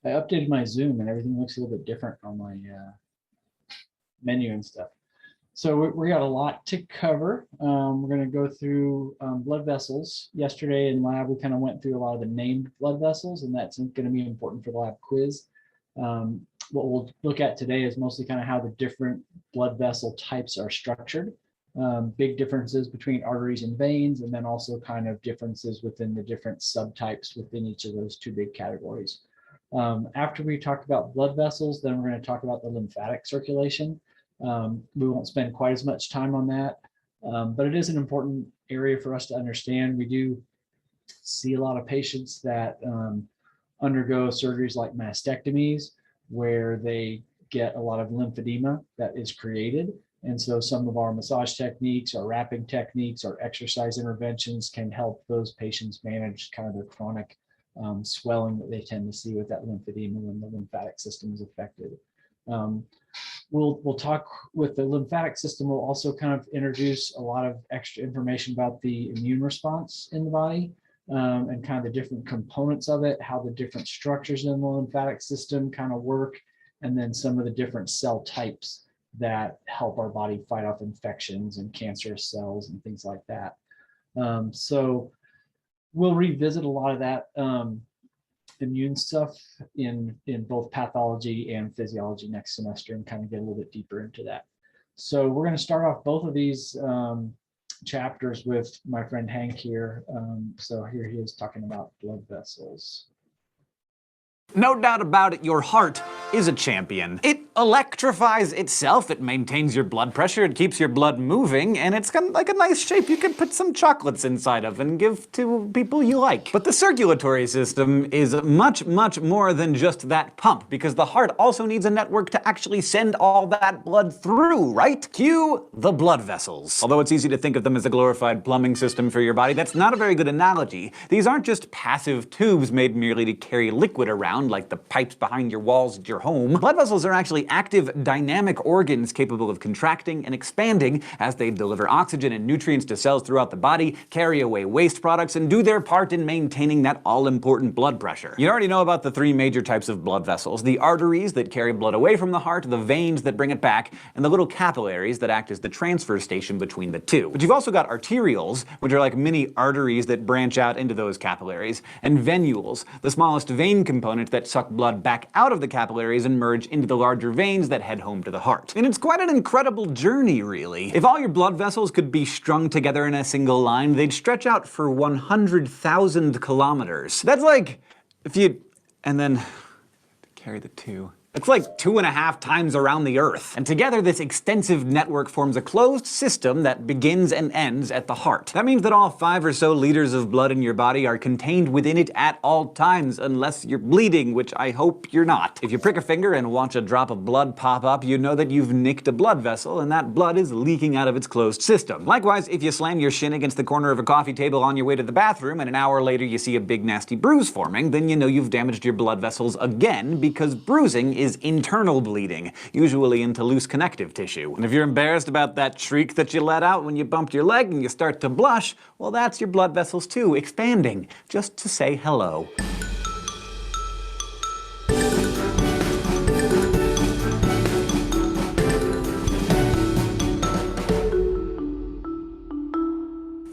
I updated my Zoom and everything looks a little bit different on my menu and stuff. So we got a lot to cover. We're going to go through blood vessels. Yesterday in lab, we kind of went through a lot of the named blood vessels, and that's going to be important for the lab quiz. What we'll look at today is mostly kind of how the different blood vessel types are structured. Big differences between arteries and veins, and then also kind of differences within the different subtypes within each of those two big categories. After we talk about blood vessels, then we're going to talk about the lymphatic circulation. We won't spend quite as much time on that, but it is an important area for us to understand. We do see a lot of patients that undergo surgeries like mastectomies, where they get a lot of lymphedema that is created. And so some of our massage techniques, our wrapping techniques, our exercise interventions can help those patients manage kind of their chronic swelling that they tend to see with that lymphedema when the lymphatic system is affected. We'll talk with the lymphatic system. We'll also kind of introduce a lot of extra information about the immune response in the body and kind of the different components of it, how the different structures in the lymphatic system kind of work, and then some of the different cell types that help our body fight off infections and cancerous cells and things like that. So we'll revisit a lot of that immune stuff in both pathology and physiology next semester and kind of get a little bit deeper into that. So we're going to start off both of these chapters with my friend Hank here. So here he is talking about blood vessels. No doubt about it, your heart is a champion. It electrifies itself, it maintains your blood pressure, it keeps your blood moving, and it's got like a nice shape you can put some chocolates inside of and give to people you like. But the circulatory system is much, much more than just that pump, because the heart also needs a network to actually send all that blood through, right? Cue the blood vessels. Although it's easy to think of them as a glorified plumbing system for your body, that's not a very good analogy. These aren't just passive tubes made merely to carry liquid around like the pipes behind your walls at your home. Blood vessels are actually active, dynamic organs capable of contracting and expanding as they deliver oxygen and nutrients to cells throughout the body, carry away waste products, and do their part in maintaining that all-important blood pressure. You already know about the three major types of blood vessels: the arteries that carry blood away from the heart, the veins that bring it back, and the little capillaries that act as the transfer station between the two. But you've also got arterioles, which are like mini arteries that branch out into those capillaries, and venules, the smallest vein components that suck blood back out of the capillaries and merge into the larger veins that head home to the heart. And it's quite an incredible journey, really. If all your blood vessels could be strung together in a single line, they'd stretch out for 100,000 kilometers. That's like, if you, and then carry the two. It's like 2.5 times around the Earth. And together, this extensive network forms a closed system that begins and ends at the heart. That means that all 5 or so liters of blood in your body are contained within it at all times, unless you're bleeding, which I hope you're not. If you prick a finger and watch a drop of blood pop up, you know that you've nicked a blood vessel, and that blood is leaking out of its closed system. Likewise, if you slam your shin against the corner of a coffee table on your way to the bathroom, and an hour later you see a big nasty bruise forming, then you know you've damaged your blood vessels again, because bruising is internal bleeding, usually into loose connective tissue. And if you're embarrassed about that shriek that you let out when you bumped your leg and you start to blush, well, that's your blood vessels too, expanding, just to say hello.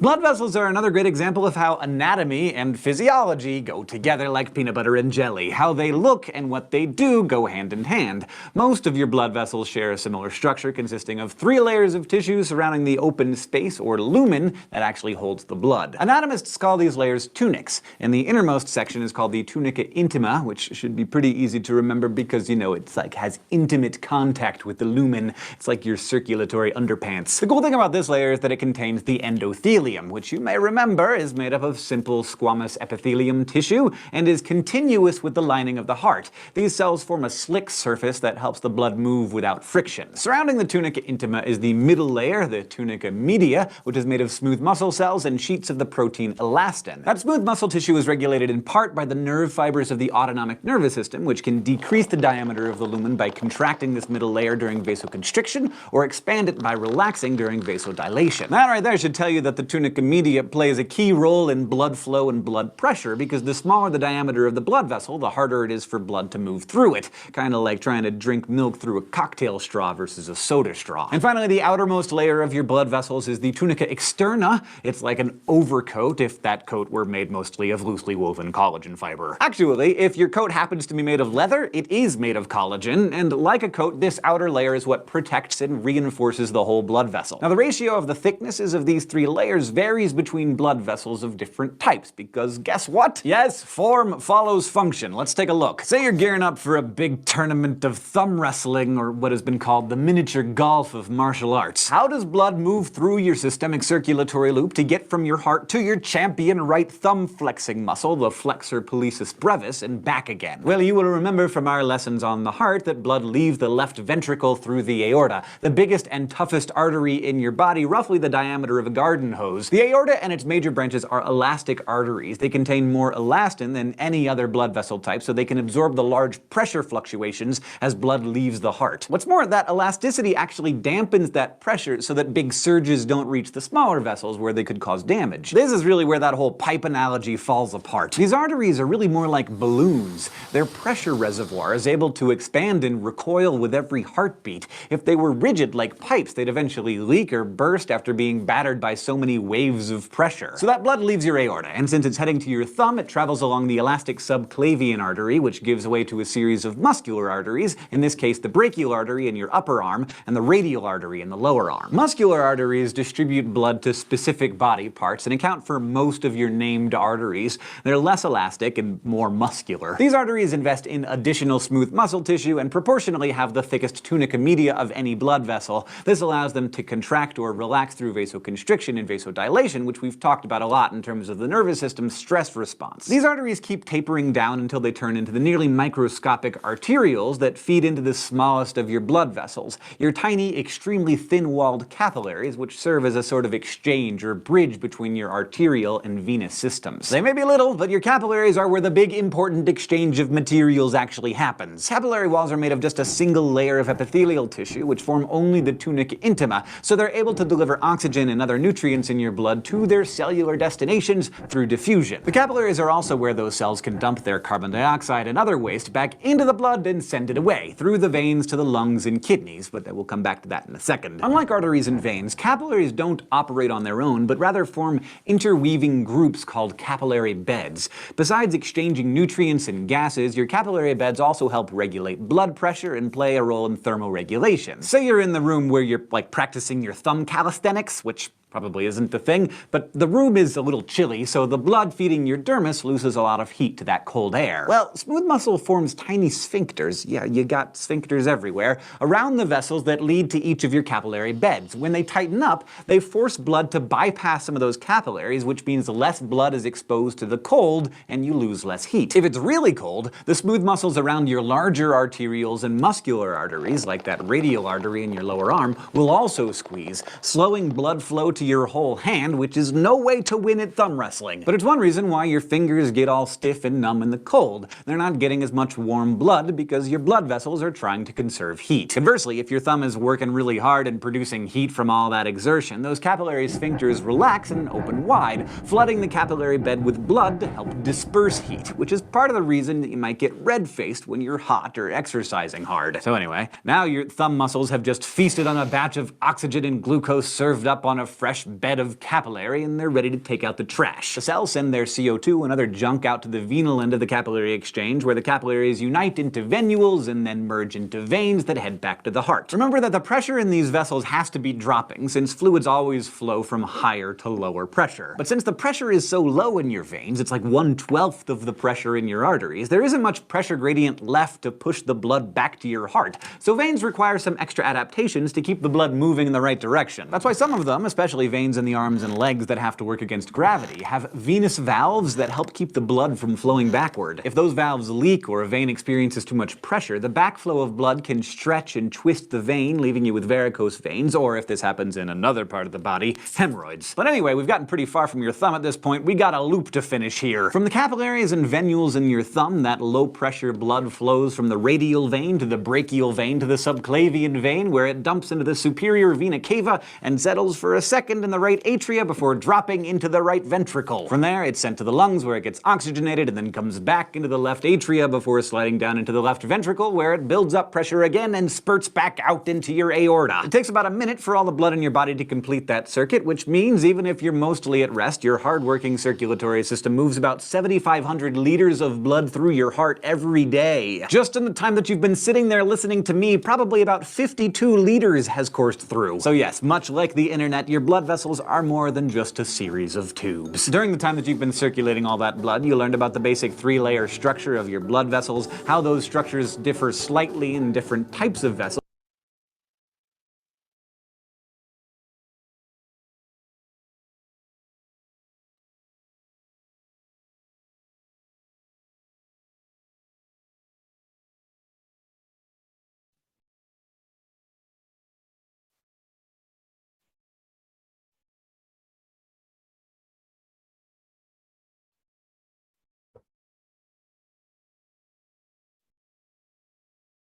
Blood vessels are another great example of how anatomy and physiology go together like peanut butter and jelly. How they look and what they do go hand in hand. Most of your blood vessels share a similar structure consisting of 3 layers of tissue surrounding the open space or lumen that actually holds the blood. Anatomists call these layers tunics, and the innermost section is called the tunica intima, which should be pretty easy to remember because, you know, it's like has intimate contact with the lumen. It's like your circulatory underpants. The cool thing about this layer is that it contains the endothelium, which you may remember is made up of simple squamous epithelium tissue and is continuous with the lining of the heart. These cells form a slick surface that helps the blood move without friction. Surrounding the tunica intima is the middle layer, the tunica media, which is made of smooth muscle cells and sheets of the protein elastin. That smooth muscle tissue is regulated in part by the nerve fibers of the autonomic nervous system, which can decrease the diameter of the lumen by contracting this middle layer during vasoconstriction or expand it by relaxing during vasodilation. That right there should tell you that the tunica media plays a key role in blood flow and blood pressure, because the smaller the diameter of the blood vessel, the harder it is for blood to move through it. Kind of like trying to drink milk through a cocktail straw versus a soda straw. And finally, the outermost layer of your blood vessels is the tunica externa. It's like an overcoat if that coat were made mostly of loosely woven collagen fiber. Actually, if your coat happens to be made of leather, it is made of collagen, and like a coat, this outer layer is what protects and reinforces the whole blood vessel. Now, the ratio of the thicknesses of these three layers varies between blood vessels of different types, because guess what? Yes, form follows function. Let's take a look. Say you're gearing up for a big tournament of thumb wrestling, or what has been called the miniature golf of martial arts. How does blood move through your systemic circulatory loop to get from your heart to your champion right thumb flexing muscle, the flexor pollicis brevis, and back again? Well, you will remember from our lessons on the heart that blood leaves the left ventricle through the aorta, the biggest and toughest artery in your body, roughly the diameter of a garden hose. The aorta and its major branches are elastic arteries. They contain more elastin than any other blood vessel type, so they can absorb the large pressure fluctuations as blood leaves the heart. What's more, that elasticity actually dampens that pressure so that big surges don't reach the smaller vessels where they could cause damage. This is really where that whole pipe analogy falls apart. These arteries are really more like balloons. Their pressure reservoir is able to expand and recoil with every heartbeat. If they were rigid like pipes, they'd eventually leak or burst after being battered by so many waves of pressure. So that blood leaves your aorta, and since it's heading to your thumb, it travels along the elastic subclavian artery, which gives way to a series of muscular arteries, in this case the brachial artery in your upper arm and the radial artery in the lower arm. Muscular arteries distribute blood to specific body parts and account for most of your named arteries. They're less elastic and more muscular. These arteries invest in additional smooth muscle tissue and proportionally have the thickest tunica media of any blood vessel. This allows them to contract or relax through vasoconstriction and vasodilation, which we've talked about a lot in terms of the nervous system's stress response. These arteries keep tapering down until they turn into the nearly microscopic arterioles that feed into the smallest of your blood vessels, your tiny, extremely thin-walled capillaries, which serve as a sort of exchange or bridge between your arterial and venous systems. They may be little, but your capillaries are where the big important exchange of materials actually happens. Capillary walls are made of just a single layer of epithelial tissue, which form only the tunica intima, so they're able to deliver oxygen and other nutrients in your blood to their cellular destinations through diffusion. The capillaries are also where those cells can dump their carbon dioxide and other waste back into the blood and send it away, through the veins to the lungs and kidneys, but we'll come back to that in a second. Unlike arteries and veins, capillaries don't operate on their own, but rather form interweaving groups called capillary beds. Besides exchanging nutrients and gases, your capillary beds also help regulate blood pressure and play a role in thermoregulation. Say you're in the room where you're practicing your thumb calisthenics, which probably isn't the thing, but the room is a little chilly, so the blood feeding your dermis loses a lot of heat to that cold air. Well, smooth muscle forms tiny sphincters, yeah, you got sphincters everywhere, around the vessels that lead to each of your capillary beds. When they tighten up, they force blood to bypass some of those capillaries, which means less blood is exposed to the cold and you lose less heat. If it's really cold, the smooth muscles around your larger arterioles and muscular arteries, like that radial artery in your lower arm, will also squeeze, slowing blood flow to your whole hand, which is no way to win at thumb wrestling. But it's one reason why your fingers get all stiff and numb in the cold. They're not getting as much warm blood because your blood vessels are trying to conserve heat. Conversely, if your thumb is working really hard and producing heat from all that exertion, those capillary sphincters relax and open wide, flooding the capillary bed with blood to help disperse heat, which is part of the reason that you might get red-faced when you're hot or exercising hard. So anyway, now your thumb muscles have just feasted on a batch of oxygen and glucose served up on a fresh bed of capillary, and they're ready to take out the trash. The cells send their CO2 and other junk out to the venal end of the capillary exchange, where the capillaries unite into venules and then merge into veins that head back to the heart. Remember that the pressure in these vessels has to be dropping, since fluids always flow from higher to lower pressure. But since the pressure is so low in your veins, it's like 1/12 of the pressure in your arteries, there isn't much pressure gradient left to push the blood back to your heart. So veins require some extra adaptations to keep the blood moving in the right direction. That's why some of them, especially veins in the arms and legs that have to work against gravity, have venous valves that help keep the blood from flowing backward. If those valves leak or a vein experiences too much pressure, the backflow of blood can stretch and twist the vein, leaving you with varicose veins, or if this happens in another part of the body, hemorrhoids. But anyway, we've gotten pretty far from your thumb at this point. We got a loop to finish here. From the capillaries and venules in your thumb, that low-pressure blood flows from the radial vein to the brachial vein to the subclavian vein, where it dumps into the superior vena cava and settles for a second second in the right atria before dropping into the right ventricle. From there, it's sent to the lungs where it gets oxygenated and then comes back into the left atria before sliding down into the left ventricle where it builds up pressure again and spurts back out into your aorta. It takes about a minute for all the blood in your body to complete that circuit, which means even if you're mostly at rest, your hard-working circulatory system moves about 7,500 liters of blood through your heart every day. Just in the time that you've been sitting there listening to me, probably about 52 liters has coursed through. So yes, much like the internet, your blood vessels are more than just a series of tubes. During the time that you've been circulating all that blood, you learned about the basic three-layer structure of your blood vessels, how those structures differ slightly in different types of vessels.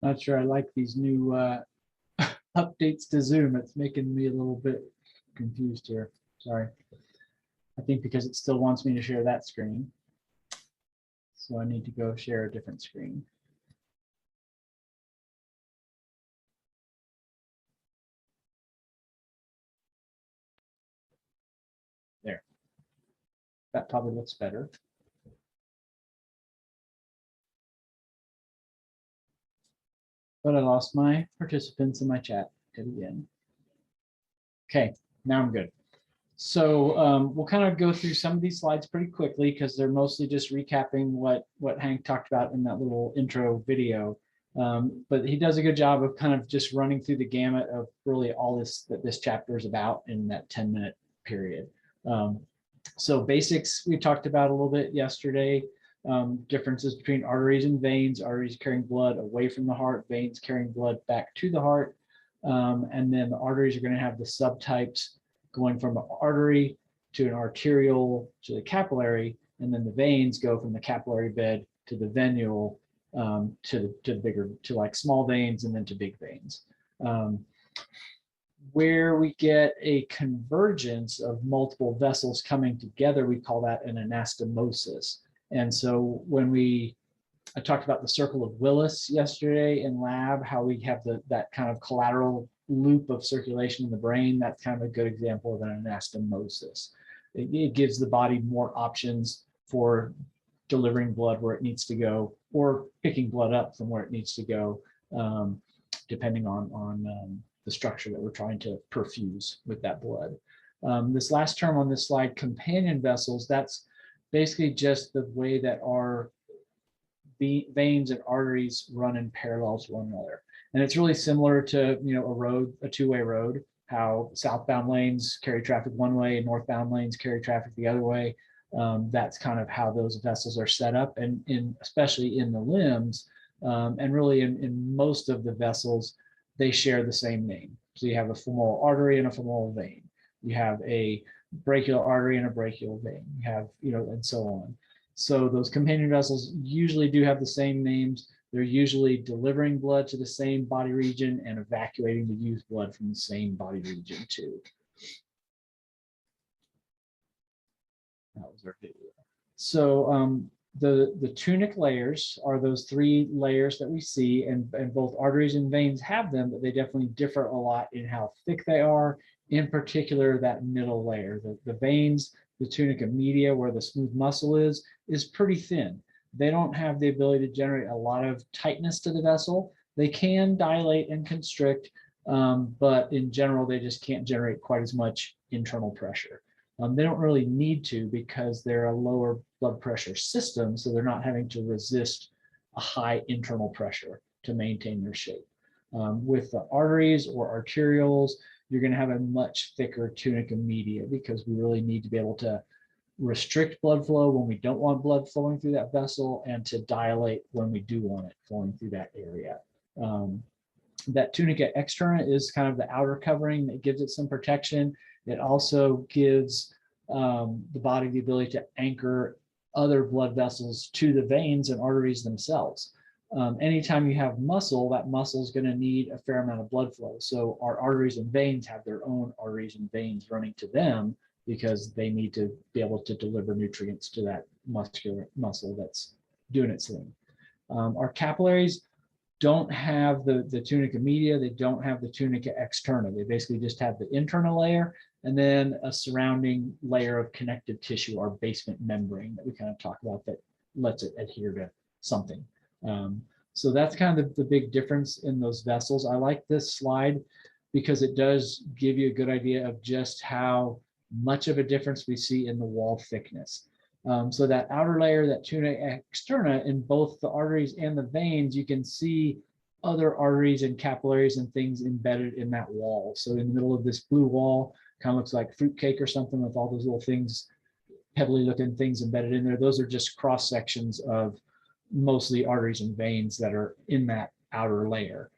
Not sure I like these new updates to Zoom. It's making me a little bit confused here. Sorry. I think because it still wants me to share that screen. So I need to go share a different screen. There. That probably looks better. But I lost my participants in my chat again. Okay, now I'm good. So we'll kind of go through some of these slides pretty quickly because they're mostly just recapping what Hank talked about in that little intro video. But he does a good job of kind of just running through the gamut of really all that this chapter is about in that 10-minute period. So basics we talked about a little bit yesterday. Differences between arteries and veins, arteries carrying blood away from the heart, veins carrying blood back to the heart. And then the arteries are going to have the subtypes going from an artery to an arterial to the capillary, and then the veins go from the capillary bed to the venule to bigger, to like small veins and then to big veins. Where we get a convergence of multiple vessels coming together, we call that an anastomosis. And so when I talked about the circle of Willis yesterday in lab, how we have that kind of collateral loop of circulation in the brain. That's kind of a good example of an anastomosis. It gives the body more options for delivering blood where it needs to go, or picking blood up from where it needs to go, depending on the structure that we're trying to perfuse with that blood. This last term on this slide, companion vessels, that's basically just the way that our veins and arteries run in parallel to one another. And it's really similar to, a two-way road, how southbound lanes carry traffic one way and northbound lanes carry traffic the other way. That's kind of how those vessels are set up, and especially in the limbs, and really in most of the vessels, they share the same name. So you have a femoral artery and a femoral vein. You have a brachial artery and a brachial vein. You have, and so on. So those companion vessels usually do have the same names. They're usually delivering blood to the same body region and evacuating the used blood from the same body region too. That was our video. So the tunic layers are those three layers that we see, and both arteries and veins have them, but they definitely differ a lot in how thick they are. In particular, that middle layer, the veins, the tunica media, where the smooth muscle is pretty thin. They don't have the ability to generate a lot of tightness to the vessel. They can dilate and constrict, but in general, they just can't generate quite as much internal pressure. They don't really need to because they're a lower blood pressure system, so they're not having to resist a high internal pressure to maintain their shape. With the arteries or arterioles, you're going to have a much thicker tunica media because we really need to be able to restrict blood flow when we don't want blood flowing through that vessel, and to dilate when we do want it flowing through that area. That tunica externa is kind of the outer covering that gives it some protection. It also gives the body the ability to anchor other blood vessels to the veins and arteries themselves. Anytime you have muscle, that muscle is going to need a fair amount of blood flow. So our arteries and veins have their own arteries and veins running to them because they need to be able to deliver nutrients to that muscle that's doing its thing. Our capillaries don't have the tunica media. They don't have the tunica externa. They basically just have the internal layer and then a surrounding layer of connective tissue, our basement membrane that we kind of talk about that lets it adhere to something. So that's kind of the big difference in those vessels. I like this slide because it does give you a good idea of just how much of a difference we see in the wall thickness. So that outer layer, that tunica externa, in both the arteries and the veins, you can see other arteries and capillaries and things embedded in that wall. So in the middle of this blue wall, kind of looks like fruitcake or something with all those little things, pebbly looking things embedded in there. Those are just cross sections of mostly arteries and veins that are in that outer layer.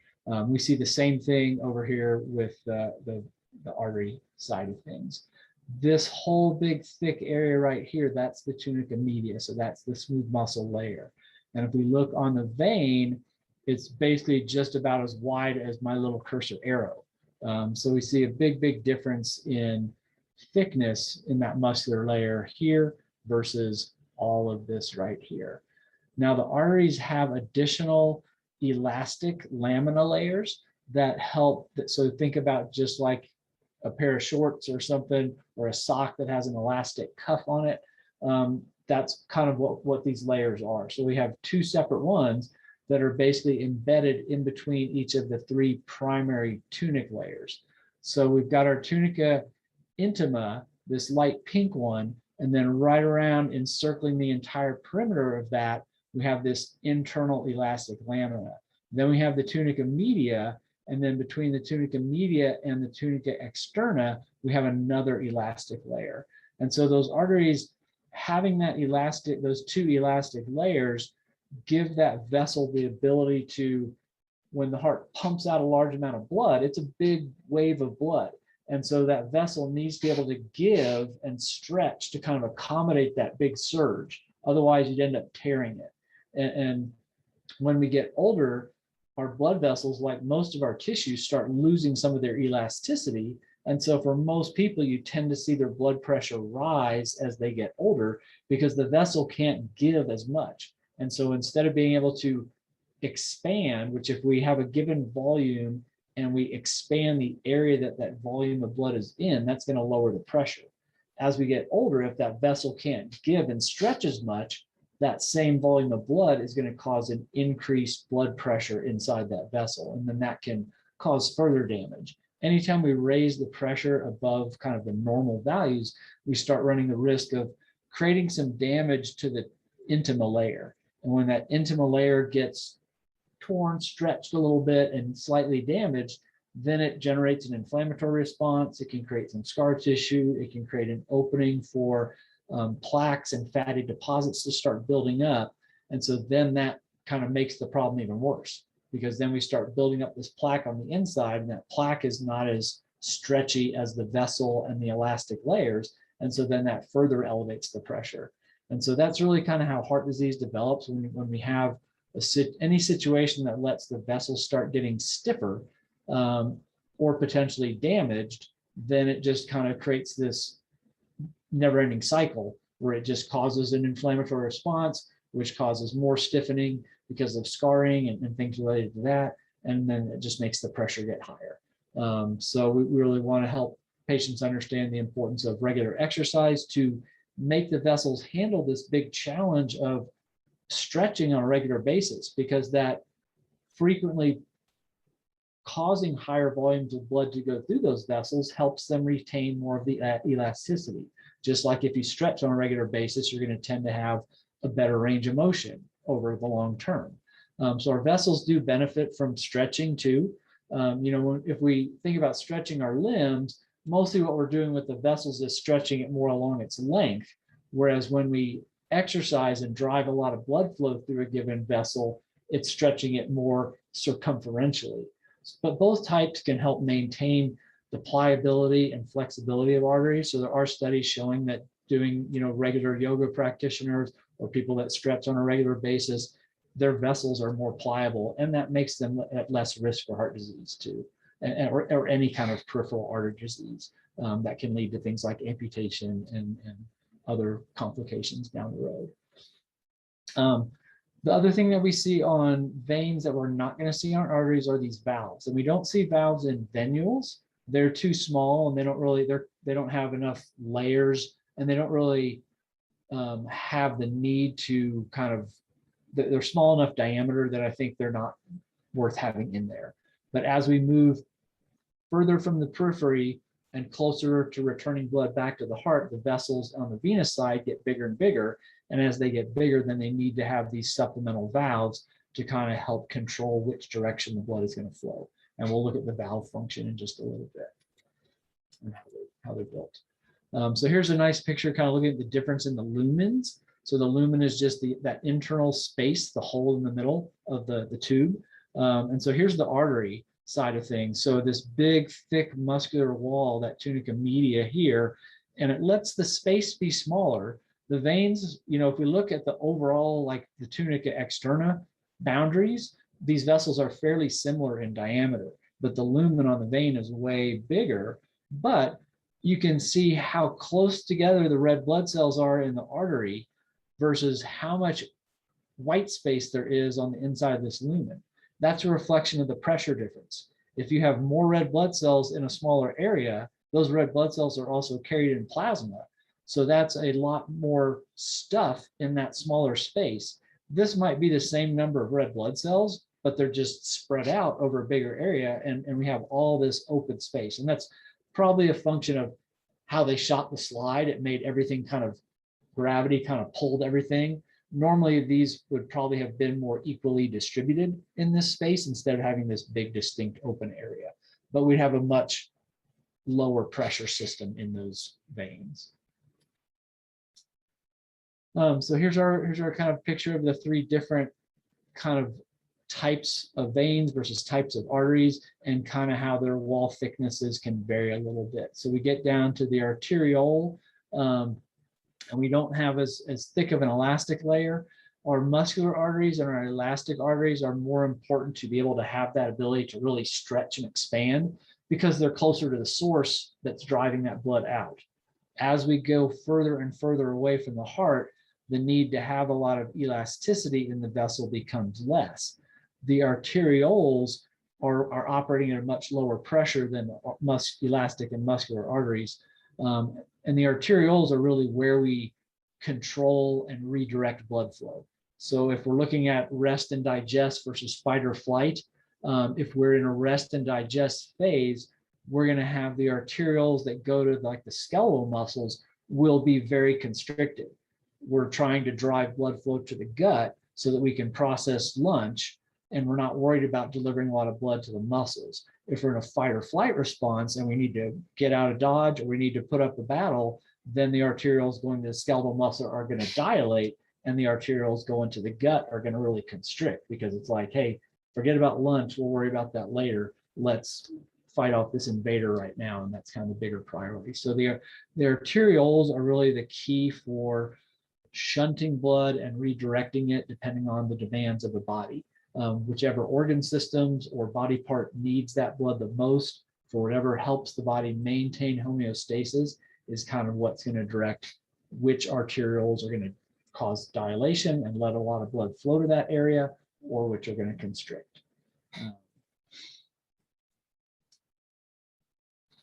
We see the same thing over here with the artery side of things. This whole big thick area right here, that's the tunica media. So that's the smooth muscle layer. And if we look on the vein, it's basically just about as wide as my little cursor arrow. So we see a big difference in thickness in that muscular layer here versus all of this right here. Now the arteries have additional elastic lamina layers that help. So think about just like a pair of shorts or something, or a sock that has an elastic cuff on it. That's kind of what these layers are. So we have two separate ones that are basically embedded in between each of the three primary tunic layers. So we've got our tunica intima, this light pink one, and then right around encircling the entire perimeter of that, we have this internal elastic lamina. Then we have the tunica media, and then between the tunica media and the tunica externa, we have another elastic layer. And so those arteries having that elastic, those two elastic layers, give that vessel the ability to, when the heart pumps out a large amount of blood, it's a big wave of blood. And so that vessel needs to be able to give and stretch to kind of accommodate that big surge. Otherwise, you'd end up tearing it. And when we get older, our blood vessels, like most of our tissues, start losing some of their elasticity. And so for most people, you tend to see their blood pressure rise as they get older because the vessel can't give as much. And so instead of being able to expand, which if we have a given volume and we expand the area that that volume of blood is in, that's going to lower the pressure. As we get older, if that vessel can't give and stretch as much, that same volume of blood is going to cause an increased blood pressure inside that vessel. And then that can cause further damage. Anytime we raise the pressure above kind of the normal values, we start running the risk of creating some damage to the intima layer. And when that intima layer gets torn, stretched a little bit, and slightly damaged, then it generates an inflammatory response. It can create some scar tissue. It can create an opening for plaques and fatty deposits to start building up. And so then that kind of makes the problem even worse, because then we start building up this plaque on the inside, and that plaque is not as stretchy as the vessel and the elastic layers. And so then that further elevates the pressure. And so that's really kind of how heart disease develops when we have any situation that lets the vessels start getting stiffer or potentially damaged, then it just kind of creates this never-ending cycle where it just causes an inflammatory response, which causes more stiffening because of scarring and things related to that. And then it just makes the pressure get higher. So we really want to help patients understand the importance of regular exercise to make the vessels handle this big challenge of stretching on a regular basis, because that frequently causing higher volumes of blood to go through those vessels helps them retain more of the elasticity. Just like if you stretch on a regular basis, you're going to tend to have a better range of motion over the long term. So our vessels do benefit from stretching too. If we think about stretching our limbs, mostly what we're doing with the vessels is stretching it more along its length. Whereas when we exercise and drive a lot of blood flow through a given vessel, it's stretching it more circumferentially. But both types can help maintain the pliability and flexibility of arteries. So there are studies showing that doing, regular yoga practitioners or people that stretch on a regular basis, their vessels are more pliable, and that makes them at less risk for heart disease too, or any kind of peripheral artery disease that can lead to things like amputation and other complications down the road. The other thing that we see on veins that we're not going to see on arteries are these valves, and we don't see valves in venules. They're too small, and they don't have enough layers, and they don't really have the need to kind of, they're small enough diameter that I think they're not worth having in there. But as we move further from the periphery and closer to returning blood back to the heart, the vessels on the venous side get bigger and bigger. And as they get bigger, then they need to have these supplemental valves to kind of help control which direction the blood is going to flow. And we'll look at the valve function in just a little bit and how they're built. So here's a nice picture kind of looking at the difference in the lumens. So the lumen is just that internal space, the hole in the middle of the tube. And so here's the artery side of things. So this big, thick muscular wall, that tunica media here, and it lets the space be smaller. The veins, you know, if we look at the overall, like the tunica externa boundaries, these vessels are fairly similar in diameter, but the lumen on the vein is way bigger. But you can see how close together the red blood cells are in the artery versus how much white space there is on the inside of this lumen. That's a reflection of the pressure difference. If you have more red blood cells in a smaller area, those red blood cells are also carried in plasma. So that's a lot more stuff in that smaller space. This might be the same number of red blood cells, but they're just spread out over a bigger area, and we have all this open space. And that's probably a function of how they shot the slide. It made everything kind of, gravity kind of pulled everything. Normally, these would probably have been more equally distributed in this space instead of having this big, distinct open area. But we'd have a much lower pressure system in those veins. So here's our kind of picture of the three different kind of types of veins versus types of arteries, and kind of how their wall thicknesses can vary a little bit. So we get down to the arteriole, and we don't have as thick of an elastic layer. Our muscular arteries and our elastic arteries are more important to be able to have that ability to really stretch and expand, because they're closer to the source that's driving that blood out. As we go further and further away from the heart, the need to have a lot of elasticity in the vessel becomes less. The arterioles are operating at a much lower pressure than elastic and muscular arteries. And the arterioles are really where we control and redirect blood flow. So if we're looking at rest and digest versus fight or flight, if we're in a rest and digest phase, we're going to have the arterioles that go to like the skeletal muscles will be very constricted. We're trying to drive blood flow to the gut so that we can process lunch, and we're not worried about delivering a lot of blood to the muscles. If we're in a fight or flight response and we need to get out of dodge, or we need to put up a battle, then the arterioles going to the skeletal muscle are going to dilate, and the arterioles going to the gut are going to really constrict, because it's like, hey, forget about lunch, we'll worry about that later. Let's fight off this invader right now, and that's kind of the bigger priority. So the arterioles are really the key for shunting blood and redirecting it depending on the demands of the body. Whichever organ systems or body part needs that blood the most, for whatever helps the body maintain homeostasis, is kind of what's going to direct which arterioles are going to cause dilation and let a lot of blood flow to that area, or which are going to constrict.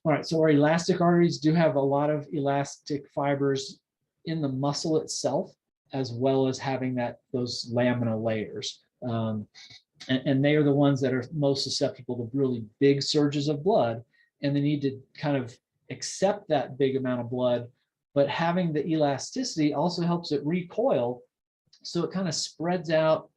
All right, so our elastic arteries do have a lot of elastic fibers in the muscle itself, as well as having those lamina layers. And they are the ones that are most susceptible to really big surges of blood, and they need to kind of accept that big amount of blood. But having the elasticity also helps it recoil, so it kind of spreads out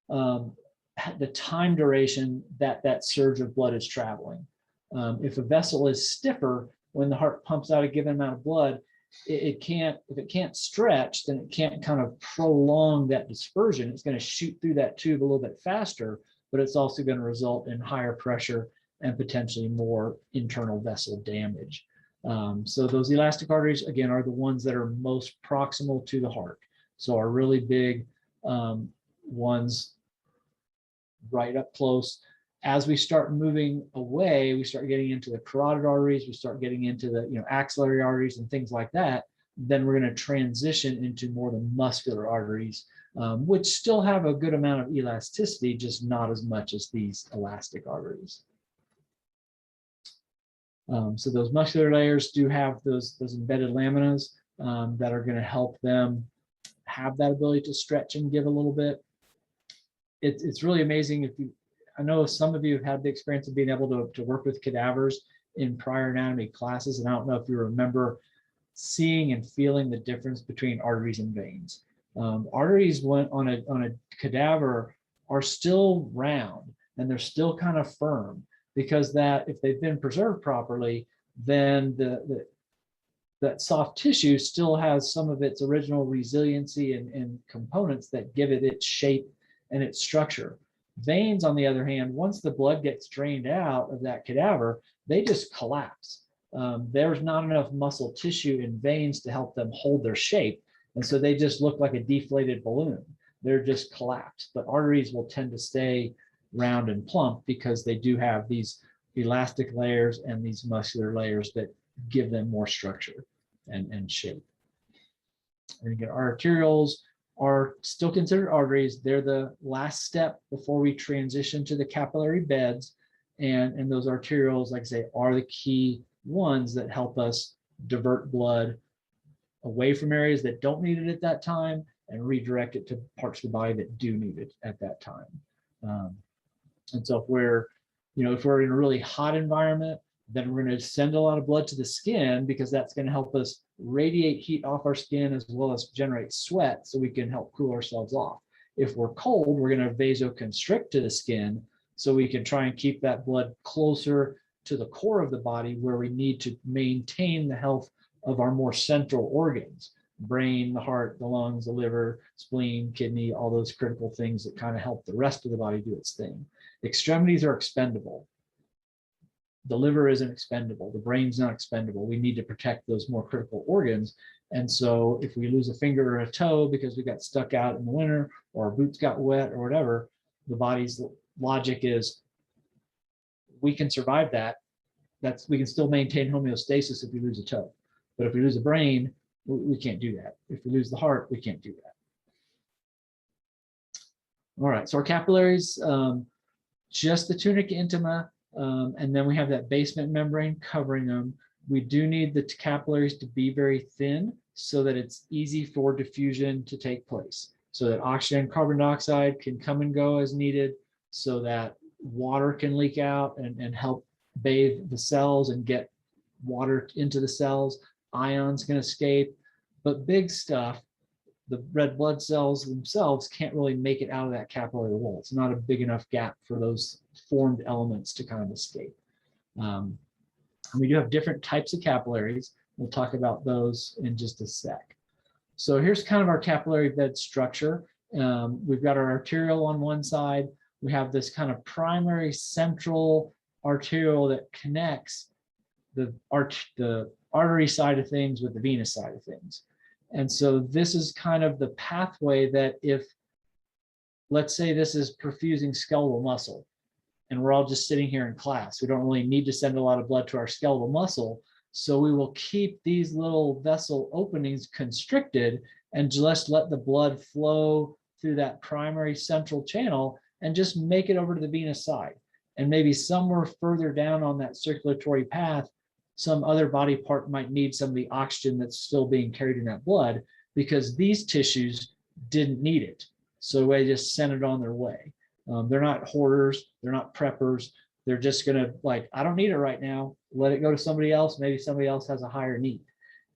the time duration that surge of blood is traveling. If a vessel is stiffer, when the heart pumps out a given amount of blood, if it can't stretch, then it can't kind of prolong that dispersion. It's going to shoot through that tube a little bit faster, but it's also going to result in higher pressure and potentially more internal vessel damage. So those elastic arteries, again, are the ones that are most proximal to the heart. So our really big ones right up close. As we start moving away, we start getting into the carotid arteries, we start getting into the axillary arteries and things like that. Then we're going to transition into more the muscular arteries, which still have a good amount of elasticity, just not as much as these elastic arteries. So those muscular layers do have those embedded laminas that are going to help them have that ability to stretch and give a little bit. It's really amazing. I know some of you have had the experience of being able to work with cadavers in prior anatomy classes, and I don't know if you remember seeing and feeling the difference between arteries and veins. Arteries on a cadaver are still round and they're still kind of firm, because that if they've been preserved properly, then that soft tissue still has some of its original resiliency and components that give it its shape and its structure. Veins, on the other hand, once the blood gets drained out of that cadaver, they just collapse. There's not enough muscle tissue in veins to help them hold their shape. And so they just look like a deflated balloon. They're just collapsed. But arteries will tend to stay round and plump because they do have these elastic layers and these muscular layers that give them more structure and shape. And again, our arterioles are still considered arteries. They're the last step before we transition to the capillary beds. And those arterioles, like I say, are the key ones that help us divert blood away from areas that don't need it at that time and redirect it to parts of the body that do need it at that time. And so if we're in a really hot environment, then we're going to send a lot of blood to the skin, because that's going to help us radiate heat off our skin as well as generate sweat so we can help cool ourselves off. If we're cold, we're going to vasoconstrict to the skin so we can try and keep that blood closer to the core of the body, where we need to maintain the health of our more central organs: brain, the heart, the lungs, the liver, spleen, kidney, all those critical things that kind of help the rest of the body do its thing. Extremities are expendable. The liver isn't expendable. The brain's not expendable. We need to protect those more critical organs. And so if we lose a finger or a toe because we got stuck out in the winter, or our boots got wet or whatever, the body's logic is, we can survive that. We can still maintain homeostasis if we lose a toe. But if we lose a brain, we can't do that. If we lose the heart, we can't do that. All right, so our capillaries, just the tunica intima, and then we have that basement membrane covering them. We do need the capillaries to be very thin so that it's easy for diffusion to take place, so that oxygen and carbon dioxide can come and go as needed, so that water can leak out and help bathe the cells and get water into the cells. Ions can escape, but big stuff, the red blood cells themselves can't really make it out of that capillary wall. It's not a big enough gap for those formed elements to kind of escape. And we do have different types of capillaries. We'll talk about those in just a sec. So here's kind of our capillary bed structure. We've got our arterial on one side. We have this kind of primary central arterial that connects the artery side of things with the venous side of things. And so this is kind of the pathway that, if, let's say this is perfusing skeletal muscle, and we're all just sitting here in class, we don't really need to send a lot of blood to our skeletal muscle. So we will keep these little vessel openings constricted and just let the blood flow through that primary central channel and just make it over to the venous side. And maybe somewhere further down on that circulatory path, some other body part might need some of the oxygen that's still being carried in that blood, because these tissues didn't need it. So they just sent it on their way. They're not hoarders, they're not preppers. They're just gonna, like, I don't need it right now, let it go to somebody else. Maybe somebody else has a higher need.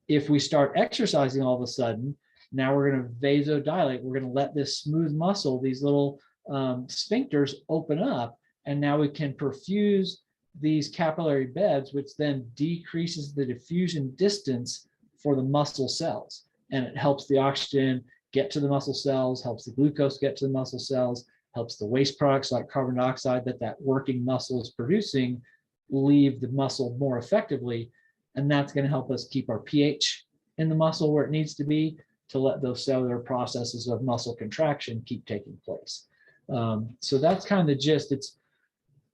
If we start exercising all of a sudden, now we're gonna vasodilate. We're gonna let this smooth muscle, these little sphincters open up, and now we can perfuse these capillary beds, which then decreases the diffusion distance for the muscle cells. And it helps the oxygen get to the muscle cells, helps the glucose get to the muscle cells, helps the waste products like carbon dioxide that working muscle is producing leave the muscle more effectively. And that's going to help us keep our pH in the muscle where it needs to be, to let those cellular processes of muscle contraction keep taking place. So that's kind of the gist. It's,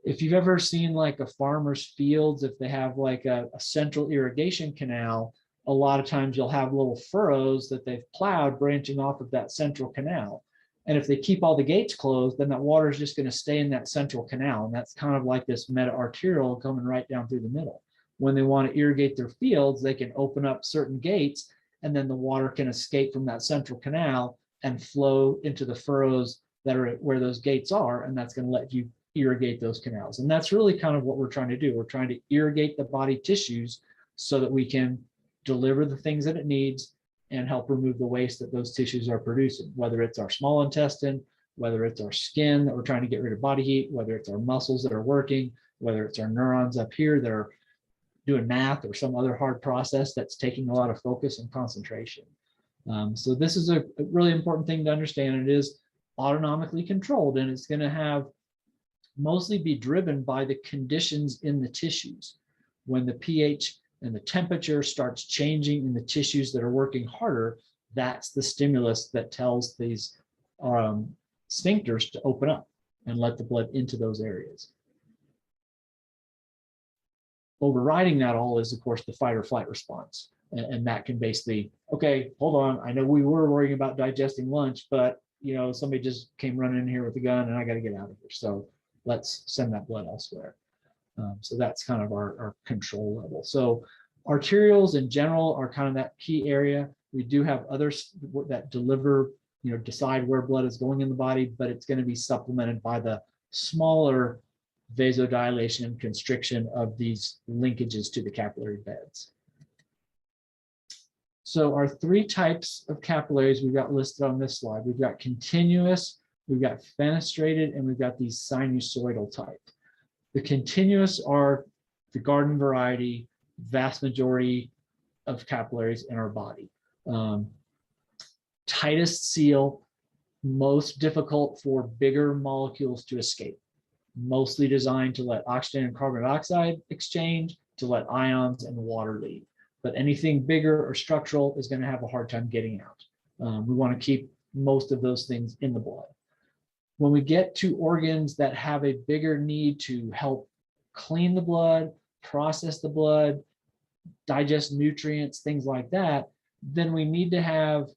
if you've ever seen like a farmer's fields, if they have like a central irrigation canal, a lot of times you'll have little furrows that they've plowed branching off of that central canal. And if they keep all the gates closed, then that water is just going to stay in that central canal. And that's kind of like this meta-arterial coming right down through the middle. When they want to irrigate their fields, they can open up certain gates, and then the water can escape from that central canal and flow into the furrows that are where those gates are. And that's going to let you irrigate those canals. And that's really kind of what we're trying to do. We're trying to irrigate the body tissues so that we can deliver the things that it needs and help remove the waste that those tissues are producing, whether it's our small intestine, whether it's our skin that we're trying to get rid of body heat, whether it's our muscles that are working, whether it's our neurons up here that are doing math or some other hard process that's taking a lot of focus and concentration. So this is a really important thing to understand. It is autonomically controlled, and it's going to have mostly be driven by the conditions in the tissues. When the pH and the temperature starts changing in the tissues that are working harder, that's the stimulus that tells these sphincters to open up and let the blood into those areas. Overriding that all is, of course, the fight or flight response. And that can basically, okay, hold on, I know we were worrying about digesting lunch, but you know, somebody just came running in here with a gun and I got to get out of here. So let's send that blood elsewhere. So that's kind of our control level. So arterioles in general are kind of that key area. We do have others that deliver, you know, decide where blood is going in the body, but it's going to be supplemented by the smaller vasodilation and constriction of these linkages to the capillary beds. So our three types of capillaries we've got listed on this slide. We've got continuous, we've got fenestrated, and we've got these sinusoidal type. The continuous are the garden variety, vast majority of capillaries in our body. Tightest seal, most difficult for bigger molecules to escape. Mostly designed to let oxygen and carbon dioxide exchange, to let ions and water leave. But anything bigger or structural is going to have a hard time getting out. We want to keep most of those things in the blood. When we get to organs that have a bigger need to help clean the blood, process the blood, digest nutrients, things like that, then we need to have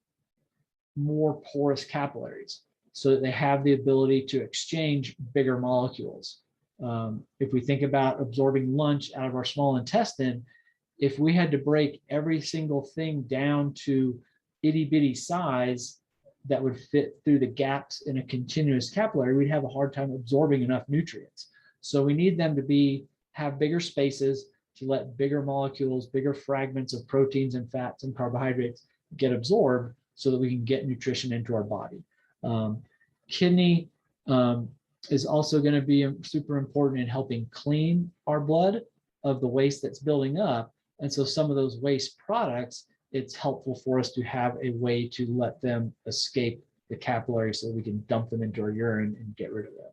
more porous capillaries so that they have the ability to exchange bigger molecules. If we think about absorbing lunch out of our small intestine, if we had to break every single thing down to itty bitty size that would fit through the gaps in a continuous capillary, we'd have a hard time absorbing enough nutrients. So we need them to have bigger spaces to let bigger molecules, bigger fragments of proteins and fats and carbohydrates get absorbed so that we can get nutrition into our body. Kidney is also going to be super important in helping clean our blood of the waste that's building up. And so some of those waste products, it's helpful for us to have a way to let them escape the capillary so we can dump them into our urine and get rid of them.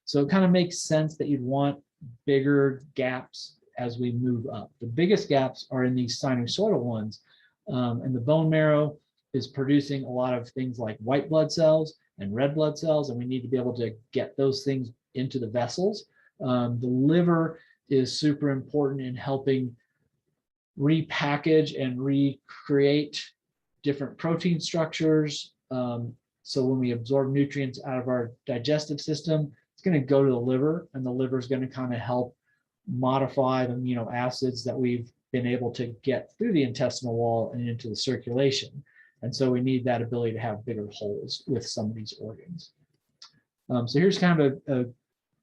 So it kind of makes sense that you'd want bigger gaps as we move up. The biggest gaps are in these sinusoidal ones, and the bone marrow is producing a lot of things like white blood cells and red blood cells, and we need to be able to get those things into the vessels. The liver is super important in helping repackage and recreate different protein structures. So when we absorb nutrients out of our digestive system, it's going to go to the liver, and the liver is going to kind of help modify the amino acids that we've been able to get through the intestinal wall and into the circulation. And so we need that ability to have bigger holes with some of these organs. So here's kind of a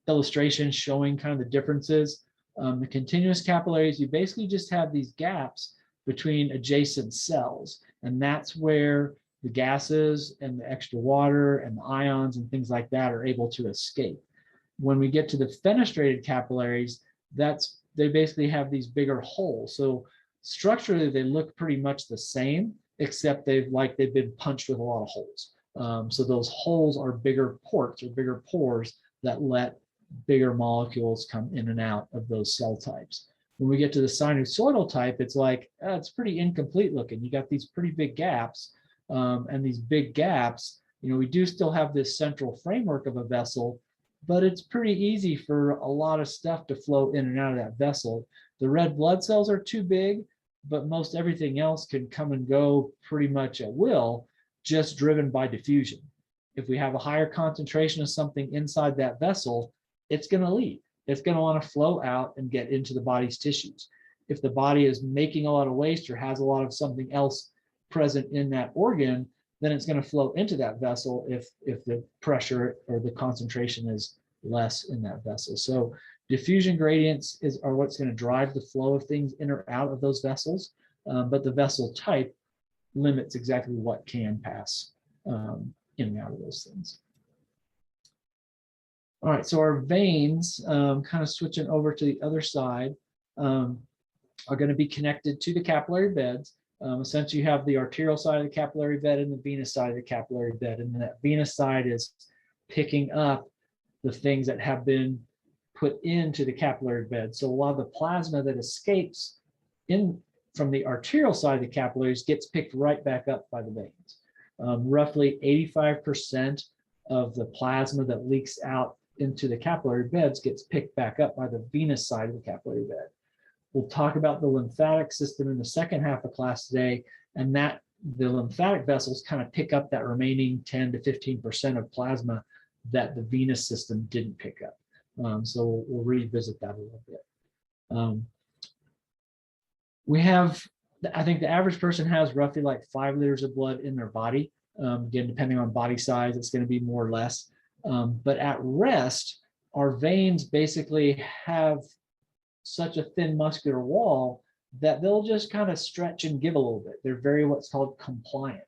illustration showing kind of the differences. The continuous capillaries, you basically just have these gaps between adjacent cells, and that's where the gases and the extra water and the ions and things like that are able to escape. When we get to the fenestrated capillaries, they basically have these bigger holes. So structurally, they look pretty much the same, except they've been punched with a lot of holes. So those holes are bigger ports or bigger pores that let bigger molecules come in and out of those cell types. When we get to the sinusoidal type, it's like, it's pretty incomplete looking. You got these pretty big gaps, and these big gaps, We do still have this central framework of a vessel, but it's pretty easy for a lot of stuff to flow in and out of that vessel. The red blood cells are too big, but most everything else can come and go pretty much at will, just driven by diffusion. If we have a higher concentration of something inside that vessel, it's going to leave. It's going to want to flow out and get into the body's tissues. If the body is making a lot of waste or has a lot of something else present in that organ, then it's going to flow into that vessel if the pressure or the concentration is less in that vessel. So diffusion gradients are what's going to drive the flow of things in or out of those vessels, but the vessel type limits exactly what can pass in and out of those things. All right, so our veins, kind of switching over to the other side, are going to be connected to the capillary beds. Essentially, you have the arterial side of the capillary bed and the venous side of the capillary bed, and that venous side is picking up the things that have been put into the capillary bed. So a lot of the plasma that escapes from the arterial side of the capillaries gets picked right back up by the veins. Roughly 85% of the plasma that leaks out into the capillary beds gets picked back up by the venous side of the capillary bed. We'll talk about the lymphatic system in the second half of class today, and that the lymphatic vessels kind of pick up that remaining 10 to 15% of plasma that the venous system didn't pick up. So we'll revisit that a little bit. I think the average person has roughly like 5 liters of blood in their body. Again, depending on body size, it's going to be more or less. But at rest, our veins basically have such a thin muscular wall that they'll just kind of stretch and give a little bit. They're very what's called compliant.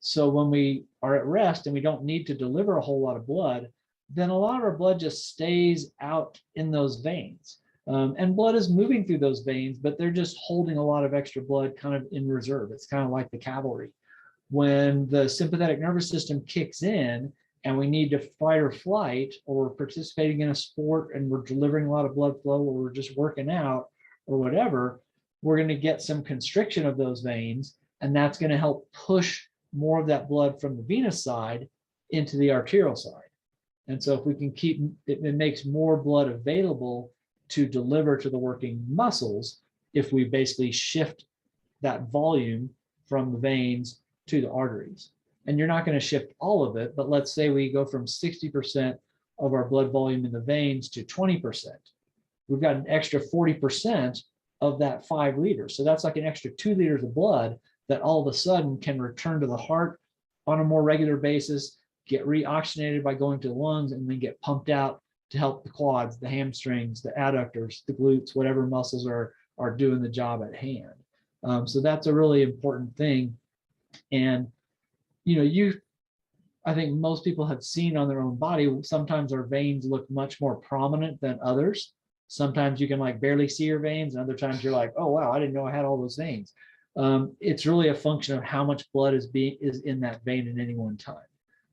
So when we are at rest and we don't need to deliver a whole lot of blood, then a lot of our blood just stays out in those veins. And blood is moving through those veins, but they're just holding a lot of extra blood kind of in reserve. It's kind of like the cavalry. When the sympathetic nervous system kicks in and we need to fight or flight, or we're participating in a sport and we're delivering a lot of blood flow, or we're just working out or whatever, we're going to get some constriction of those veins, and that's going to help push more of that blood from the venous side into the arterial side. And so if we can keep it, it makes more blood available to deliver to the working muscles if we basically shift that volume from the veins to the arteries. And you're not going to shift all of it, but let's say we go from 60% of our blood volume in the veins to 20%. We've got an extra 40% of that 5 liters. So that's like an extra 2 liters of blood that all of a sudden can return to the heart on a more regular basis, get reoxygenated by going to the lungs, and then get pumped out to help the quads, the hamstrings, the adductors, the glutes, whatever muscles are doing the job at hand. So that's a really important thing. And I think most people have seen on their own body, sometimes our veins look much more prominent than others. Sometimes you can like barely see your veins, and other times you're like, oh wow, I didn't know I had all those veins. It's really a function of how much blood is in that vein at any one time.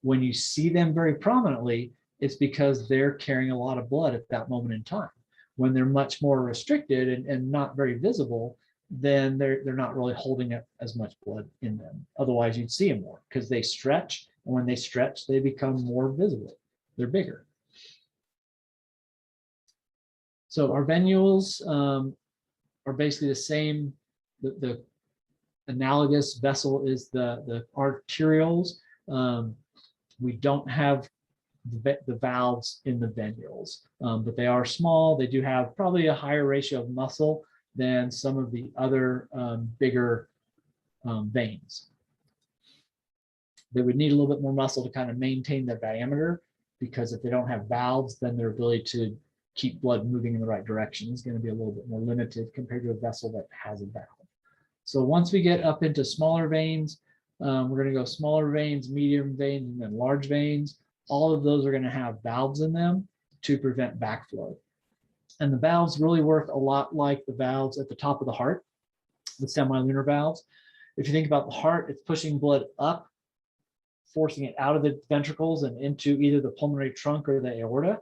When you see them very prominently, it's because they're carrying a lot of blood at that moment in time. When they're much more restricted and not very visible, then they're not really holding up as much blood in them. Otherwise, you'd see them more because they stretch, and when they stretch, they become more visible. They're bigger. So our venules are basically the same. The analogous vessel is the arterioles. We don't have the valves in the venules, but they are small. They do have probably a higher ratio of muscle than some of the other bigger veins. They would need a little bit more muscle to kind of maintain their diameter, because if they don't have valves, then their ability to keep blood moving in the right direction is going to be a little bit more limited compared to a vessel that has a valve. So once we get up into smaller veins, we're going to go smaller veins, medium veins, and then large veins. All of those are going to have valves in them to prevent backflow. And the valves really work a lot like the valves at the top of the heart, the semilunar valves. If you think about the heart, it's pushing blood up, forcing it out of the ventricles and into either the pulmonary trunk or the aorta.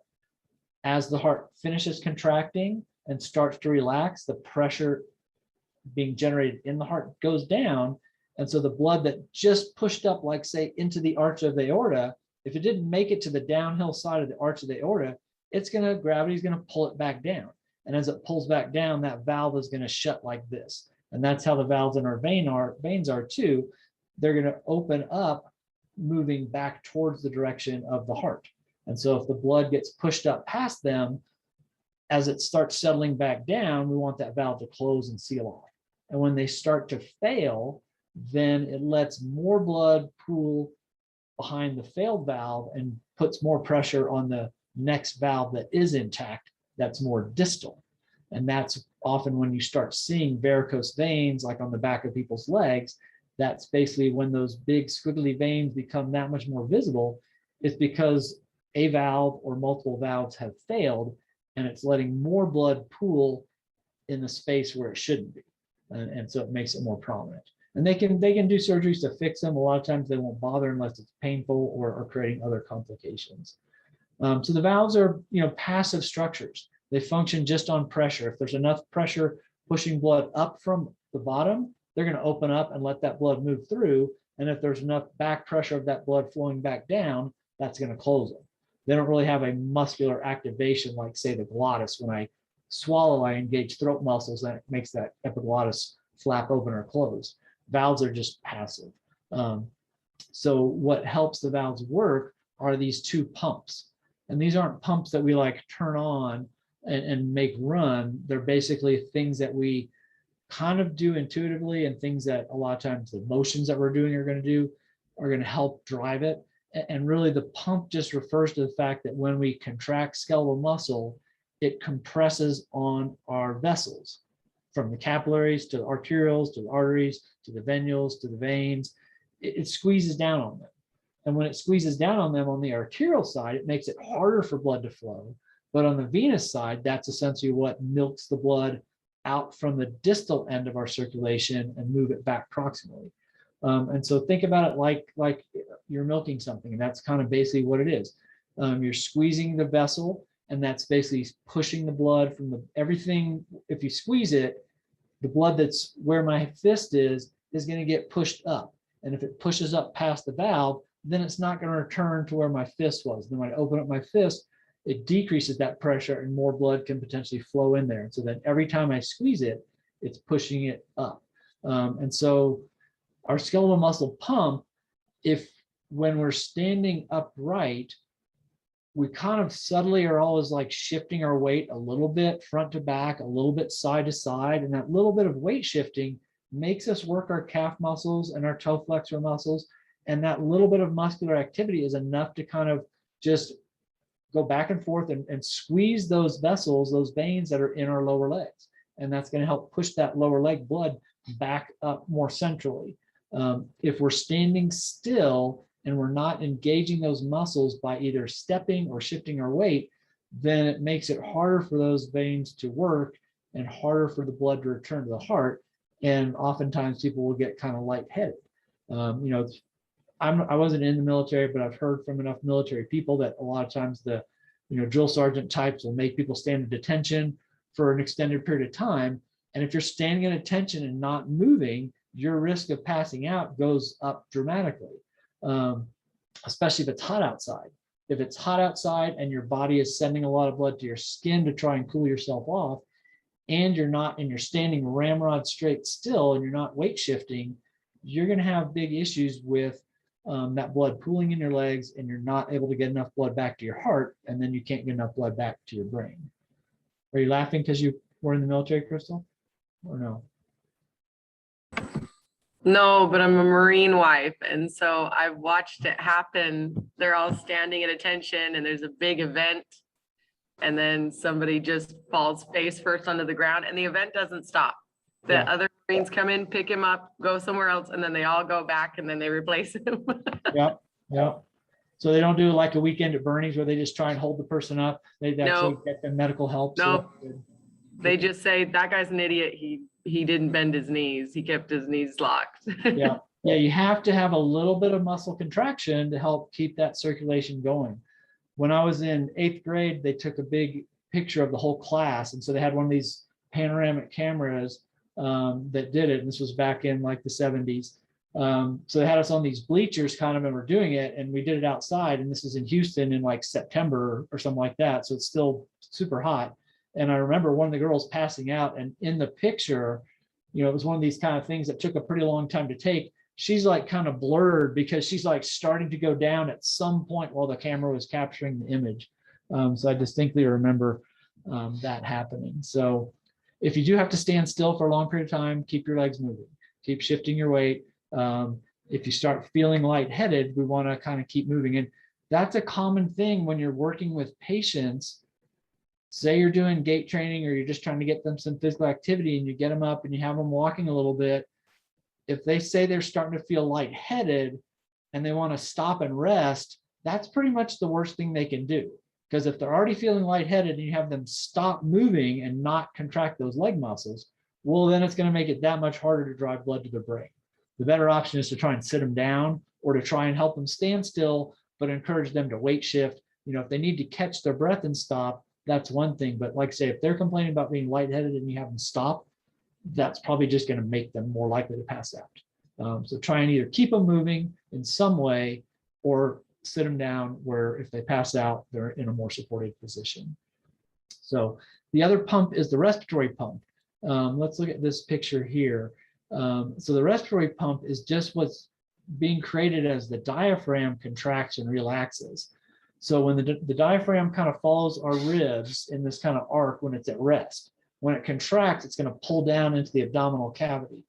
As the heart finishes contracting and starts to relax, the pressure being generated in the heart goes down, And so the blood that just pushed up, like say into the arch of the aorta, if it didn't make it to the downhill side of the arch of the aorta, gravity's gonna pull it back down. And as it pulls back down, that valve is gonna shut like this. And that's how the valves in our veins are too. They're gonna open up, moving back towards the direction of the heart. And so if the blood gets pushed up past them, as it starts settling back down, we want that valve to close and seal off. And when they start to fail, then it lets more blood pool behind the failed valve and puts more pressure on the next valve that is intact, that's more distal. And that's often when you start seeing varicose veins, like on the back of people's legs. That's basically when those big squiggly veins become that much more visible. It's because a valve or multiple valves have failed, and it's letting more blood pool in the space where it shouldn't be. And so it makes it more prominent. And they can do surgeries to fix them. A lot of times they won't bother unless it's painful or creating other complications. So the valves are, passive structures. They function just on pressure. If there's enough pressure pushing blood up from the bottom, they're going to open up and let that blood move through. And if there's enough back pressure of that blood flowing back down, that's going to close them. They don't really have a muscular activation like, say, the glottis. When I swallow, I engage throat muscles, and it makes that epiglottis flap open or close. Valves are just passive. So what helps the valves work are these two pumps. And these aren't pumps that we like turn on and make run. They're basically things that we kind of do intuitively, and things that a lot of times the motions that we're doing are going to help drive it. And really the pump just refers to the fact that when we contract skeletal muscle, it compresses on our vessels, from the capillaries to the arterioles to the arteries to the venules to the veins. It squeezes down on them. And when it squeezes down on them on the arterial side, it makes it harder for blood to flow. But on the venous side, that's essentially what milks the blood out from the distal end of our circulation and move it back proximally. And so think about it like you're milking something, and that's kind of basically what it is. You're squeezing the vessel, and that's basically pushing the blood from everything. If you squeeze it, the blood that's where my fist is going to get pushed up. And if it pushes up past the valve, then it's not going to return to where my fist was. Then when I open up my fist, it decreases that pressure and more blood can potentially flow in there. And so then every time I squeeze it, it's pushing it up. And so our skeletal muscle pump, when we're standing upright, we kind of subtly are always like shifting our weight a little bit front to back, a little bit side to side. And that little bit of weight shifting makes us work our calf muscles and our toe flexor muscles. And that little bit of muscular activity is enough to kind of just go back and forth and squeeze those vessels, those veins that are in our lower legs. And that's going to help push that lower leg blood back up more centrally. If we're standing still and we're not engaging those muscles by either stepping or shifting our weight, then it makes it harder for those veins to work and harder for the blood to return to the heart. And oftentimes people will get kind of lightheaded. I wasn't in the military, but I've heard from enough military people that a lot of times the drill sergeant types will make people stand at attention for an extended period of time. And if you're standing at attention and not moving, your risk of passing out goes up dramatically, especially if it's hot outside. If it's hot outside and your body is sending a lot of blood to your skin to try and cool yourself off, and you're standing ramrod straight still and you're not weight shifting, you're going to have big issues with that blood pooling in your legs, and you're not able to get enough blood back to your heart, and then you can't get enough blood back to your brain. Are you laughing because you were in the military, Crystal, or no? No, but I'm a Marine wife, and so I've watched it happen. They're all standing at attention, and there's a big event, and then somebody just falls face first onto the ground, and the event doesn't stop. The other Marines come in, pick him up, go somewhere else, and then they all go back, and then they replace him. Yep. So they don't do like a weekend at Bernie's where they just try and hold the person up. They actually get the medical help. No, they just say that guy's an idiot. He didn't bend his knees. He kept his knees locked. Yeah. You have to have a little bit of muscle contraction to help keep that circulation going. When I was in 8th grade, they took a big picture of the whole class, and so they had one of these panoramic cameras that did it. And this was back in like the 70s. So they had us on these bleachers kind of, and we're doing it, and we did it outside, and this is in Houston in like September or something like that. So it's still super hot. And I remember one of the girls passing out, and in the picture, you know, it was one of these kind of things that took a pretty long time to take. She's like kind of blurred because she's like starting to go down at some point while the camera was capturing the image. So I distinctly remember that happening. So if you do have to stand still for a long period of time, keep your legs moving, keep shifting your weight. If you start feeling lightheaded, we want to kind of keep moving. And that's a common thing when you're working with patients. Say you're doing gait training, or you're just trying to get them some physical activity, and you get them up and you have them walking a little bit. If they say they're starting to feel lightheaded and they want to stop and rest, that's pretty much the worst thing they can do. Because if they're already feeling lightheaded and you have them stop moving and not contract those leg muscles, well, then it's going to make it that much harder to drive blood to the brain. The better option is to try and sit them down, or to try and help them stand still, but encourage them to weight shift. You know, if they need to catch their breath and stop, that's one thing. But like I say, if they're complaining about being lightheaded and you have them stop, that's probably just going to make them more likely to pass out. So try and either keep them moving in some way, or sit them down where if they pass out, they're in a more supported position. So the other pump is the respiratory pump. Let's look at this picture here. So the respiratory pump is just what's being created as the diaphragm contracts and relaxes. So when the diaphragm kind of follows our ribs in this kind of arc when it's at rest, when it contracts, it's going to pull down into the abdominal cavity.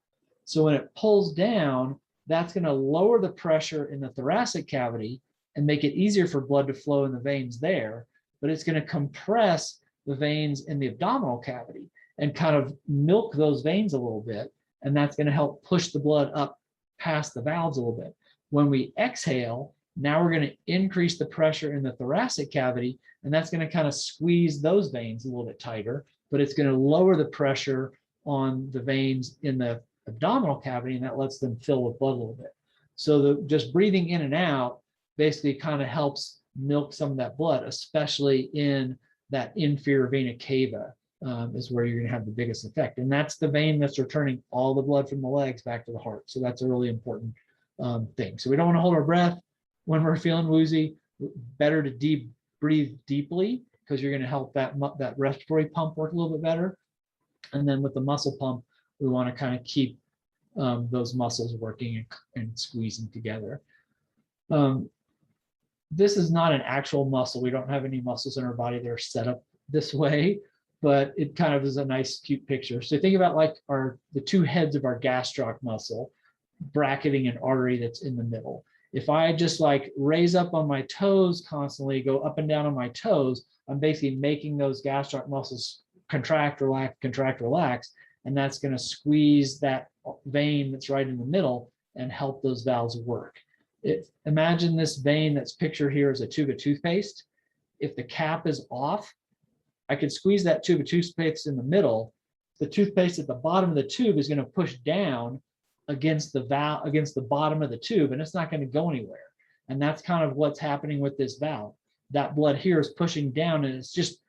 So when it pulls down, that's going to lower the pressure in the thoracic cavity and make it easier for blood to flow in the veins there. But it's going to compress the veins in the abdominal cavity and kind of milk those veins a little bit. And that's going to help push the blood up past the valves a little bit. When we exhale, now we're going to increase the pressure in the thoracic cavity, and that's going to kind of squeeze those veins a little bit tighter, but it's going to lower the pressure on the veins in the abdominal cavity, and that lets them fill with blood a little bit. So just breathing in and out basically kind of helps milk some of that blood, especially in that inferior vena cava. Is where you're going to have the biggest effect. And that's the vein that's returning all the blood from the legs back to the heart. So that's a really important thing. So we don't want to hold our breath when we're feeling woozy. Better to breathe deeply, because you're going to help that respiratory pump work a little bit better. And then with the muscle pump, we want to kind of keep those muscles working and squeezing together. This is not an actual muscle. We don't have any muscles in our body that are set up this way, but it kind of is a nice, cute picture. So think about like the two heads of our gastroc muscle bracketing an artery that's in the middle. If I just like raise up on my toes constantly, go up and down on my toes, I'm basically making those gastroc muscles contract, relax, and that's going to squeeze that vein that's right in the middle and help those valves work. Imagine this vein that's pictured here as a tube of toothpaste. If the cap is off, I could squeeze that tube of toothpaste in the middle. The toothpaste at the bottom of the tube is going to push down against the valve, against the bottom of the tube, and it's not going to go anywhere. And that's kind of what's happening with this valve. That blood here is pushing down, and it's just,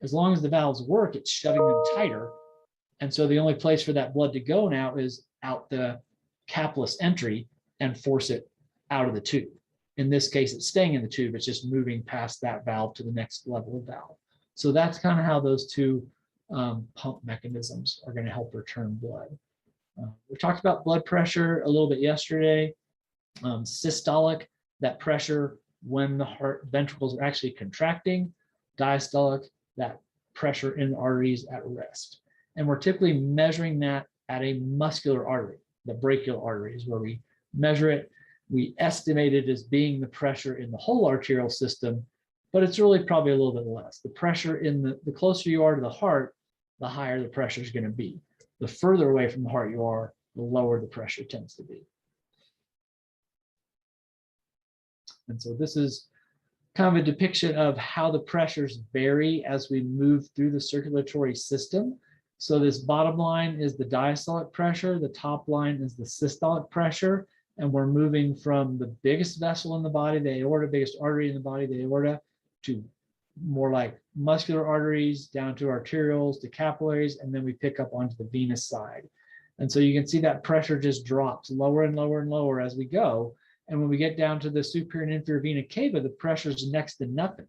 as long as the valves work, it's shoving them tighter. And so the only place for that blood to go now is out the capless entry and force it out of the tube. In this case, it's staying in the tube. It's just moving past that valve to the next level of valve. So that's kind of how those two pump mechanisms are going to help return blood. We talked about blood pressure a little bit yesterday. Systolic, that pressure when the heart ventricles are actually contracting. Diastolic, that pressure in the arteries at rest. And we're typically measuring that at a muscular artery. The brachial artery is where we measure it. We estimate it as being the pressure in the whole arterial system, but it's really probably a little bit less. The pressure in the closer you are to the heart, the higher the pressure is going to be. The further away from the heart you are, the lower the pressure tends to be. And so this is kind of a depiction of how the pressures vary as we move through the circulatory system. So this bottom line is the diastolic pressure, the top line is the systolic pressure, and we're moving from the biggest vessel in the body, the aorta, biggest artery in the body, the aorta, to more like muscular arteries, down to arterioles, to capillaries, and then we pick up onto the venous side. And so you can see that pressure just drops lower and lower and lower as we go. And when we get down to the superior and inferior vena cava, the pressure is next to nothing.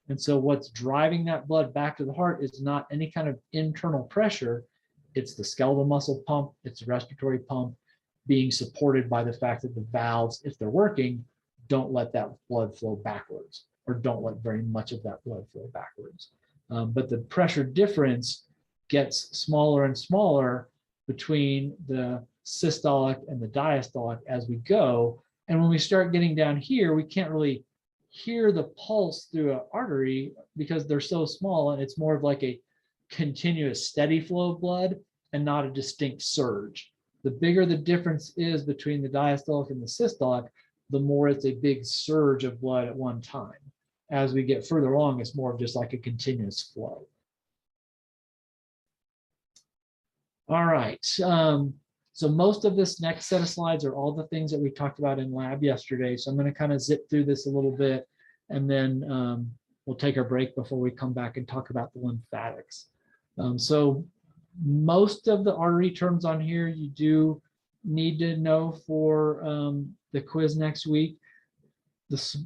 And so what's driving that blood back to the heart is not any kind of internal pressure. It's the skeletal muscle pump, it's the respiratory pump being supported by the fact that the valves, if they're working, don't let that blood flow backwards, or don't let very much of that blood flow backwards. But the pressure difference gets smaller and smaller between the systolic and the diastolic as we go. And when we start getting down here, we can't really hear the pulse through an artery because they're so small, and it's more of like a continuous steady flow of blood and not a distinct surge. The bigger the difference is between the diastolic and the systolic, the more it's a big surge of blood at one time. As we get further along, it's more of just like a continuous flow. All right. So most of this next set of slides are all the things that we talked about in lab yesterday. So I'm going to kind of zip through this a little bit, and then we'll take our break before we come back and talk about the lymphatics. So most of the artery terms on here you do need to know for the quiz next week.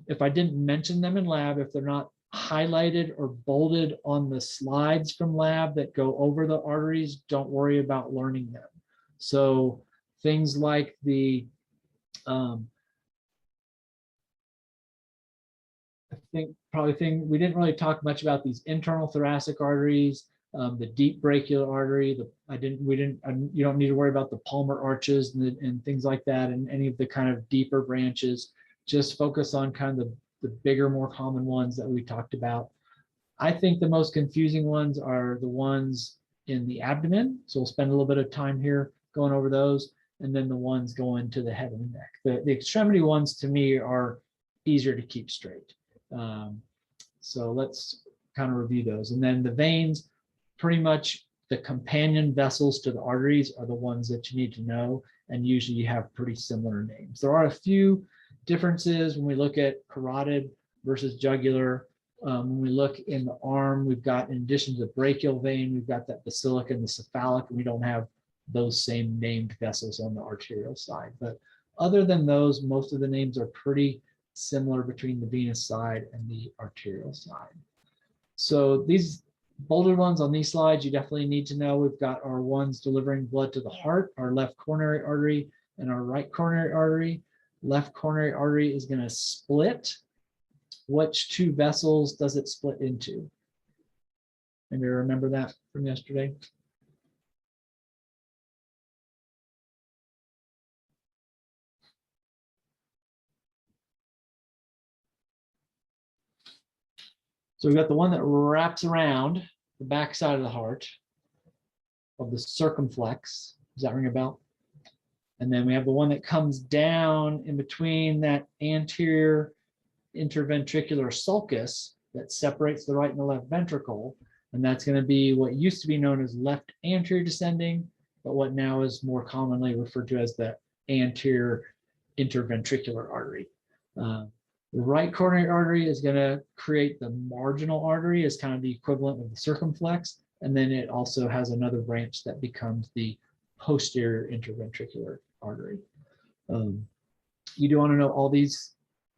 If I didn't mention them in lab, if they're not highlighted or bolded on the slides from lab that go over the arteries, don't worry about learning them. So things like the, I think probably we didn't really talk much about these internal thoracic arteries, the deep brachial artery. You don't need to worry about the palmar arches and things like that, and any of the kind of deeper branches. Just focus on kind of the bigger, more common ones that we talked about. I think the most confusing ones are the ones in the abdomen. So we'll spend a little bit of time here going over those, and then the ones going to the head and neck. The extremity ones to me are easier to keep straight. So let's kind of review those. And then the veins, pretty much the companion vessels to the arteries are the ones that you need to know, and usually you have pretty similar names. There are a few differences when we look at carotid versus jugular. When we look in the arm, we've got, in addition to the brachial vein, we've got that basilic and the cephalic, and we don't have those same named vessels on the arterial side. But other than those, most of the names are pretty similar between the venous side and the arterial side. So these bolded ones on these slides, you definitely need to know. We've got our ones delivering blood to the heart, our left coronary artery and our right coronary artery. Left coronary artery is going to split. Which two vessels does it split into? Maybe remember that from yesterday. So we've got the one that wraps around the back side of the heart, of the circumflex. Does that ring a bell? And then we have the one that comes down in between that anterior interventricular sulcus that separates the right and the left ventricle. And that's going to be what used to be known as left anterior descending, but what now is more commonly referred to as the anterior interventricular artery. The right coronary artery is going to create the marginal artery as kind of the equivalent of the circumflex. And then it also has another branch that becomes the posterior interventricular artery. You do want to know all these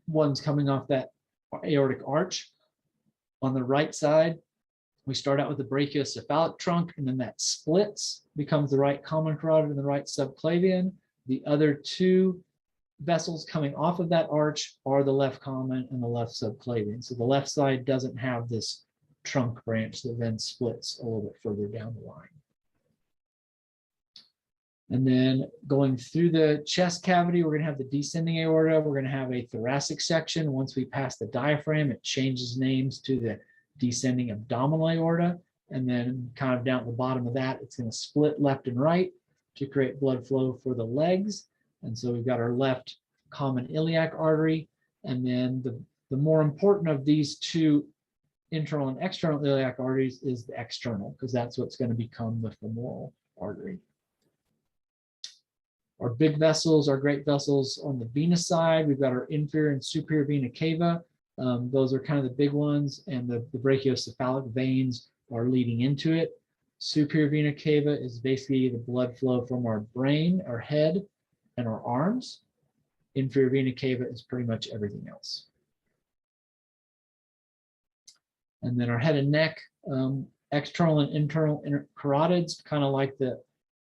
ones coming off that aortic arch. On the right side, we start out with the brachiocephalic trunk, and then that splits, becomes the right common carotid and the right subclavian. The other two vessels coming off of that arch are the left common and the left subclavian. So the left side doesn't have this trunk branch that then splits a little bit further down the line. And then going through the chest cavity, we're going to have the descending aorta. We're going to have a thoracic section. Once we pass the diaphragm, it changes names to the descending abdominal aorta. And then kind of down at the bottom of that, it's going to split left and right to create blood flow for the legs. And so we've got our left common iliac artery. And then the more important of these two internal and external iliac arteries is the external, because that's what's going to become the femoral artery. Our big vessels, our great vessels on the venous side, we've got our inferior and superior vena cava. Those are kind of the big ones, and the brachiocephalic veins are leading into it. Superior vena cava is basically the blood flow from our brain, our head, and our arms. Inferior vena cava is pretty much everything else. And then our head and neck, external and internal carotids, kind of like the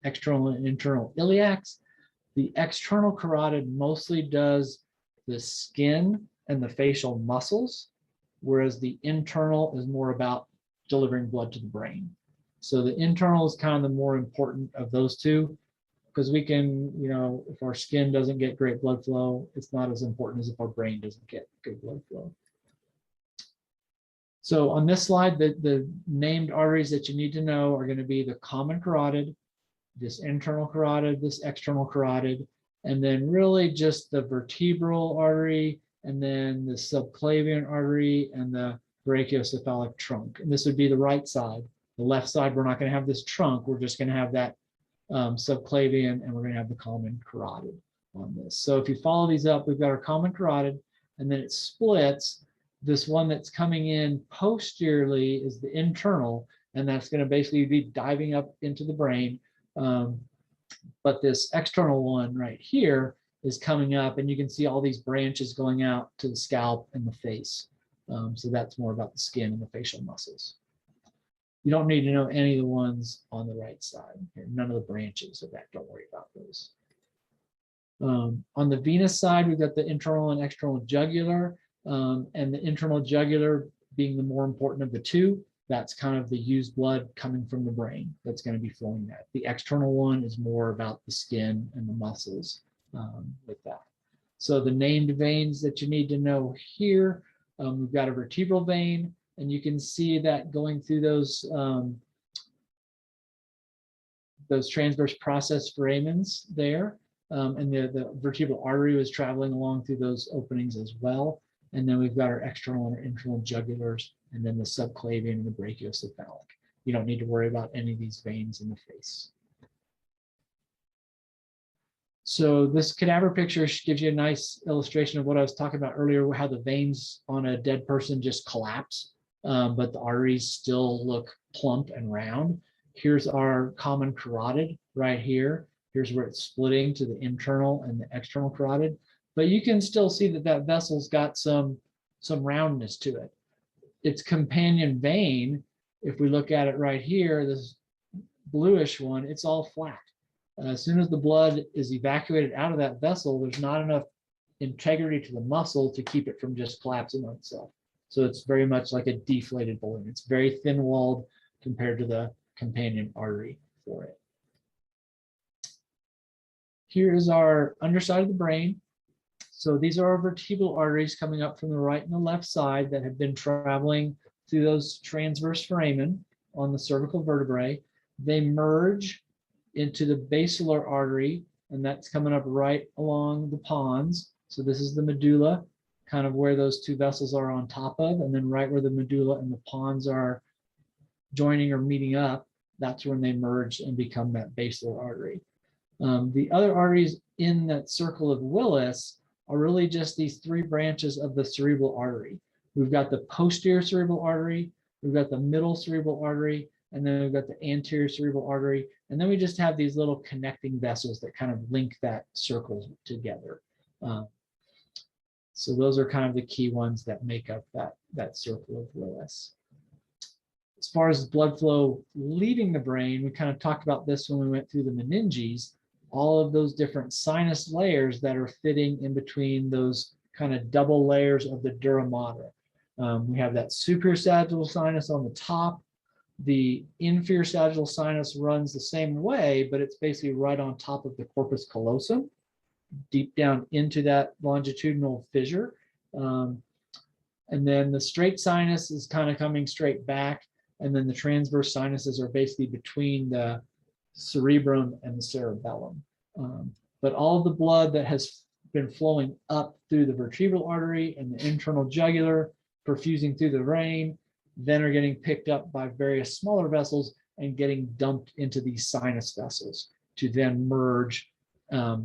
external and internal iliacs. The external carotid mostly does the skin and the facial muscles, whereas the internal is more about delivering blood to the brain. So the internal is kind of the more important of those two, because we can, if our skin doesn't get great blood flow, it's not as important as if our brain doesn't get good blood flow. So on this slide, the named arteries that you need to know are going to be the common carotid, this internal carotid, this external carotid, and then really just the vertebral artery, and then the subclavian artery and the brachiocephalic trunk. And this would be the right side. The left side, we're not going to have this trunk. We're just going to have that subclavian, and we're going to have the common carotid on this. So if you follow these up, we've got our common carotid, and then it splits. This one that's coming in posteriorly is the internal, and that's going to basically be diving up into the brain. But this external one right here is coming up, and you can see all these branches going out to the scalp and the face. So that's more about the skin and the facial muscles. You don't need to know any of the ones on the right side here, none of the branches of that. Don't worry about those. On the venous side, we've got the internal and external jugular, and the internal jugular being the more important of the two. That's kind of the used blood coming from the brain that's going to be flowing that. The external one is more about the skin and the muscles with that. So the named veins that you need to know here, we've got a vertebral vein, and you can see that going through those transverse process foramens there. And the vertebral artery was traveling along through those openings as well. And then we've got our external and our internal jugulars, and then the subclavian and the brachiocephalic. You don't need to worry about any of these veins in the face. So this cadaver picture gives you a nice illustration of what I was talking about earlier, how the veins on a dead person just collapse, but the arteries still look plump and round. Here's our common carotid right here. Here's where it's splitting to the internal and the external carotid. But you can still see that that vessel's got some roundness to it. Its companion vein, if we look at it right here, this bluish one, it's all flat. As soon as the blood is evacuated out of that vessel, there's not enough integrity to the muscle to keep it from just collapsing on itself. So it's very much like a deflated balloon. It's very thin-walled compared to the companion artery for it. Here is our underside of the brain. So these are our vertebral arteries coming up from the right and the left side that have been traveling through those transverse foramen on the cervical vertebrae. They merge into the basilar artery, and that's coming up right along the pons. So this is the medulla, kind of where those two vessels are on top of, and then right where the medulla and the pons are joining or meeting up, that's when they merge and become that basilar artery. The other arteries in that circle of Willis are really just these three branches of the cerebral artery. We've got the posterior cerebral artery, we've got the middle cerebral artery, and then we've got the anterior cerebral artery. And then we just have these little connecting vessels that kind of link that circle together. So those are kind of the key ones that make up that circle of Willis. As far as blood flow leaving the brain, we kind of talked about this when we went through the meninges, all of those different sinus layers that are fitting in between those kind of double layers of the dura mater. We have that superior sagittal sinus on the top. The inferior sagittal sinus runs the same way, but it's basically right on top of the corpus callosum, deep down into that longitudinal fissure. And then the straight sinus is kind of coming straight back. And then the transverse sinuses are basically between the cerebrum and the cerebellum. But all the blood that has been flowing up through the vertebral artery and the internal jugular, perfusing through the brain, then are getting picked up by various smaller vessels and getting dumped into these sinus vessels to then merge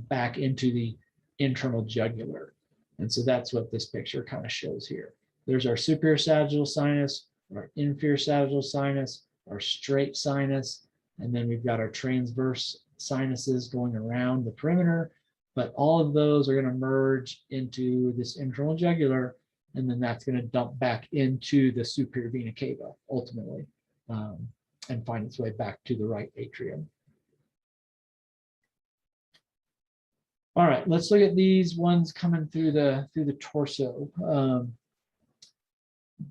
back into the internal jugular. And so that's what this picture kind of shows here. There's our superior sagittal sinus, our inferior sagittal sinus, our straight sinus, and then we've got our transverse sinuses going around the perimeter. But all of those are going to merge into this internal jugular, and then that's going to dump back into the superior vena cava ultimately, and find its way back to the right atrium. All right, let's look at these ones coming through the torso.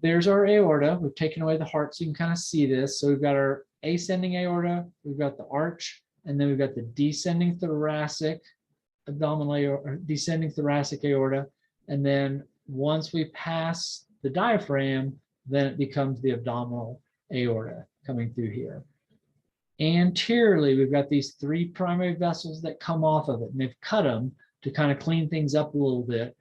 There's our aorta. We've taken away the heart, so you can kind of see this. So we've got our ascending aorta, we've got the arch, and then we've got the descending thoracic abdominal aorta, descending thoracic aorta. And then once we pass the diaphragm, then it becomes the abdominal aorta coming through here. Anteriorly, we've got these three primary vessels that come off of it, and they've cut them to kind of clean things up a little bit.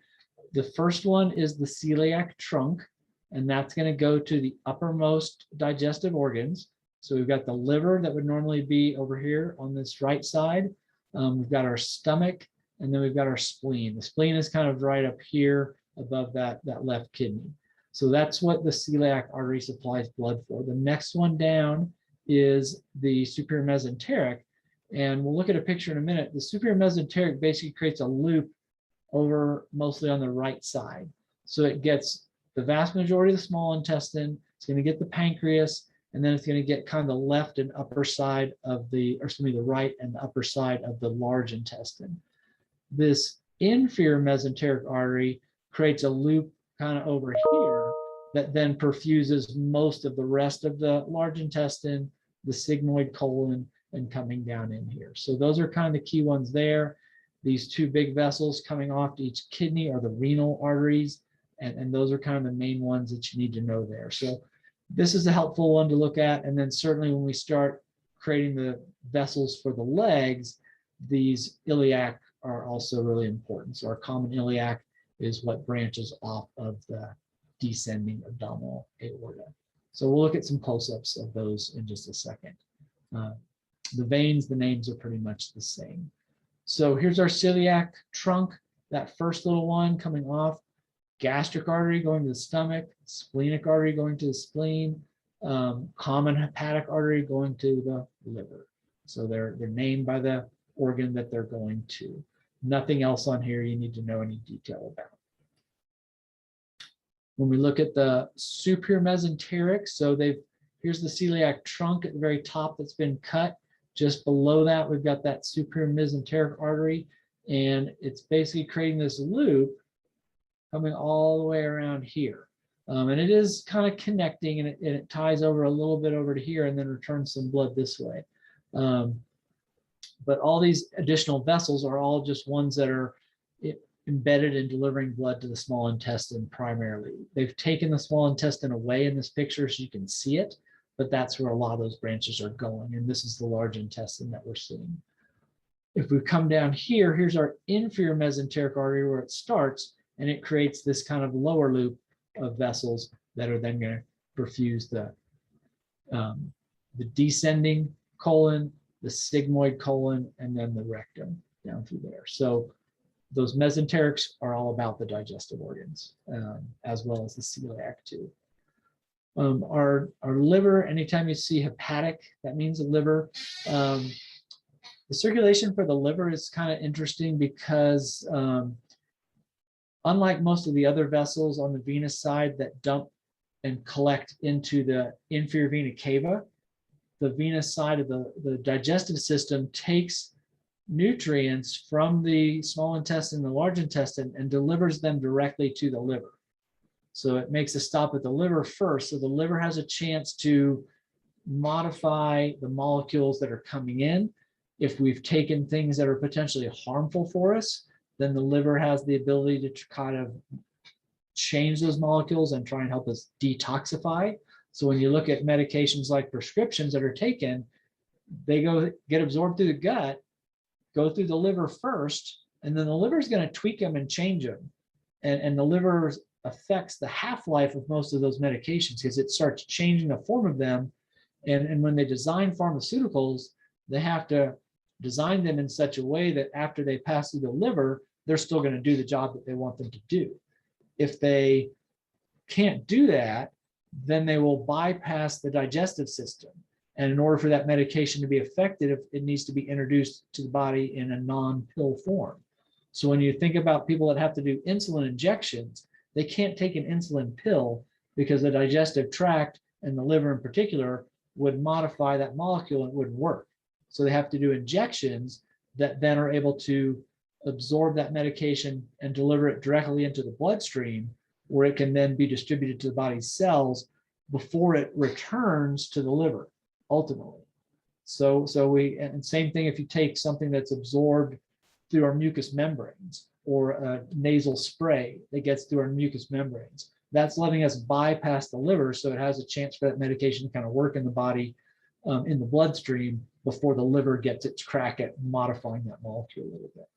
The first one is the celiac trunk, and that's going to go to the uppermost digestive organs. So we've got the liver that would normally be over here on this right side. We've got our stomach, and then we've got our spleen. The spleen is kind of right up here above that left kidney. So that's what the celiac artery supplies blood for. The next one down is the superior mesenteric. And we'll look at a picture in a minute. The superior mesenteric basically creates a loop over mostly on the right side. So it gets the vast majority of the small intestine, it's going to get the pancreas, and then it's going to get kind of the left and upper side of the right and the upper side of the large intestine. This inferior mesenteric artery creates a loop kind of over here that then perfuses most of the rest of the large intestine, the sigmoid colon, and coming down in here. So those are kind of the key ones there. These two big vessels coming off to each kidney are the renal arteries, and those are kind of the main ones that you need to know there. So this is a helpful one to look at. And then certainly when we start creating the vessels for the legs, these iliac are also really important. So our common iliac is what branches off of the descending abdominal aorta. So we'll look at some close-ups of those in just a second. The veins, the names are pretty much the same. So here's our celiac trunk, that first little one coming off, gastric artery going to the stomach, splenic artery going to the spleen, common hepatic artery going to the liver. So they're named by the organ that they're going to. Nothing else on here you need to know any detail about. When we look at the superior mesenteric, so here's the celiac trunk at the very top that's been cut. Just below that, we've got that superior mesenteric artery, and it's basically creating this loop coming all the way around here. And it is kind of connecting, and it ties over a little bit over to here and then returns some blood this way. But all these additional vessels are all just ones that are embedded in delivering blood to the small intestine primarily. They've taken the small intestine away in this picture so you can see it, but that's where a lot of those branches are going. And this is the large intestine that we're seeing. If we come down here, here's our inferior mesenteric artery where it starts, and it creates this kind of lower loop of vessels that are then going to perfuse the descending colon, the sigmoid colon, and then the rectum down through there. So those mesenterics are all about the digestive organs, as well as the celiac too. Our liver, anytime you see hepatic, that means the liver. The circulation for the liver is kind of interesting because unlike most of the other vessels on the venous side that dump and collect into the inferior vena cava, the venous side of the digestive system takes nutrients from the small intestine, the large intestine, and delivers them directly to the liver. So it makes a stop at the liver first. So the liver has a chance to modify the molecules that are coming in. If we've taken things that are potentially harmful for us, then the liver has the ability to kind of change those molecules and try and help us detoxify. So when you look at medications like prescriptions that are taken, they get absorbed through the gut, go through the liver first, and then the liver is going to tweak them and change them. And the liver affects the half-life of most of those medications because it starts changing the form of them. And when they design pharmaceuticals, they have to design them in such a way that after they pass through the liver, they're still going to do the job that they want them to do. If they can't do that, then they will bypass the digestive system. And in order for that medication to be effective, it needs to be introduced to the body in a non-pill form. So when you think about people that have to do insulin injections, they can't take an insulin pill because the digestive tract and the liver in particular would modify that molecule and it wouldn't work. So they have to do injections that then are able to absorb that medication and deliver it directly into the bloodstream, where it can then be distributed to the body's cells before it returns to the liver ultimately. So and same thing if you take something that's absorbed through our mucous membranes, or a nasal spray that gets through our mucous membranes. That's letting us bypass the liver, so it has a chance for that medication to kind of work in the body, in the bloodstream, before the liver gets its crack at modifying that molecule a little bit.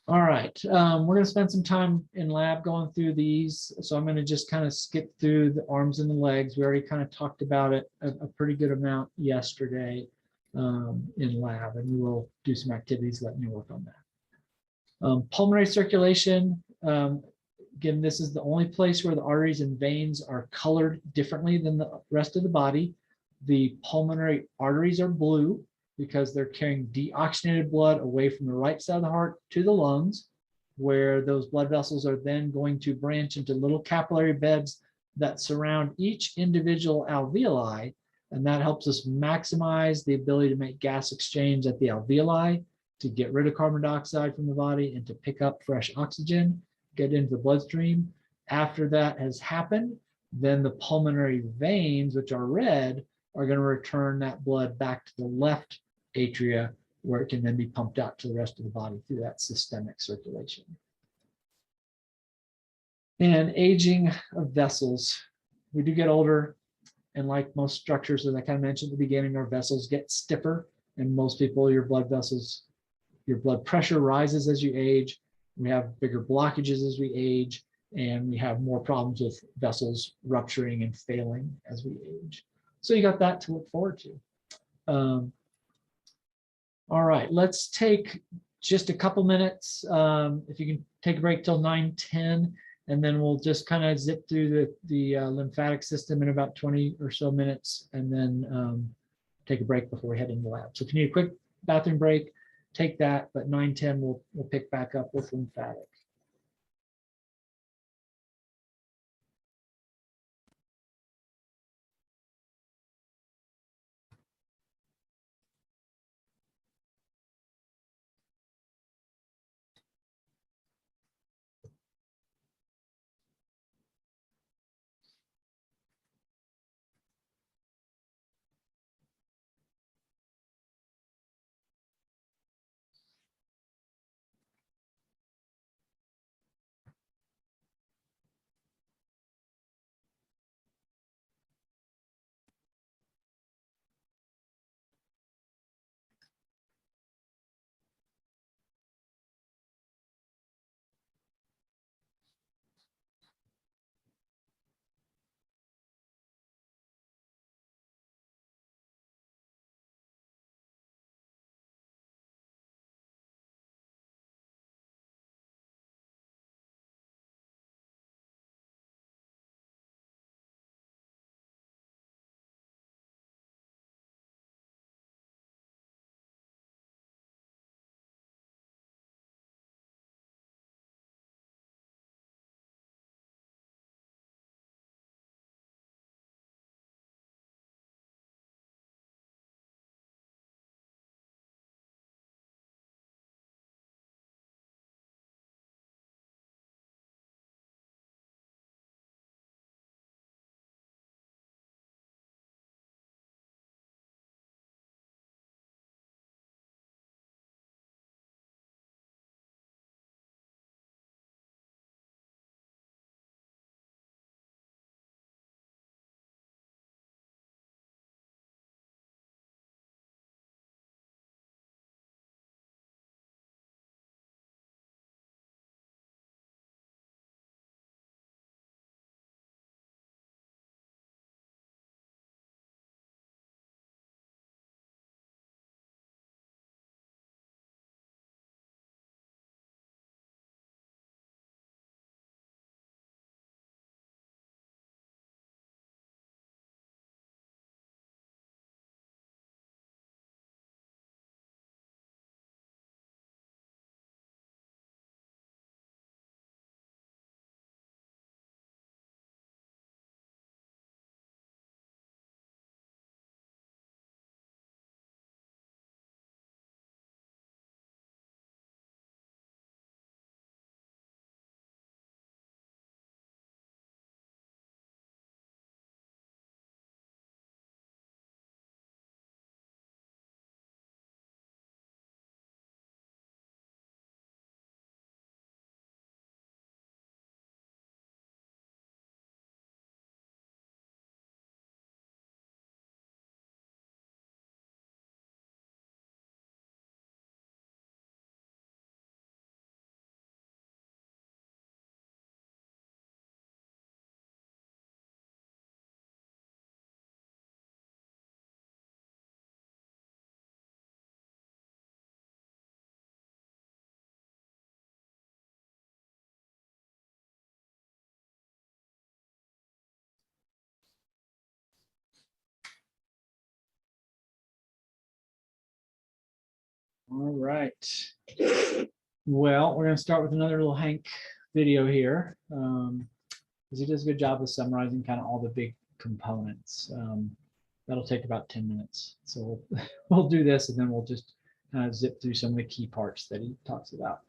All right, we're going to spend some time in lab going through these. So I'm going to just kind of skip through the arms and the legs. We already kind of talked about it a pretty good amount yesterday in lab, and we will do some activities letting you work on that. Pulmonary circulation. Again, this is the only place where the arteries and veins are colored differently than the rest of the body. The pulmonary arteries are blue because they're carrying deoxygenated blood away from the right side of the heart to the lungs, where those blood vessels are then going to branch into little capillary beds that surround each individual alveoli. And that helps us maximize the ability to make gas exchange at the alveoli, to get rid of carbon dioxide from the body and to pick up fresh oxygen, get into the bloodstream. After that has happened, then the pulmonary veins, which are red, are going to return that blood back to the left atria, where it can then be pumped out to the rest of the body through that systemic circulation. And aging of vessels. We do get older, and like most structures, as I kind of mentioned at the beginning, our vessels get stiffer, and most people, your blood vessels, your blood pressure rises as you age. We have bigger blockages as we age, and we have more problems with vessels rupturing and failing as we age. So you got that to look forward to. All right, let's take just a couple minutes. If you can take a break till 9:10, and then we'll just kind of zip through the lymphatic system in about 20 or so minutes, and then take a break before we head into the lab. So if you need a quick bathroom break, take that, but 9:10 we'll pick back up with lymphatic. All right. Well, we're going to start with another little Hank video here. Because he does a good job of summarizing kind of all the big components. That'll take about 10 minutes. So we'll do this and then we'll just kind of zip through some of the key parts that he talks about.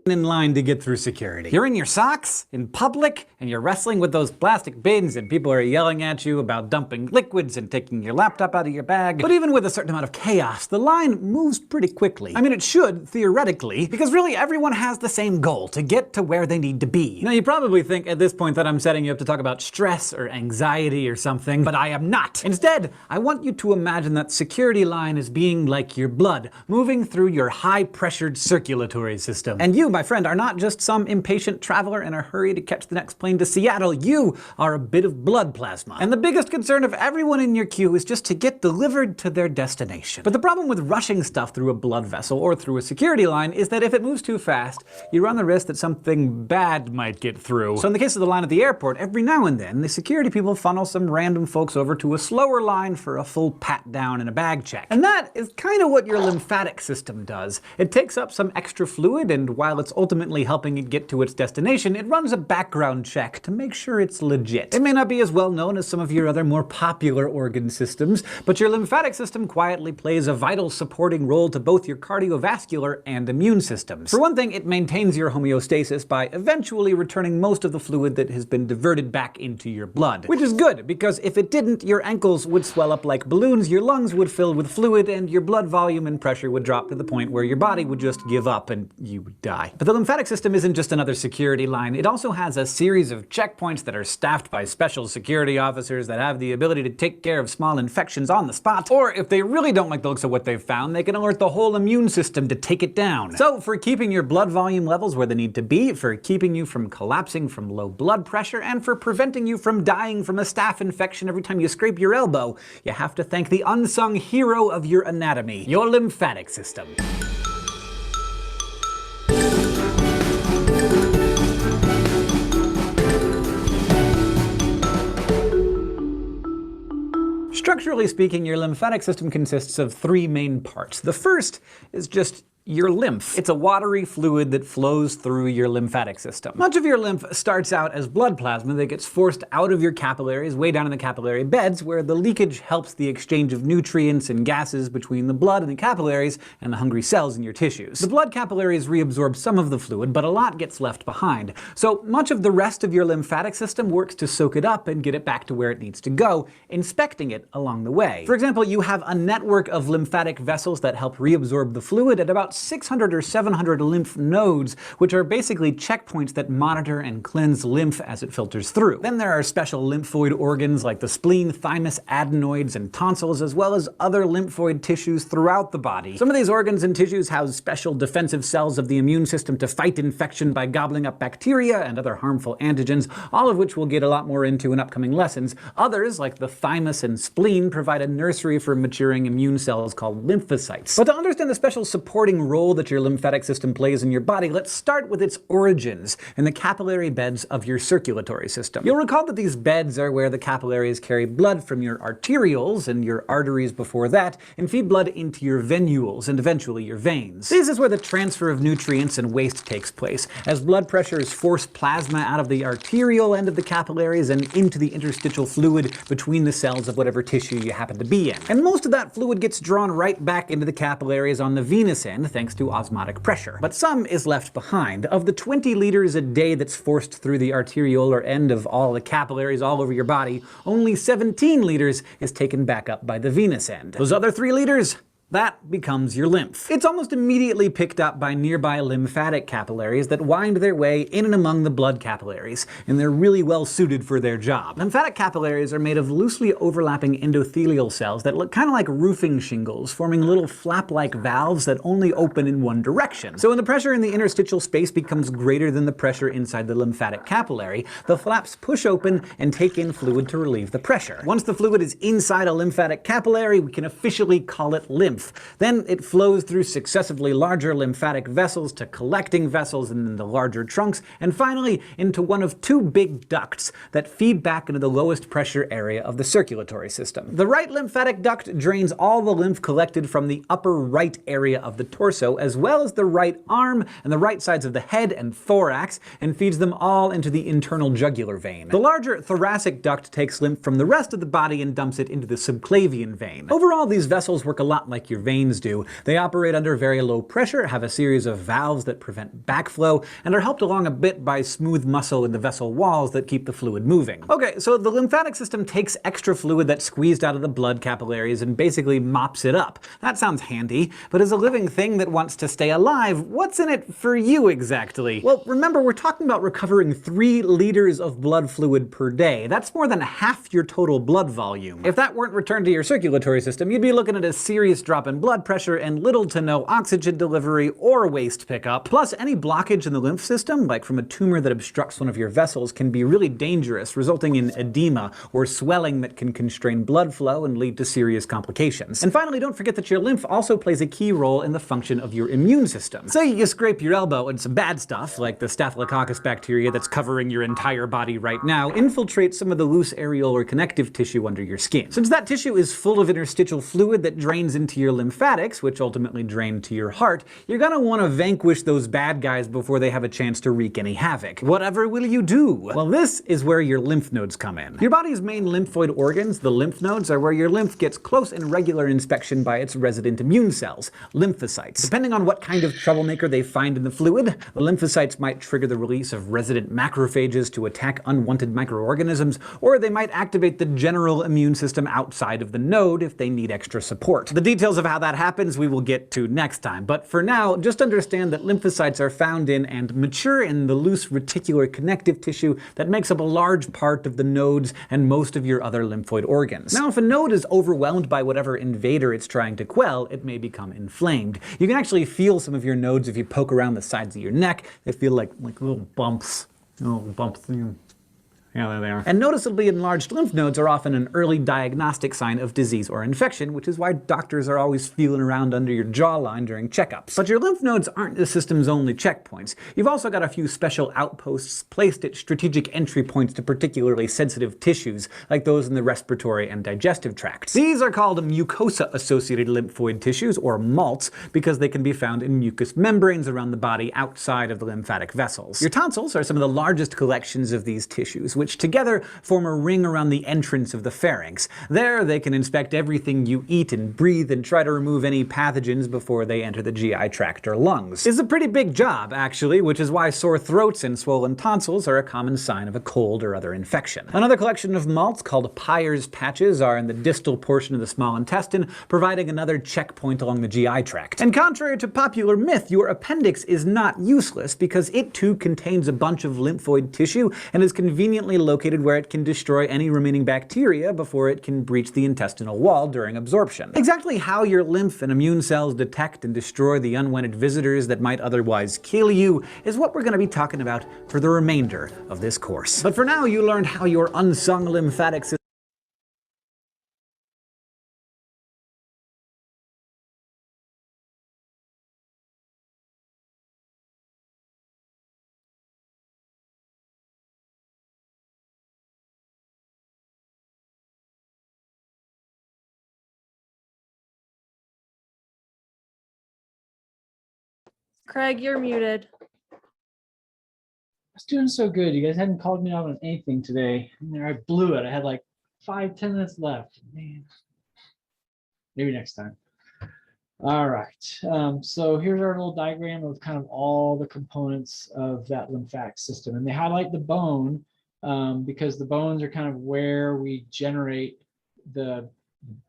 In line to get through security. You're in your socks, in public, and you're wrestling with those plastic bins and people are yelling at you about dumping liquids and taking your laptop out of your bag. But even with a certain amount of chaos, the line moves pretty quickly. I mean, it should, theoretically, because really everyone has the same goal, to get to where they need to be. Now, you probably think at this point that I'm setting you up to talk about stress or anxiety or something, but I am not. Instead, I want you to imagine that security line as being like your blood, moving through your high-pressured circulatory system. And you, my friend, are not just some impatient traveler in a hurry to catch the next plane to Seattle. You are a bit of blood plasma. And the biggest concern of everyone in your queue is just to get delivered to their destination. But the problem with rushing stuff through a blood vessel or through a security line is that if it moves too fast, you run the risk that something bad might get through. So in the case of the line at the airport, every now and then, the security people funnel some random folks over to a slower line for a full pat down and a bag check. And that is kind of what your lymphatic system does. It takes up some extra fluid, and while it's ultimately helping it get to its destination, it runs a background check to make sure it's legit. It may not be as well known as some of your other more popular organ systems, but your lymphatic system quietly plays a vital supporting role to both your cardiovascular and immune systems. For one thing, it maintains your homeostasis by eventually returning most of the fluid that has been diverted back into your blood. Which is good, because if it didn't, your ankles would swell up like balloons, your lungs would fill with fluid, and your blood volume and pressure would drop to the point where your body would just give up and you would die. But the lymphatic system isn't just another security line. It also has a series of checkpoints that are staffed by special security officers that have the ability to take care of small infections on the spot. Or if they really don't like the looks of what they've found, they can alert the whole immune system to take it down. So for keeping your blood volume levels where they need to be, for keeping you from collapsing from low blood pressure, and for preventing you from dying from a staph infection every time you scrape your elbow, you have to thank the unsung hero of your anatomy, your lymphatic system. Structurally speaking, your lymphatic system consists of three main parts. The first is just your lymph. It's a watery fluid that flows through your lymphatic system. Much of your lymph starts out as blood plasma that gets forced out of your capillaries, way down in the capillary beds, where the leakage helps the exchange of nutrients and gases between the blood and the capillaries and the hungry cells in your tissues. The blood capillaries reabsorb some of the fluid, but a lot gets left behind. So much of the rest of your lymphatic system works to soak it up and get it back to where it needs to go, inspecting it along the way. For example, you have a network of lymphatic vessels that help reabsorb the fluid at about 600 or 700 lymph nodes, which are basically checkpoints that monitor and cleanse lymph as it filters through. Then there are special lymphoid organs like the spleen, thymus, adenoids, and tonsils, as well as other lymphoid tissues throughout the body. Some of these organs and tissues house special defensive cells of the immune system to fight infection by gobbling up bacteria and other harmful antigens, all of which we'll get a lot more into in upcoming lessons. Others, like the thymus and spleen, provide a nursery for maturing immune cells called lymphocytes. But to understand the special supporting role that your lymphatic system plays in your body, let's start with its origins in the capillary beds of your circulatory system. You'll recall that these beds are where the capillaries carry blood from your arterioles and your arteries before that, and feed blood into your venules and eventually your veins. This is where the transfer of nutrients and waste takes place, as blood pressures force plasma out of the arterial end of the capillaries and into the interstitial fluid between the cells of whatever tissue you happen to be in. And most of that fluid gets drawn right back into the capillaries on the venous end, thanks to osmotic pressure. But some is left behind. Of the 20 liters a day that's forced through the arteriolar end of all the capillaries all over your body, only 17 liters is taken back up by the venous end. Those other 3 liters? That becomes your lymph. It's almost immediately picked up by nearby lymphatic capillaries that wind their way in and among the blood capillaries, and they're really well suited for their job. Lymphatic capillaries are made of loosely overlapping endothelial cells that look kind of like roofing shingles, forming little flap-like valves that only open in one direction. So when the pressure in the interstitial space becomes greater than the pressure inside the lymphatic capillary, the flaps push open and take in fluid to relieve the pressure. Once the fluid is inside a lymphatic capillary, we can officially call it lymph. lymph. Then it flows through successively larger lymphatic vessels to collecting vessels and then the larger trunks, and finally into one of two big ducts that feed back into the lowest pressure area of the circulatory system. The right lymphatic duct drains all the lymph collected from the upper right area of the torso, as well as the right arm and the right sides of the head and thorax, and feeds them all into the internal jugular vein. The larger thoracic duct takes lymph from the rest of the body and dumps it into the subclavian vein. Overall, these vessels work a lot like your veins do. They operate under very low pressure, have a series of valves that prevent backflow, and are helped along a bit by smooth muscle in the vessel walls that keep the fluid moving. Okay, so the lymphatic system takes extra fluid that's squeezed out of the blood capillaries and basically mops it up. That sounds handy, but as a living thing that wants to stay alive, what's in it for you exactly? Well, remember, we're talking about recovering 3 liters of blood fluid per day. That's more than half your total blood volume. If that weren't returned to your circulatory system, you'd be looking at a serious drop in blood pressure and little to no oxygen delivery or waste pickup. Plus, any blockage in the lymph system, like from a tumor that obstructs one of your vessels, can be really dangerous, resulting in edema or swelling that can constrain blood flow and lead to serious complications. And finally, don't forget that your lymph also plays a key role in the function of your immune system. Say you scrape your elbow and some bad stuff, like the Staphylococcus bacteria that's covering your entire body right now, infiltrates some of the loose areolar connective tissue under your skin. Since that tissue is full of interstitial fluid that drains into your lymphatics, which ultimately drain to your heart, you're gonna want to vanquish those bad guys before they have a chance to wreak any havoc. Whatever will you do? Well, this is where your lymph nodes come in. Your body's main lymphoid organs, the lymph nodes, are where your lymph gets close and regular inspection by its resident immune cells, lymphocytes. Depending on what kind of troublemaker they find in the fluid, the lymphocytes might trigger the release of resident macrophages to attack unwanted microorganisms, or they might activate the general immune system outside of the node if they need extra support. The details of how that happens we will get to next time, but for now, just understand that lymphocytes are found in and mature in the loose reticular connective tissue that makes up a large part of the nodes and most of your other lymphoid organs. Now, if a node is overwhelmed by whatever invader it's trying to quell, it may become inflamed. You can actually feel some of your nodes if you poke around the sides of your neck. They feel like little bumps. Little bumps. Yeah, there they are. And noticeably enlarged lymph nodes are often an early diagnostic sign of disease or infection, which is why doctors are always feeling around under your jawline during checkups. But your lymph nodes aren't the system's only checkpoints. You've also got a few special outposts placed at strategic entry points to particularly sensitive tissues, like those in the respiratory and digestive tracts. These are called mucosa-associated lymphoid tissues, or MALTs, because they can be found in mucous membranes around the body outside of the lymphatic vessels. Your tonsils are some of the largest collections of these tissues, which together form a ring around the entrance of the pharynx. There, they can inspect everything you eat and breathe and try to remove any pathogens before they enter the GI tract or lungs. It's a pretty big job, actually, which is why sore throats and swollen tonsils are a common sign of a cold or other infection. Another collection of MALTs, called Peyer's patches, are in the distal portion of the small intestine, providing another checkpoint along the GI tract. And contrary to popular myth, your appendix is not useless, because it too contains a bunch of lymphoid tissue and is conveniently located where it can destroy any remaining bacteria before it can breach the intestinal wall during absorption. Exactly how your lymph and immune cells detect and destroy the unwanted visitors that might otherwise kill you is what we're going to be talking about for the remainder of this course. But for now, you learned how your unsung lymphatic system Craig, you're muted. I was doing so good. You guys hadn't called me out on anything today. And there I blew it. I had like 5-10 minutes left. Man. Maybe next time. All right. So here's our little diagram of kind of all the components of that lymphatic system. And they highlight the bone because the bones are kind of where we generate the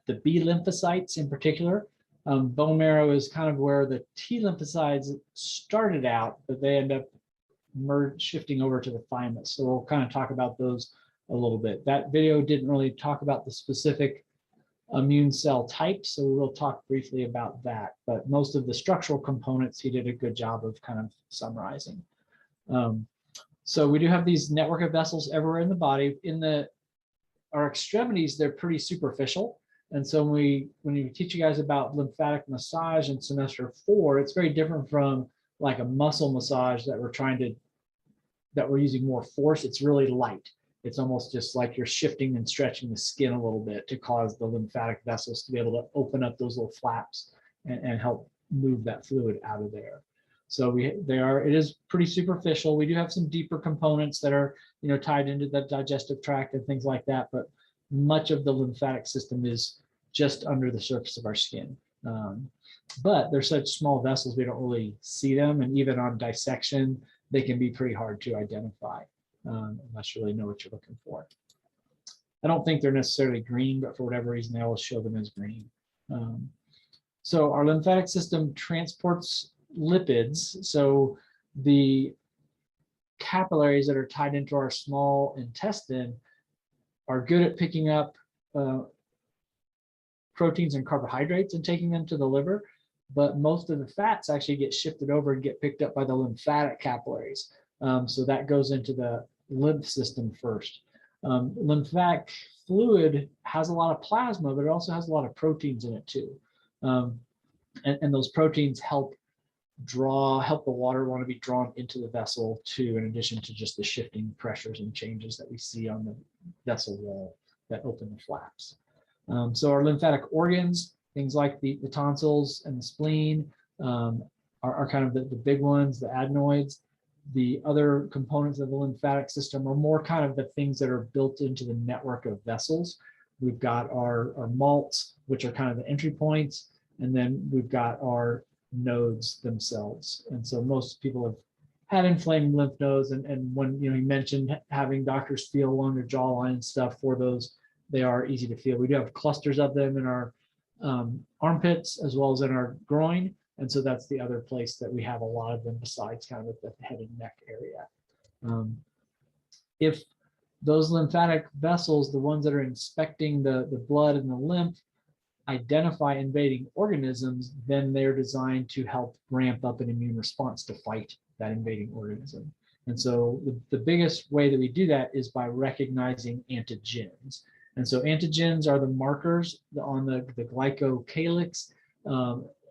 B lymphocytes in particular. Bone marrow is kind of where the T lymphocytes started out, but they end up shifting over to the thymus. So we'll kind of talk about those a little bit. That video didn't really talk about the specific immune cell types, so we will talk briefly about that. But most of the structural components, he did a good job of kind of summarizing. So we do have these network of vessels everywhere in the body. In our extremities, they're pretty superficial. And so when you teach you guys about lymphatic massage in semester 4, it's very different from like a muscle massage that we're using more force. It's really light. It's almost just like you're shifting and stretching the skin a little bit to cause the lymphatic vessels to be able to open up those little flaps and help move that fluid out of there. So it is pretty superficial. We do have some deeper components that are, tied into the digestive tract and things like that, but much of the lymphatic system is just under the surface of our skin. But they're such small vessels, we don't really see them. And even on dissection, they can be pretty hard to identify unless you really know what you're looking for. I don't think they're necessarily green, but for whatever reason, they always show them as green. So our lymphatic system transports lipids. So the capillaries that are tied into our small intestine are good at picking up proteins and carbohydrates and taking them to the liver, but most of the fats actually get shifted over and get picked up by the lymphatic capillaries. So that goes into the lymph system first. Lymphatic fluid has a lot of plasma, but it also has a lot of proteins in it too. And those proteins help the water want to be drawn into the vessel too, in addition to just the shifting pressures and changes that we see on the vessel wall that open the flaps. So our lymphatic organs, things like the tonsils and the spleen are kind of the big ones, the adenoids. The other components of the lymphatic system are more kind of the things that are built into the network of vessels. We've got our malts, which are kind of the entry points, and then we've got our nodes themselves. And so most people have had inflamed lymph nodes, and when you mentioned having doctors feel along the jawline and stuff for those, they are easy to feel. We do have clusters of them in our armpits as well as in our groin. And so that's the other place that we have a lot of them besides kind of at the head and neck area. If those lymphatic vessels, the ones that are inspecting the blood and the lymph, identify invading organisms, then they're designed to help ramp up an immune response to fight that invading organism. And so the biggest way that we do that is by recognizing antigens. And so antigens are the markers on the glycocalyx,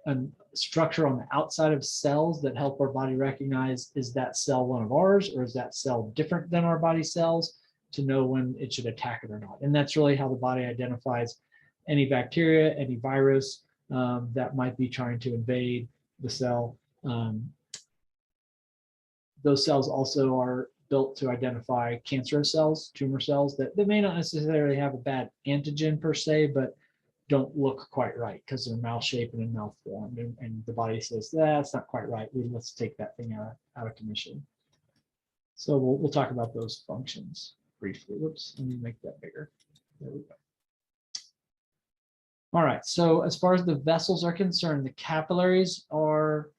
and structure on the outside of cells that help our body recognize, is that cell one of ours, or is that cell different than our body cells, to know when it should attack it or not. And that's really how the body identifies any bacteria, any virus that might be trying to invade the cell. Those cells also are built to identify cancerous cells, tumor cells that may not necessarily have a bad antigen per se, but don't look quite right because they're malshaped and malformed, and the body says that's not quite right. Let's take that thing out of commission. So we'll talk about those functions briefly. Whoops, let me make that bigger. There we go. All right, so as far as the vessels are concerned, the capillaries are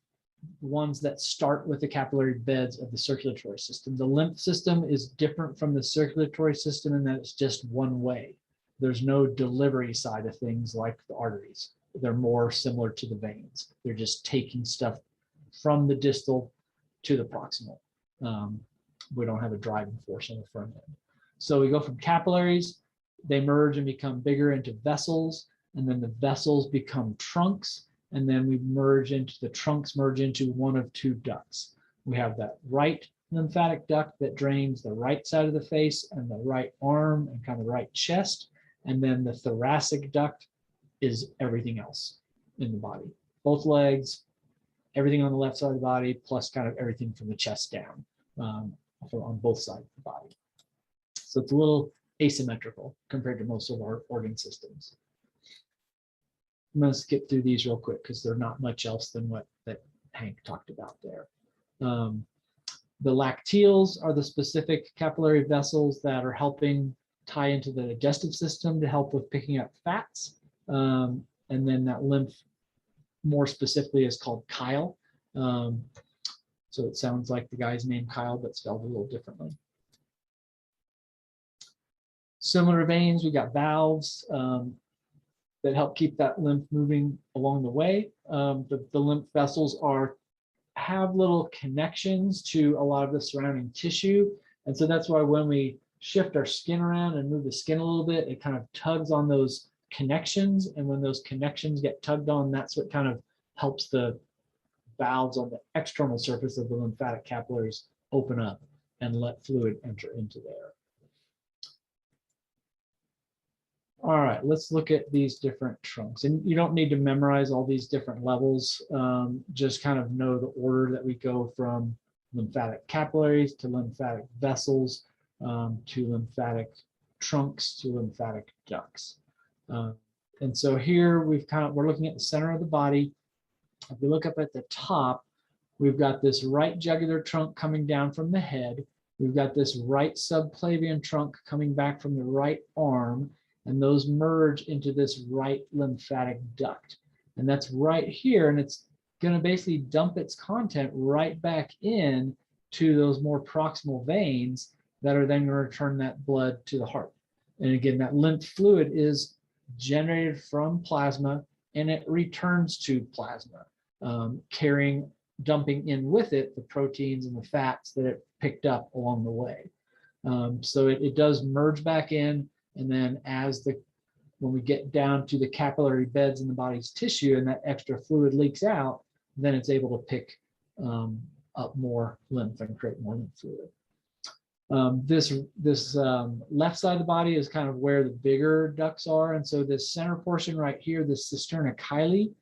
ones that start with the capillary beds of the circulatory system. The lymph system is different from the circulatory system in that it's just one way. There's no delivery side of things like the arteries. They're more similar to the veins. They're just taking stuff from the distal to the proximal. We don't have a driving force on the front end. So we go from capillaries, they merge and become bigger into vessels, and then the vessels become trunks, and then we the trunks merge into one of two ducts. We have that right lymphatic duct that drains the right side of the face and the right arm and kind of right chest. And then the thoracic duct is everything else in the body, both legs, everything on the left side of the body, plus kind of everything from the chest down on both sides of the body. So it's a little asymmetrical compared to most of our organ systems. I'm going to skip through these real quick because they're not much else than what that Hank talked about there. The lacteals are the specific capillary vessels that are helping tie into the digestive system to help with picking up fats. And then that lymph more specifically is called chyle. So it sounds like the guy's name Kyle, but spelled a little differently. Similar to veins, we got valves that help keep that lymph moving along the way. The lymph vessels have little connections to a lot of the surrounding tissue. And so that's why when we shift our skin around and move the skin a little bit, it kind of tugs on those connections, and when those connections get tugged on, that's what kind of helps the valves on the external surface of the lymphatic capillaries open up and let fluid enter into there. All right, let's look at these different trunks. And you don't need to memorize all these different levels. Just kind of know the order that we go from lymphatic capillaries to lymphatic vessels, to lymphatic trunks to lymphatic ducts. And so here we're looking at the center of the body. If we look up at the top, we've got this right jugular trunk coming down from the head. We've got this right subclavian trunk coming back from the right arm, and those merge into this right lymphatic duct. And that's right here, and it's going to basically dump its content right back in to those more proximal veins that are then going to return that blood to the heart. And again, that lymph fluid is generated from plasma, and it returns to plasma, dumping in with it the proteins and the fats that it picked up along the way. So it does merge back in, and then when we get down to the capillary beds in the body's tissue and that extra fluid leaks out, then it's able to pick up more lymph and create more lymph fluid. This left side of the body is kind of where the bigger ducts are. And so this center portion right here, the cisterna chyli,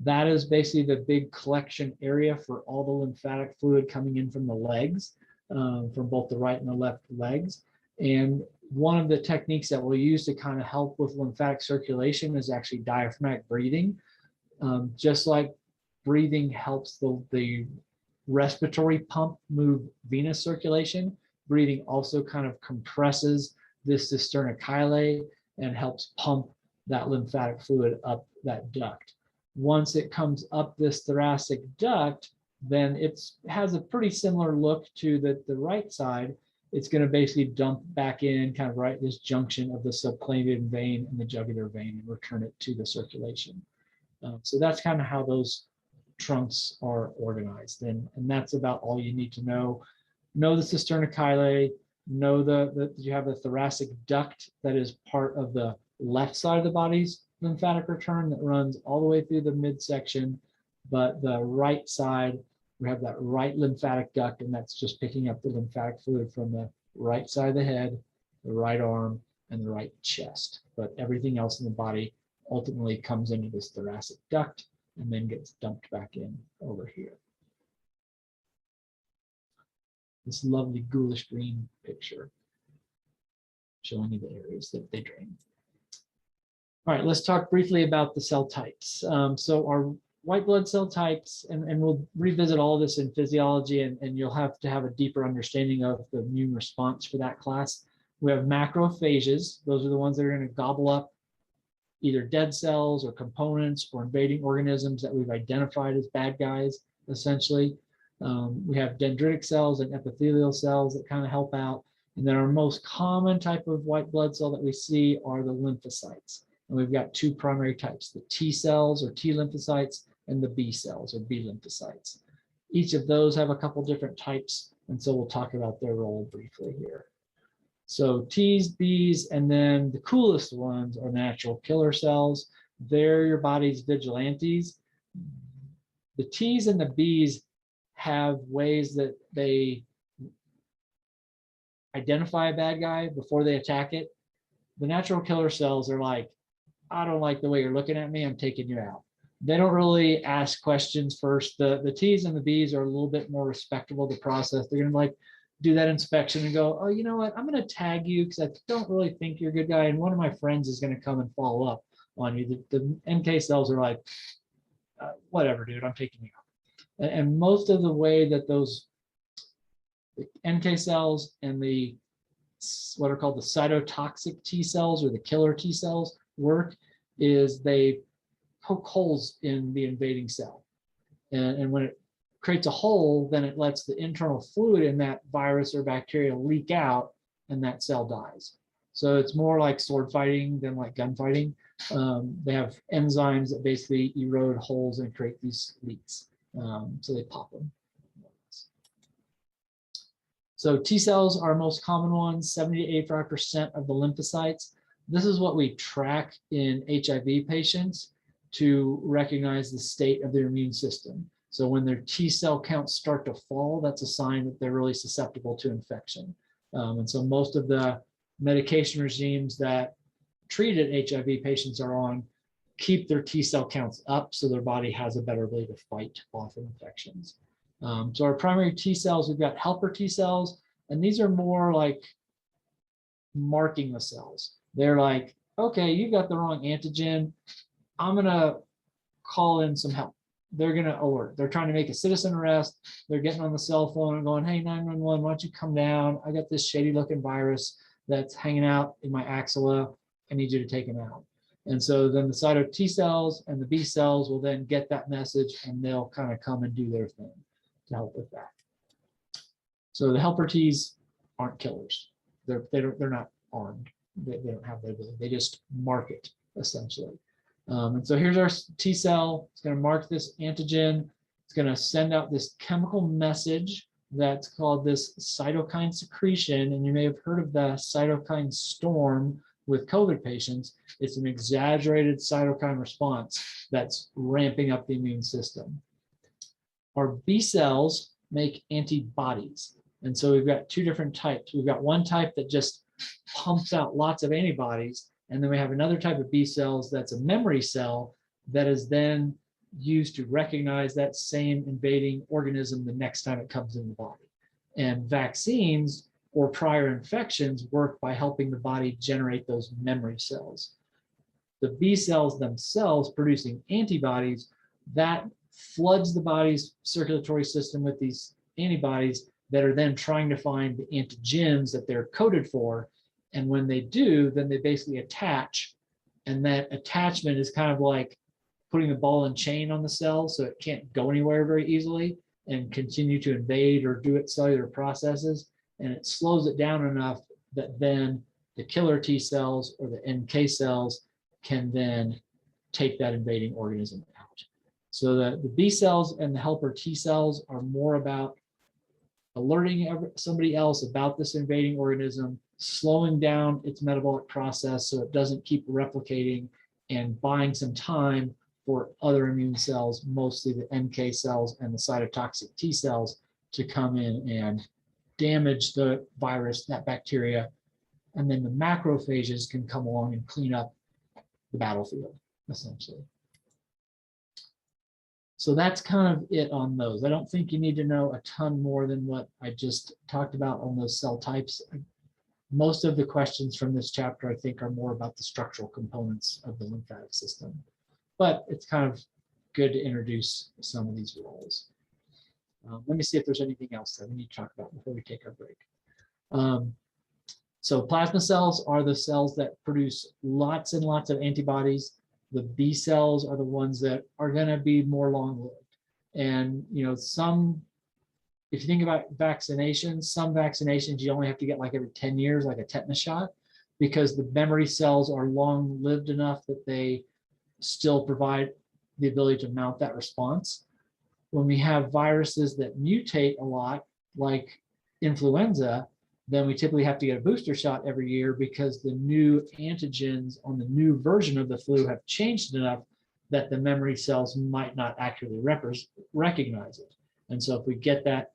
that is basically the big collection area for all the lymphatic fluid coming in from the legs, from both the right and the left legs. And one of the techniques that we'll use to kind of help with lymphatic circulation is actually diaphragmatic breathing. Just like breathing helps the respiratory pump move venous circulation, breathing also kind of compresses this cisterna chyli and helps pump that lymphatic fluid up that duct. Once it comes up this thoracic duct, then it has a pretty similar look to the right side. It's going to basically dump back in kind of right this junction of the subclavian vein and the jugular vein and return it to the circulation. So that's kind of how those trunks are organized. And that's about all you need to know. Know the cisterna chyli, know that you have a thoracic duct that is part of the left side of the body's lymphatic return that runs all the way through the midsection, but the right side, we have that right lymphatic duct, and that's just picking up the lymphatic fluid from the right side of the head, the right arm, and the right chest. But everything else in the body ultimately comes into this thoracic duct and then gets dumped back in over here. This lovely ghoulish green picture showing you the areas that they drain. All right, let's talk briefly about the cell types. So our white blood cell types, and we'll revisit all this in physiology, and you'll have to have a deeper understanding of the immune response for that class. We have macrophages. Those are the ones that are going to gobble up either dead cells or components or invading organisms that we've identified as bad guys, essentially. We have dendritic cells and epithelial cells that kind of help out. And then our most common type of white blood cell that we see are the lymphocytes. And we've got two primary types, the T cells or T lymphocytes and the B cells or B lymphocytes. Each of those have a couple different types, and so we'll talk about their role briefly here. So T's, B's, and then the coolest ones are natural killer cells. They're your body's vigilantes. The T's and the B's have ways that they identify a bad guy before they attack it. The natural killer cells are like, I don't like the way you're looking at me, I'm taking you out. They don't really ask questions first. The T's and the B's are a little bit more respectable to process. They're gonna like do that inspection and go, oh, you know what, I'm gonna tag you because I don't really think you're a good guy, and one of my friends is gonna come and follow up on you. The NK cells are like, whatever, dude, I'm taking you out. And most of the way that those NK cells and the what are called the cytotoxic T cells or the killer T cells work is they poke holes in the invading cell. And when it creates a hole, then it lets the internal fluid in that virus or bacteria leak out, and that cell dies. So it's more like sword fighting than like gunfighting. They have enzymes that basically erode holes and create these leaks. So they pop them. So T cells are most common ones, 70 to 85% of the lymphocytes. This is what we track in HIV patients to recognize the state of their immune system. So when their T cell counts start to fall, that's a sign that they're really susceptible to infection. And so most of the medication regimes that treated HIV patients are on keep their T cell counts up so their body has a better ability to fight off infections. So our primary T cells, we've got helper T cells, and these are more like marking the cells. They're like, okay, you got the wrong antigen. I'm gonna call in some help. They're gonna alert. They're trying to make a citizen arrest. They're getting on the cell phone and going, hey, 911, why don't you come down? I got this shady looking virus that's hanging out in my axilla. I need you to take him out. And so then the cyto T cells and the B cells will then get that message and they'll kind of come and do their thing to help with that. So the helper Ts aren't killers. They're not armed. They don't have the ability. They just mark it essentially. And so here's our T cell. It's going to mark this antigen. It's going to send out this chemical message that's called this cytokine secretion. And you may have heard of the cytokine storm with COVID patients. It's an exaggerated cytokine response that's ramping up the immune system. Our B cells make antibodies. And so we've got two different types. We've got one type that just pumps out lots of antibodies. And then we have another type of B cells that's a memory cell that is then used to recognize that same invading organism the next time it comes in the body. And vaccines or prior infections work by helping the body generate those memory cells. The B cells themselves producing antibodies, that floods the body's circulatory system with these antibodies that are then trying to find the antigens that they're coded for. And when they do, then they basically attach. And that attachment is kind of like putting a ball and chain on the cell so it can't go anywhere very easily and continue to invade or do its cellular processes. And it slows it down enough that then the killer T cells or the NK cells can then take that invading organism out. So the B cells and the helper T cells are more about alerting somebody else about this invading organism, slowing down its metabolic process so it doesn't keep replicating, and buying some time for other immune cells, mostly the NK cells and the cytotoxic T cells, to come in and damage the virus, that bacteria, and then the macrophages can come along and clean up the battlefield, essentially. So that's kind of it on those. I don't think you need to know a ton more than what I just talked about on those cell types. Most of the questions from this chapter, I think, are more about the structural components of the lymphatic system, but it's kind of good to introduce some of these roles. Let me see if there's anything else that we need to talk about before we take our break. So plasma cells are the cells that produce lots and lots of antibodies. The B cells are the ones that are going to be more long-lived. And, you know, if you think about vaccinations, some vaccinations you only have to get like every 10 years, like a tetanus shot, because the memory cells are long-lived enough that they still provide the ability to mount that response. When we have viruses that mutate a lot, like influenza, then we typically have to get a booster shot every year because the new antigens on the new version of the flu have changed enough that the memory cells might not accurately recognize it. And so if we get that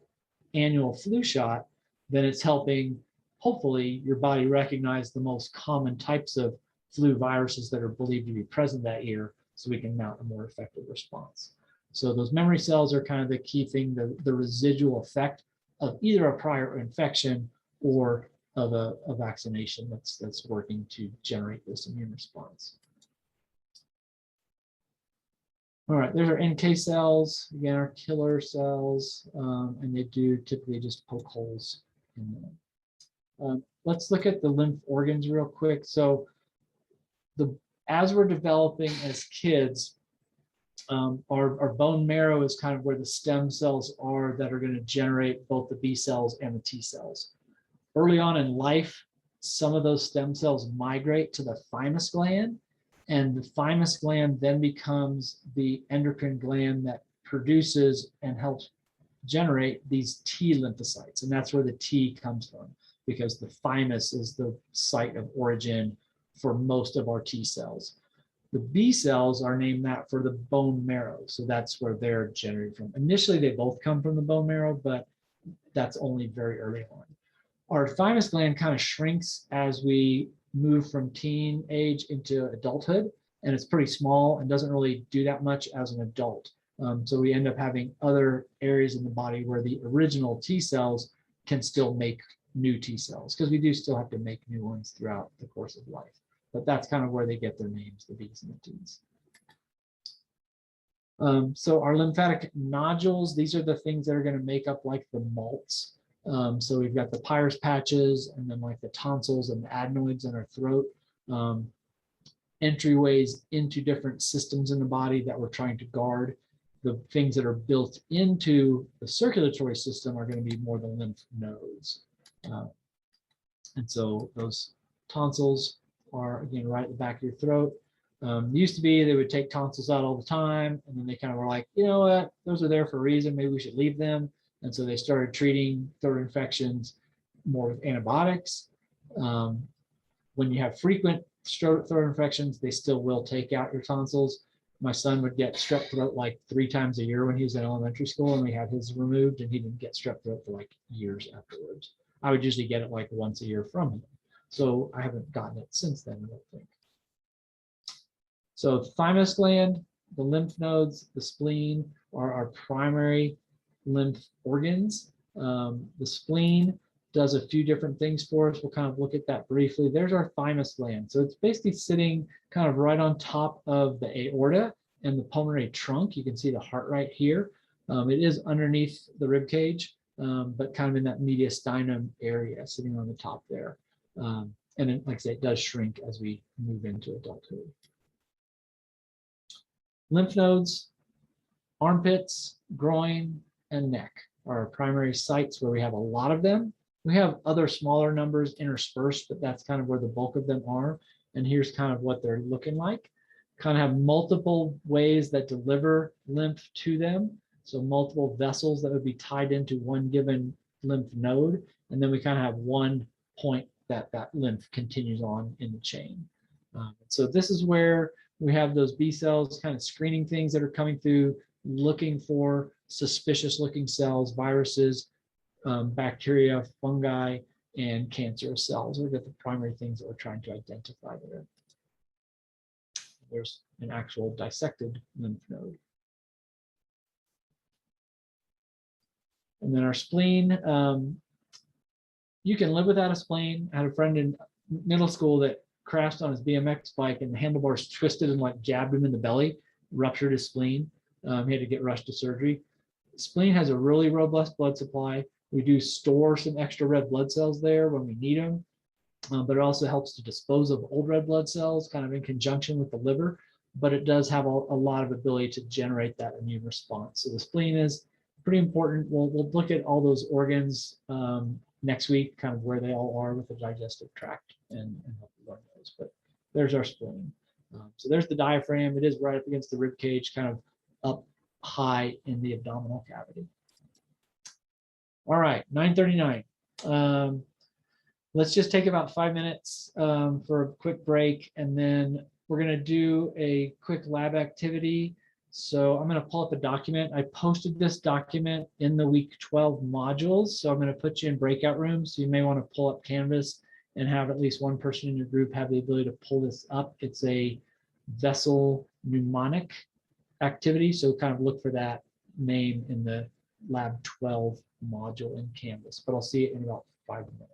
annual flu shot, then it's helping, hopefully, your body recognize the most common types of flu viruses that are believed to be present that year, so we can mount a more effective response. So those memory cells are kind of the key thing, the residual effect of either a prior infection or of a vaccination that's working to generate this immune response. All right, there's our NK cells, again, our killer cells, and they do typically just poke holes in them. Let's look at the lymph organs real quick. So as we're developing as kids, our bone marrow is kind of where the stem cells are that are going to generate both the B cells and the T cells. Early on in life, some of those stem cells migrate to the thymus gland, and the thymus gland then becomes the endocrine gland that produces and helps generate these T lymphocytes. And that's where the T comes from, because the thymus is the site of origin for most of our T cells. The B cells are named that for the bone marrow. So that's where they're generated from. Initially, they both come from the bone marrow, but that's only very early on. Our thymus gland kind of shrinks as we move from teen age into adulthood, and it's pretty small and doesn't really do that much as an adult. So we end up having other areas in the body where the original T cells can still make new T cells, because we do still have to make new ones throughout the course of life. But that's kind of where they get their names, the Bs and the Ts. So our lymphatic nodules, these are the things that are going to make up like the malts. So we've got the Peyer's patches, and then like the tonsils and the adenoids in our throat. Entryways into different systems in the body that we're trying to guard. The things that are built into the circulatory system are going to be more the lymph nodes. And so those tonsils are, again, right at the back of your throat. Used to be they would take tonsils out all the time, and then they kind of were like, you know what, those are there for a reason, maybe we should leave them. And so they started treating throat infections more with antibiotics. When you have frequent throat infections, they still will take out your tonsils. My son would get strep throat like 3 times a year when he was in elementary school, and we had his removed, and he didn't get strep throat for like years afterwards. I would usually get it like once a year from him. So I haven't gotten it since then, I don't think. So thymus gland, the lymph nodes, the spleen are our primary lymph organs. The spleen does a few different things for us. We'll kind of look at that briefly. There's our thymus gland. So it's basically sitting kind of right on top of the aorta and the pulmonary trunk. You can see the heart right here. It is underneath the rib cage, but kind of in that mediastinum area, sitting on the top there. And then, like I say, it does shrink as we move into adulthood. Lymph nodes, armpits, groin, and neck are our primary sites where we have a lot of them. We have other smaller numbers interspersed, but that's kind of where the bulk of them are. And here's kind of what they're looking like. Kind of have multiple ways that deliver lymph to them. So multiple vessels that would be tied into one given lymph node. And then we kind of have one point that lymph continues on in the chain. So this is where we have those B cells kind of screening things that are coming through, looking for suspicious looking cells, viruses, bacteria, fungi, and cancerous cells. We've got the primary things that we're trying to identify there. There's an actual dissected lymph node. And then our spleen, you can live without a spleen. I had a friend in middle school that crashed on his BMX bike and the handlebars twisted and like jabbed him in the belly, ruptured his spleen. He had to get rushed to surgery. Spleen has a really robust blood supply. We do store some extra red blood cells there when we need them, but it also helps to dispose of old red blood cells kind of in conjunction with the liver, but it does have a lot of ability to generate that immune response. So the spleen is pretty important. We'll look at all those organs next week, kind of where they all are with the digestive tract and help you learn those. But there's our spleen. So there's the diaphragm. It is right up against the rib cage, kind of up high in the abdominal cavity. All right, 9:39. Let's just take about 5 minutes for a quick break, and then we're going to do a quick lab activity. So I'm going to pull up a document. I posted this document in the week 12 modules. So I'm going to put you in breakout rooms. So you may want to pull up Canvas and have at least one person in your group have the ability to pull this up. It's a vessel mnemonic activity. So kind of look for that name in the lab 12 module in Canvas, but I'll see it in about 5 minutes.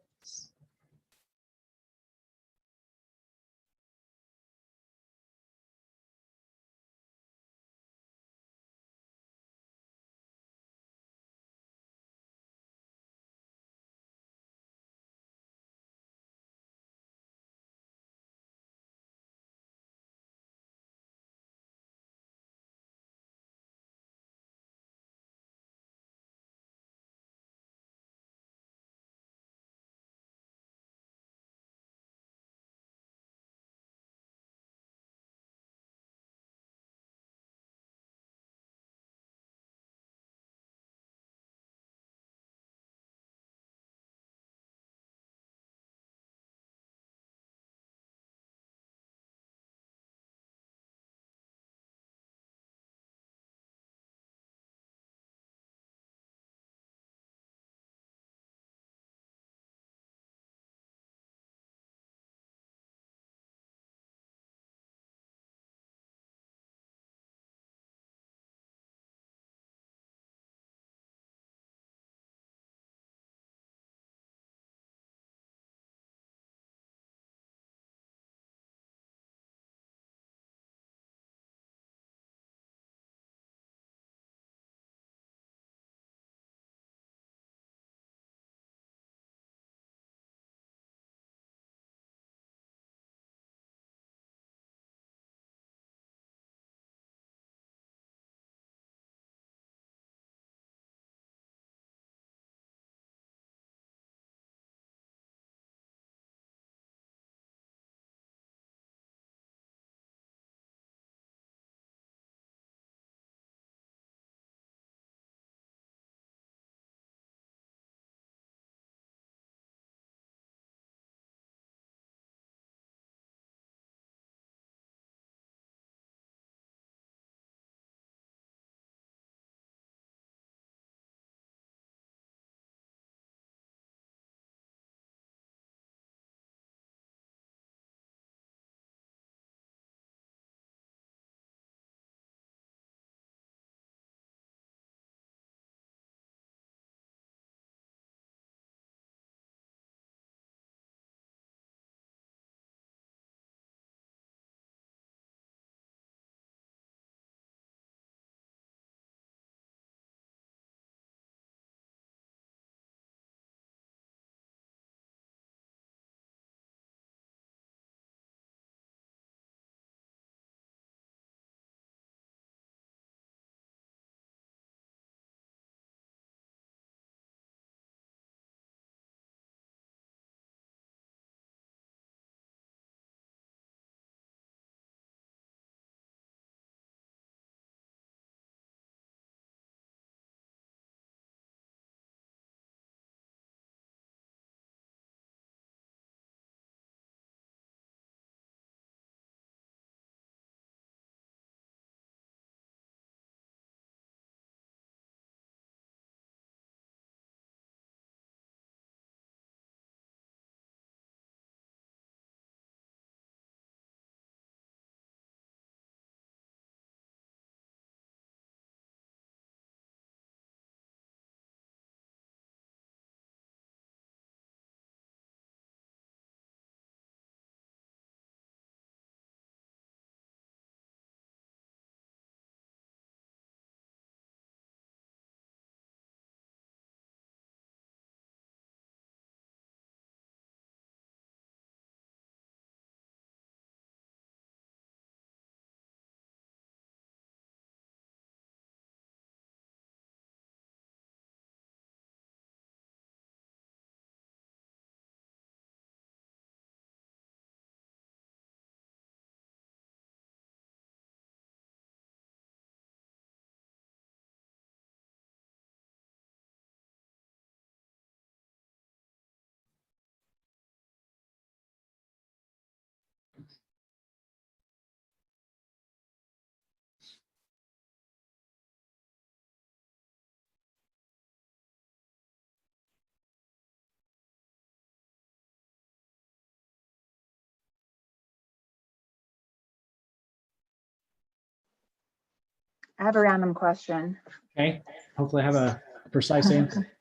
I have a random question. Okay, hopefully I have a precise answer.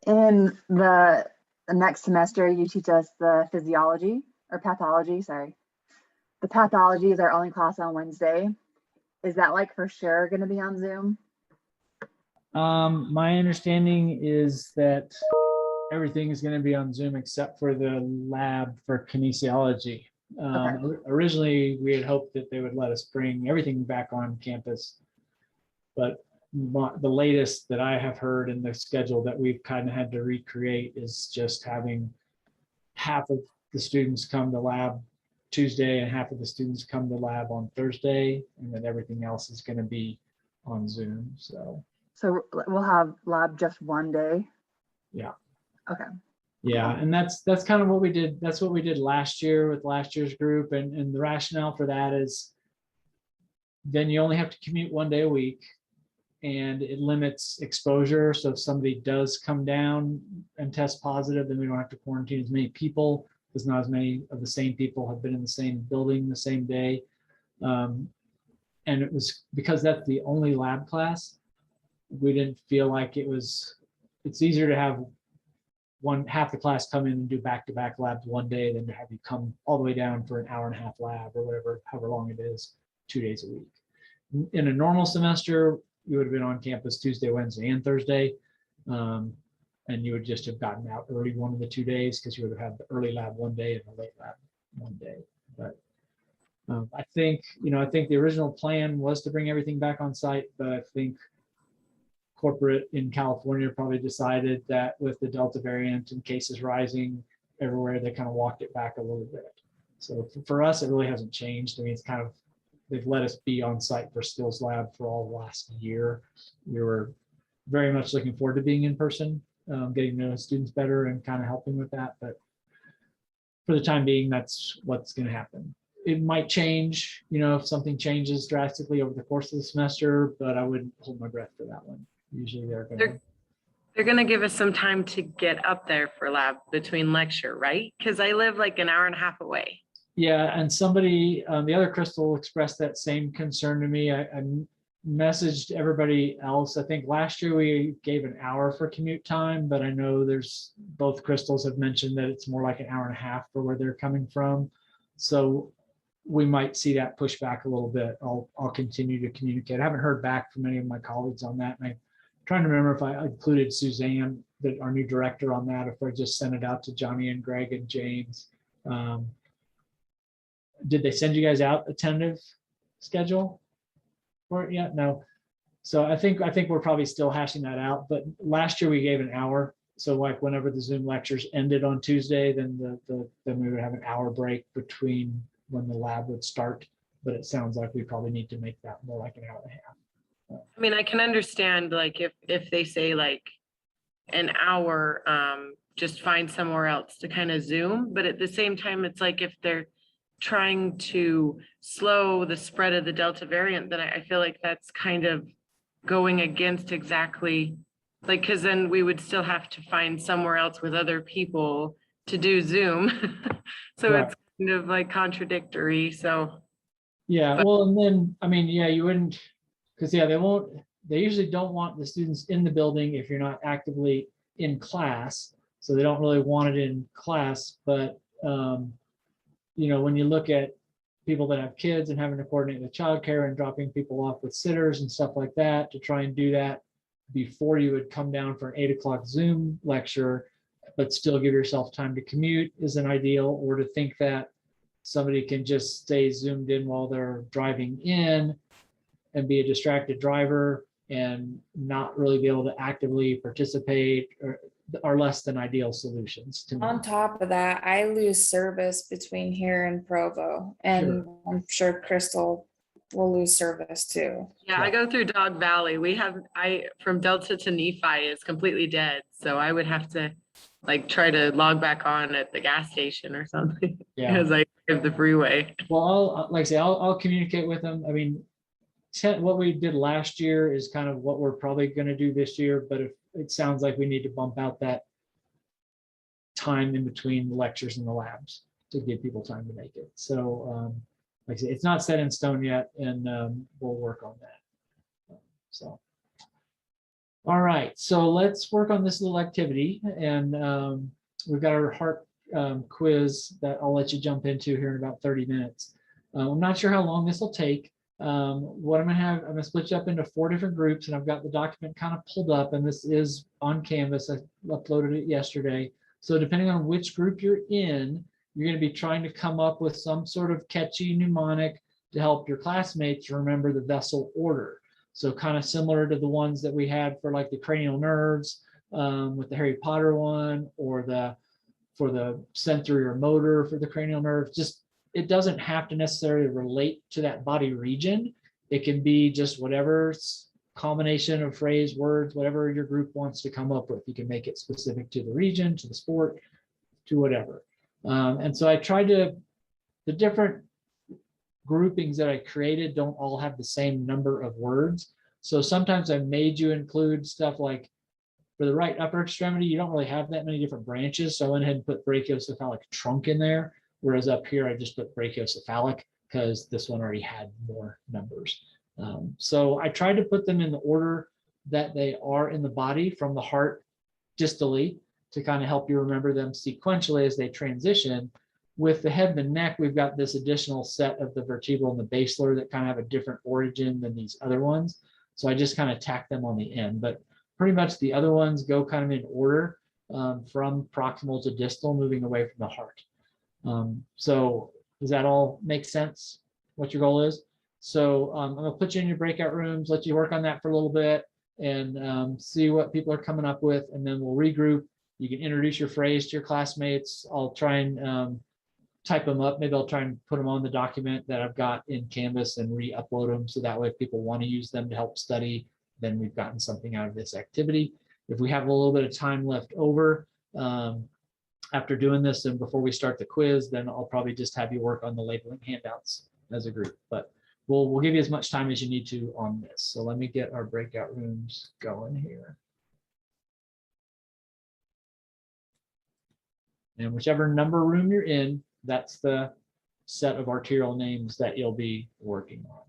In the next semester, you teach us the physiology or pathology, sorry. The pathology is our only class on Wednesday. Is that like for sure going to be on Zoom? My understanding is that everything is going to be on Zoom except for the lab for kinesiology. Originally, we had hoped that they would let us bring everything back on campus. But the latest that I have heard in the schedule that we've kind of had to recreate is just having half of the students come to lab Tuesday and half of the students come to lab on Thursday, and then everything else is going to be on Zoom. So we'll have lab just one day. Yeah. Okay. Yeah, and that's kind of what we did. That's what we did last year with last year's group. And the rationale for that is then you only have to commute one day a week and it limits exposure. So if somebody does come down and test positive, then we don't have to quarantine as many people because not as many of the same people have been in the same building the same day. And it was because that's the only lab class, we didn't feel like it's easier to have half the class come in and do back-to-back labs one day than to have you come all the way down for an hour-and-a-half lab or whatever, however long it is, 2 days a week. In a normal semester, you would have been on campus Tuesday, Wednesday, and Thursday. And you would just have gotten out early one of the 2 days because you would have had the early lab one day and the late lab one day. But I think the original plan was to bring everything back on site, but I think corporate in California probably decided that with the Delta variant and cases rising everywhere, they kind of walked it back a little bit. So for us, it really hasn't changed. I mean, it's kind of, they've let us be on site for skills lab for all last year. We were very much looking forward to being in person, getting to know students better and kind of helping with that. But for the time being, that's what's going to happen. It might change, if something changes drastically over the course of the semester, but I wouldn't hold my breath for that one. Usually they're going to give us some time to get up there for lab between lecture, right? Because I live like an hour and a half away. Yeah, and somebody, the other Crystal expressed that same concern to me. I messaged everybody else. I think last year we gave an hour for commute time, but I know both Crystals have mentioned that it's more like an hour and a half for where they're coming from. So we might see that push back a little bit. I'll continue to communicate. I haven't heard back from any of my colleagues on that. And I'm trying to remember if I included Suzanne, our new director, on that, if I just sent it out to Johnny and Greg and James. Did they send you guys out a tentative schedule for it yet? No. So I think we're probably still hashing that out. But last year we gave an hour. So like whenever the Zoom lectures ended on Tuesday, then then we would have an hour break between when the lab would start. But it sounds like we probably need to make that more like an hour and a half. I mean, I can understand like if they say like an hour, just find somewhere else to kind of Zoom. But at the same time, it's like if they're trying to slow the spread of the Delta variant, then I feel like that's kind of going against exactly like, because then we would still have to find somewhere else with other people to do Zoom. So Right. It's kind of like contradictory. So yeah, well, and then I mean, yeah, you wouldn't, because they usually don't want the students in the building if you're not actively in class. So they don't really want it in class. But when you look at people that have kids and having to coordinate with childcare and dropping people off with sitters and stuff like that, to try and do that before you would come down for an 8 o'clock Zoom lecture, but still give yourself time to commute isn't ideal. Or to think that somebody can just stay zoomed in while they're driving in and be a distracted driver and not really be able to actively participate are less than ideal solutions to me. On top of that, I lose service between here and Provo, and I'm sure Crystal will lose service too. yeah, I go through Dog Valley. From Delta to Nephi is completely dead. So I would have to like try to log back on at the gas station or something because I have the freeway. Well, I'll communicate with them. I mean, what we did last year is kind of what we're probably going to do this year, but if it sounds like we need to bump out that time in between the lectures and the labs to give people time to make it. So like I say, it's not set in stone yet, and we'll work on that. So. All right, so let's work on this little activity, and we've got our heart quiz that I'll let you jump into here in about 30 minutes. I'm not sure how long this will take. What I'm gonna split you up into 4 different groups, and I've got the document kind of pulled up, and this is on Canvas. I uploaded it yesterday. So depending on which group you're in, you're gonna be trying to come up with some sort of catchy mnemonic to help your classmates remember the vessel order. So kind of similar to the ones that we had for like the cranial nerves with the Harry Potter one, or for the sensory or motor for the cranial nerves. Just, it doesn't have to necessarily relate to that body region. It can be just whatever combination of phrase, words, whatever your group wants to come up with. You can make it specific to the region, to the sport, to whatever. And so I tried to, the different groupings that I created don't all have the same number of words. So sometimes I made you include stuff like, for the right upper extremity, you don't really have that many different branches. So I went ahead and put brachiocephalic trunk in there. Whereas up here, I just put brachiocephalic because this one already had more numbers. So I tried to put them in the order that they are in the body, from the heart distally, to kind of help you remember them sequentially as they transition. With the head and the neck, we've got this additional set of the vertebral and the basilar that kind of have a different origin than these other ones. So I just kind of tack them on the end, but pretty much the other ones go kind of in order from proximal to distal, moving away from the heart. So does that all make sense, what your goal is? So I'm gonna put you in your breakout rooms, let you work on that for a little bit, and see what people are coming up with, and then we'll regroup. You can introduce your phrase to your classmates. I'll try and type them up. Maybe I'll try and put them on the document that I've got in Canvas and re-upload them. So that way, if people want to use them to help study, then we've gotten something out of this activity. If we have a little bit of time left over after doing this and before we start the quiz, then I'll probably just have you work on the labeling handouts as a group. But we'll give you as much time as you need to on this. So let me get our breakout rooms going here. And whichever number room you're in, that's the set of arterial names that you'll be working on.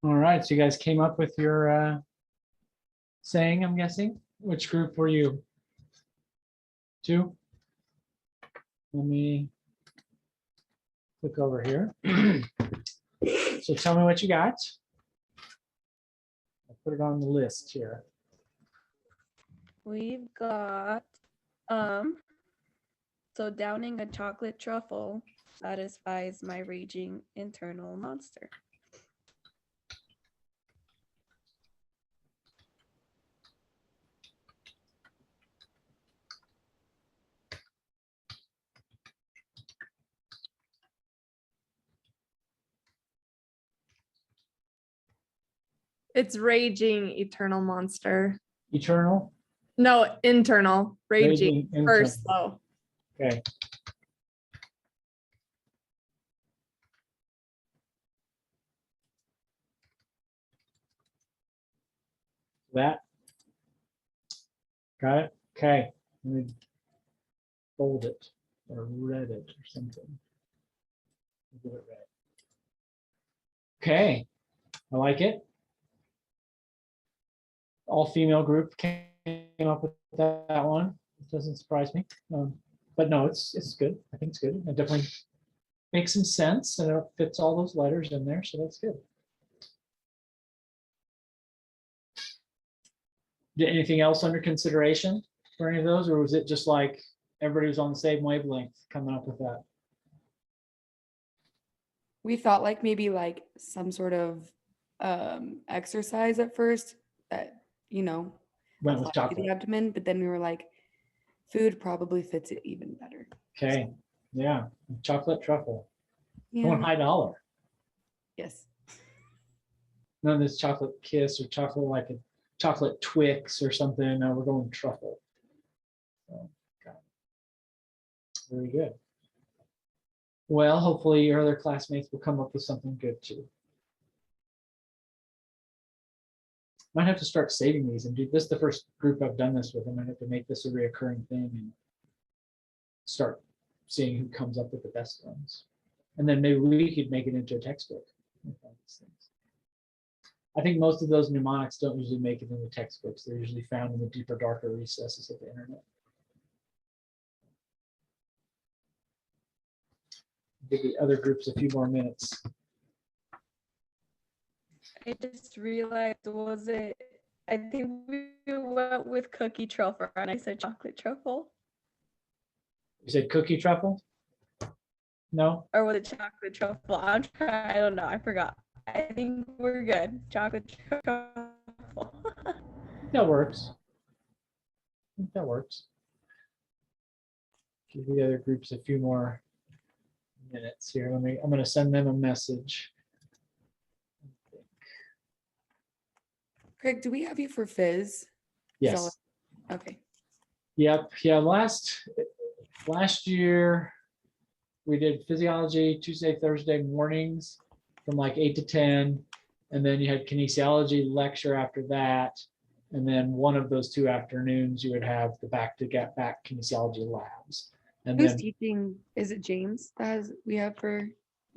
All right, so you guys came up with your saying, I'm guessing. Which group were you? 2? Let me click over here. So tell me what you got. I'll put it on the list here. We've got, so downing a chocolate truffle satisfies my raging internal monster. It's raging eternal monster. Eternal. No, internal, raging Raging first internal. though. Okay. That. Got it? Okay. Let me bold it or read it or something. Get it right. Okay. I like it. All female group came up with that one. It doesn't surprise me. But no, it's good. I think it's good. It definitely makes some sense and it fits all those letters in there. So that's good. Did anything else under consideration for any of those, or was it just like everybody was on the same wavelength coming up with that? We thought like maybe like some sort of exercise at first that, you know, Went with applied to the chocolate. abdomen, but then we were like, food probably fits it even better. Okay, yeah, chocolate truffle. Going Yeah. high dollar. Yes. None of this chocolate kiss or chocolate like a chocolate Twix or something. No, we're going truffle. So, got it. Very good. Well, hopefully your other classmates will come up with something good too. Might have to start saving these and do this. Is the first group I've done this with. I might have to make this a reoccurring thing and start seeing who comes up with the best ones. And then maybe we could make it into a textbook. I think most of those mnemonics don't usually make it into textbooks. They're usually found in the deeper, darker recesses of the internet. Give the other groups a few more minutes. I just realized, was it, I think we went with cookie truffle and I said chocolate truffle, You said cookie truffle? No? or was it chocolate truffle? I'm trying, I don't know, I forgot. I think we're good. Chocolate truffle. That works. I think that works. Give the other groups a few more minutes here. I'm going to send them a message. Craig, do we have you for Fizz? Yes. Okay. Yep. Yeah. Last year we did physiology Tuesday, Thursday mornings from like 8 to 10. And then you had kinesiology lecture after that. And then one of those 2 afternoons you would have the back kinesiology labs. And Who's then, teaching? Is it James that we have for?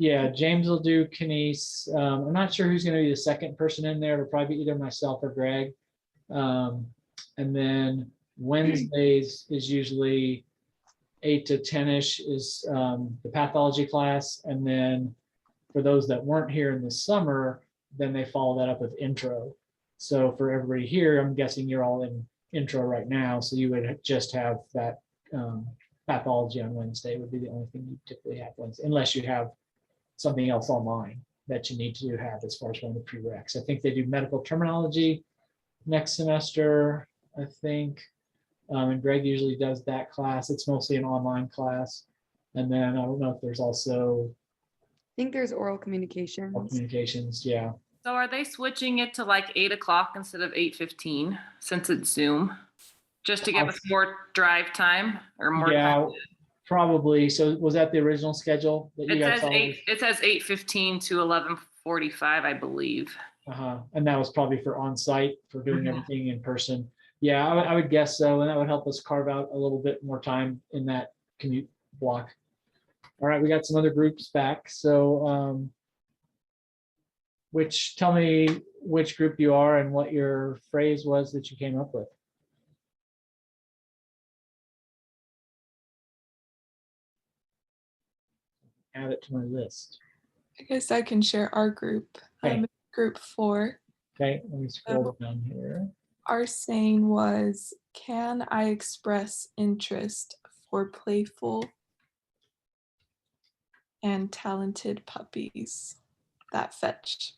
yeah, James will do kines. I'm not sure who's going to be the second person in there. It'll probably be either myself or Greg. And then Wednesdays is usually 8 to 10-ish is the pathology class. And then for those that weren't here in the summer, then they follow that up with intro. So for everybody here, I'm guessing you're all in intro right now. So you would just have that pathology on Wednesday would be the only thing you typically have Wednesday, unless you have something else online that you need to have as far as one of the prereqs. I think they do medical terminology next semester, I think. And Greg usually does that class. It's mostly an online class. And then I don't know if there's also I think there's oral communications. communications. Yeah. So are they switching it to like 8 o'clock instead of 8:15 since it's Zoom? Just to give us more drive time or more Yeah, time? probably. So was that the original schedule that you It guys says saw? 8:15 to 11:45, I believe. And that was probably for on-site for doing Mhm. everything in person. Yeah, I would guess so. And that would help us carve out a little bit more time in that commute block. All right, we got some other groups back. So tell me which group you are and what your phrase was that you came up with. Add it to my list. I guess I can share our group. Okay. Group 4. Okay, let me scroll down here. Our saying was, can I express interest for playful and talented puppies that fetch?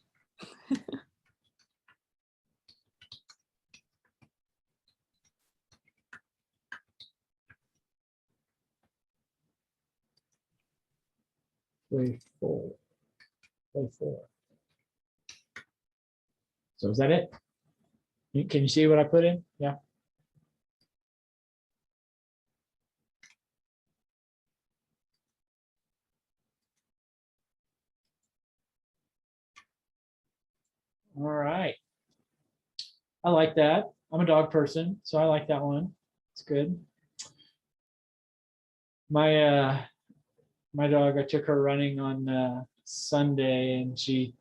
Playful. So is that it? Can you see what I put in? Yeah. All right. I like that. I'm a dog person, so I like that one. It's good. My dog, I took her running on Sunday, and she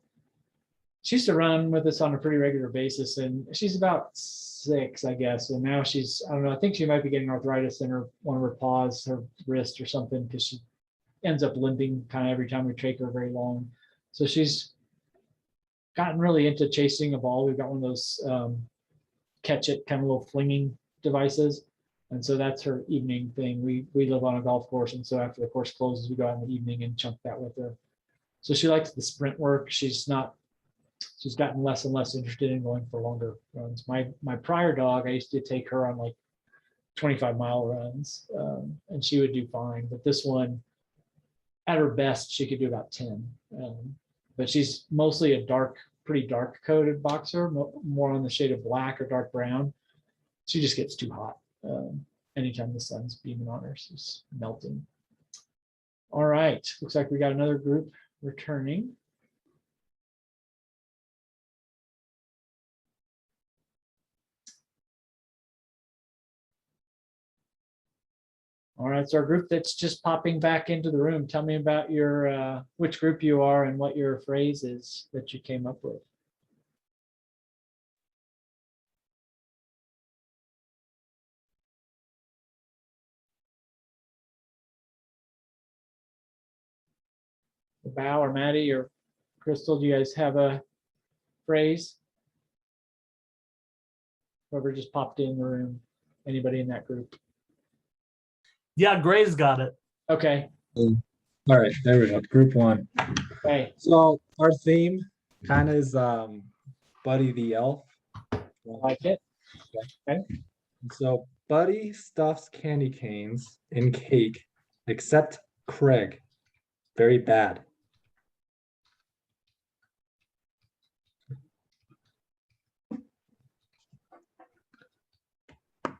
used to run with us on a pretty regular basis, and she's about 6, I guess. And now she's, I don't know, I think she might be getting arthritis in one of her paws, her wrist or something, because she ends up limping kind of every time we take her very long. So she's gotten really into chasing a ball. We've got one of those catch it kind of little flinging devices. And so that's her evening thing. We live on a golf course, and so after the course closes, we go out in the evening and chunk that with her. So she likes the sprint work. She's gotten less and less interested in going for longer runs. My prior dog, I used to take her on like 25-mile runs, and she would do fine. But this one, at her best, she could do about 10. But she's mostly a pretty dark coated boxer, more on the shade of black or dark brown. She just gets too hot. Anytime the sun's beaming on her, she's melting. All right, looks like we got another group returning. All right, so our group that's just popping back into the room, tell me about your which group you are and what your phrase is that you came up with. Bao or Maddie or Crystal, do you guys have a phrase? Whoever just popped in the room, anybody in that group? Yeah, Gray's got it. Okay. All right, there we go. Group 1. Okay. So our theme kind of is Buddy the Elf. I like it. Okay. So Buddy stuffs candy canes in cake, except Craig. Very bad.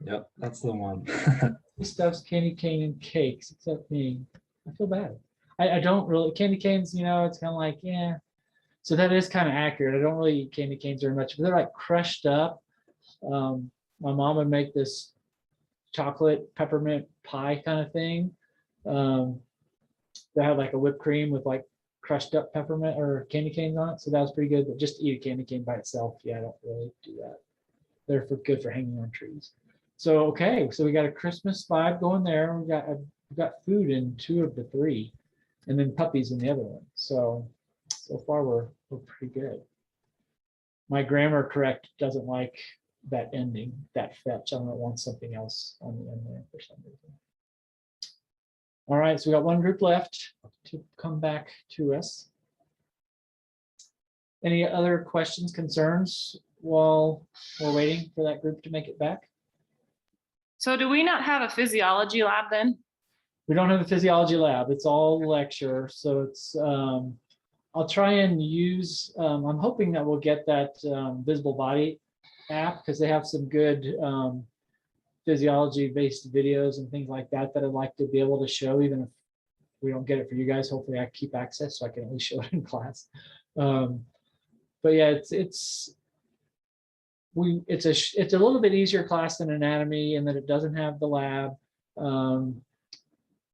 Yep, that's the one. He stuffs candy cane and cakes, except me. I feel bad. I don't really, candy canes, you know, it's kind of like, yeah. So that is kind of accurate. I don't really eat candy canes very much, but they're like crushed up. My mom would make this chocolate peppermint pie kind of thing. That had like a whipped cream with like crushed up peppermint or candy canes on it. So that was pretty good, but just to eat a candy cane by itself, yeah, I don't really do that. They're good for hanging on trees. So, okay, so we got a Christmas vibe going there. We've got food in 2 of the 3, and then puppies in the other one. So far we're pretty good. My grammar correct doesn't like that ending, that fetch. I don't know, it wants something else on the end there for some reason. All right, so we got one group left to come back to us. Any other questions, concerns while we're waiting for that group to make it back? So do we not have a physiology lab then? We don't have a physiology lab. It's all lecture. So it's, I'll try and use, I'm hoping that we'll get that Visible Body app, because they have some good physiology-based videos and things like that that I'd like to be able to show, even if we don't get it for you guys. Hopefully I keep access so I can at least show it in class. But yeah, it's a little bit easier class than anatomy in that it doesn't have the lab.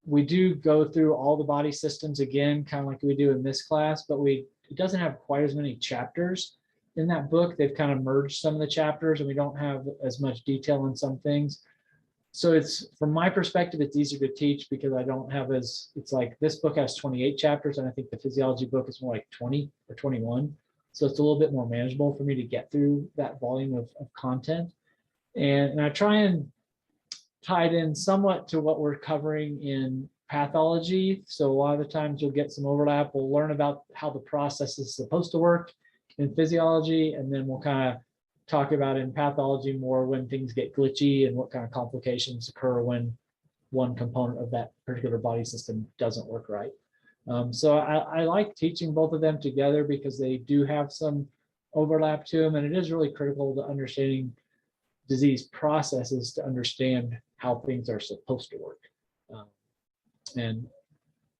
We do go through all the body systems again, kind of like we do in this class, but we it doesn't have quite as many chapters in that book. They've kind of merged some of the chapters and we don't have as much detail in some things. So it's, from my perspective, it's easier to teach because I don't have as, it's like this book has 28 chapters and I think the physiology book is more like 20 or 21. So it's a little bit more manageable for me to get through that volume of content. And I try and tie it in somewhat to what we're covering in pathology. So a lot of the times you'll get some overlap. We'll learn about how the process is supposed to work in physiology, and then we'll kind of talk about in pathology more when things get glitchy and what kind of complications occur when one component of that particular body system doesn't work right. So I like teaching both of them together because they do have some overlap to them, and it is really critical to understanding disease processes to understand how things are supposed to work. And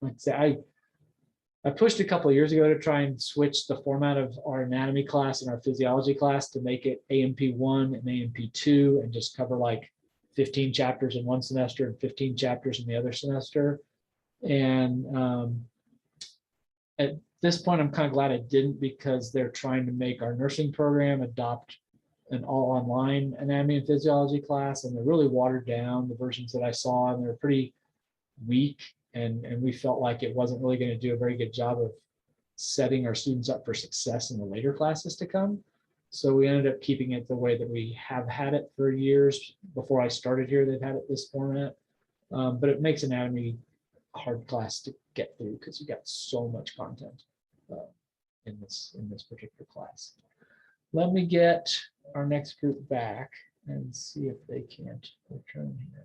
like I say, I pushed a couple of years ago to try and switch the format of our anatomy class and our physiology class to make it A&P1 and A&P2 and just cover like 15 chapters in one semester and 15 chapters in the other semester. And at this point, I'm kind of glad I didn't, because they're trying to make our nursing program adopt an all online anatomy and physiology class, and they're really watered down, the versions that I saw, and they're pretty weak. And we felt like it wasn't really going to do a very good job of setting our students up for success in the later classes to come. So we ended up keeping it the way that we have had it for years. Before I started here, they've had it this format. But it makes anatomy a hard class to get through because you got so much content in this particular class. Let me get our next group back and see if they can't return here.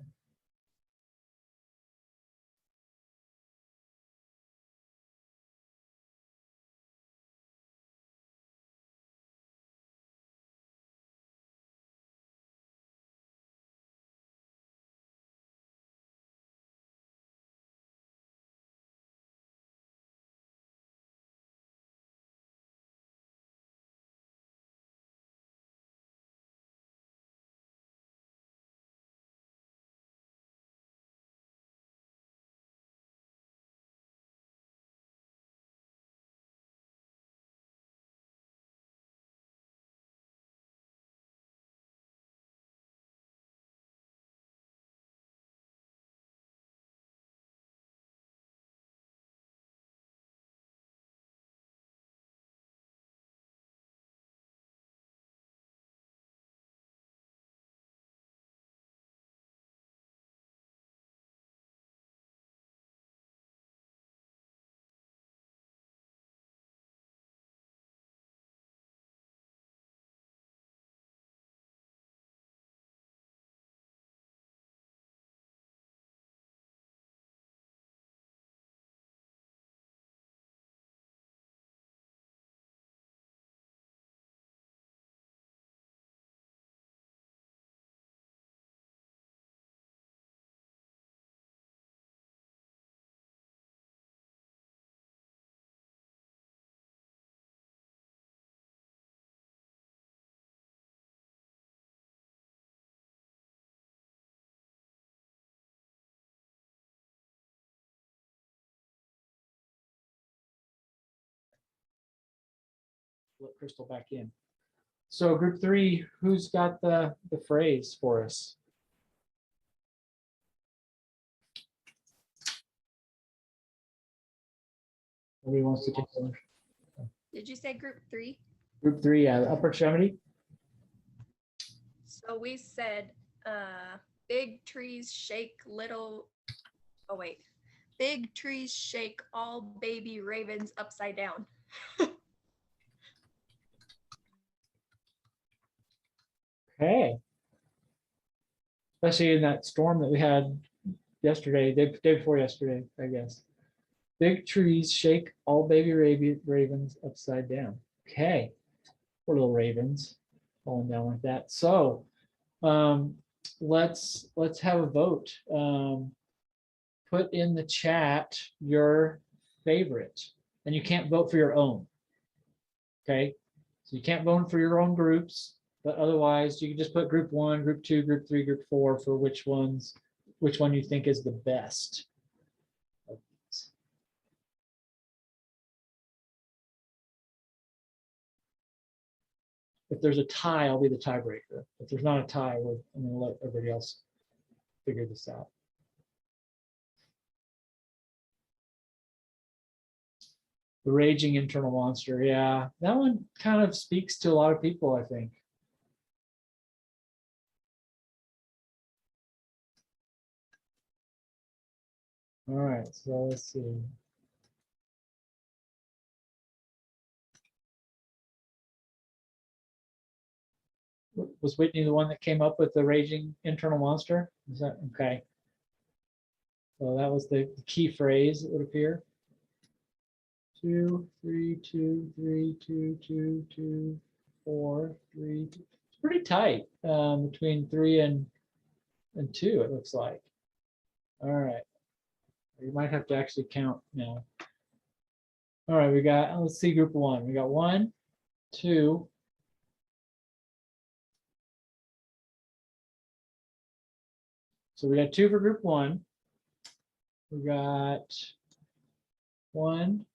Let Crystal back in. So group 3, who's got the phrase for us? Nobody wants to take one. Did you say group 3? Group 3, upper extremity. So we said big trees shake little, oh wait, big trees shake all baby ravens upside down. Okay. Especially in that storm that we had yesterday, day before yesterday, I guess. Big trees shake all baby ravens upside down. Okay. Poor little ravens falling down like that. So let's have a vote. Put in the chat your favorite, and you can't vote for your own. Okay. So you can't vote for your own groups. But otherwise, you can just put group 1, group 2, group 3, group 4 for which one you think is the best. If there's a tie, I'll be the tiebreaker. If there's not a tie, I'm gonna let everybody else figure this out. The Raging Internal Monster, yeah, that one kind of speaks to a lot of people, I think. All right, so let's see. Was Whitney the one that came up with the Raging Internal Monster? Is that okay? So that was the key phrase, it would appear. 2, 3, 2, 3, 2, 2, 2, 4, 3. It's pretty tight between 3 and 2, it looks like. All right. You might have to actually count now. All right, we got, let's see, group 1. We got 1, 2. So we got 2 for group 1. We got 1,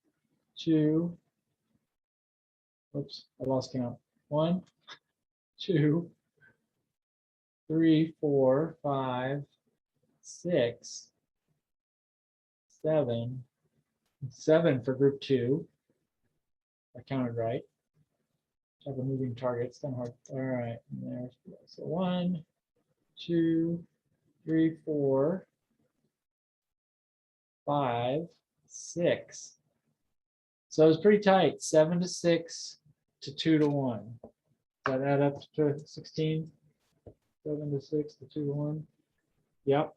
2. Oops, I lost count. 1, 2, 3, 4, 5, 6, 7. 7 for group 2. I counted right. Have a moving target. It's kind of hard. All right. There's, so 1, 2, 3, 4, 5, 6. So it was pretty tight. 7 to 6 to 2 to 1. Does that add up to 16? 7 to 6 to 2 to 1. Yep.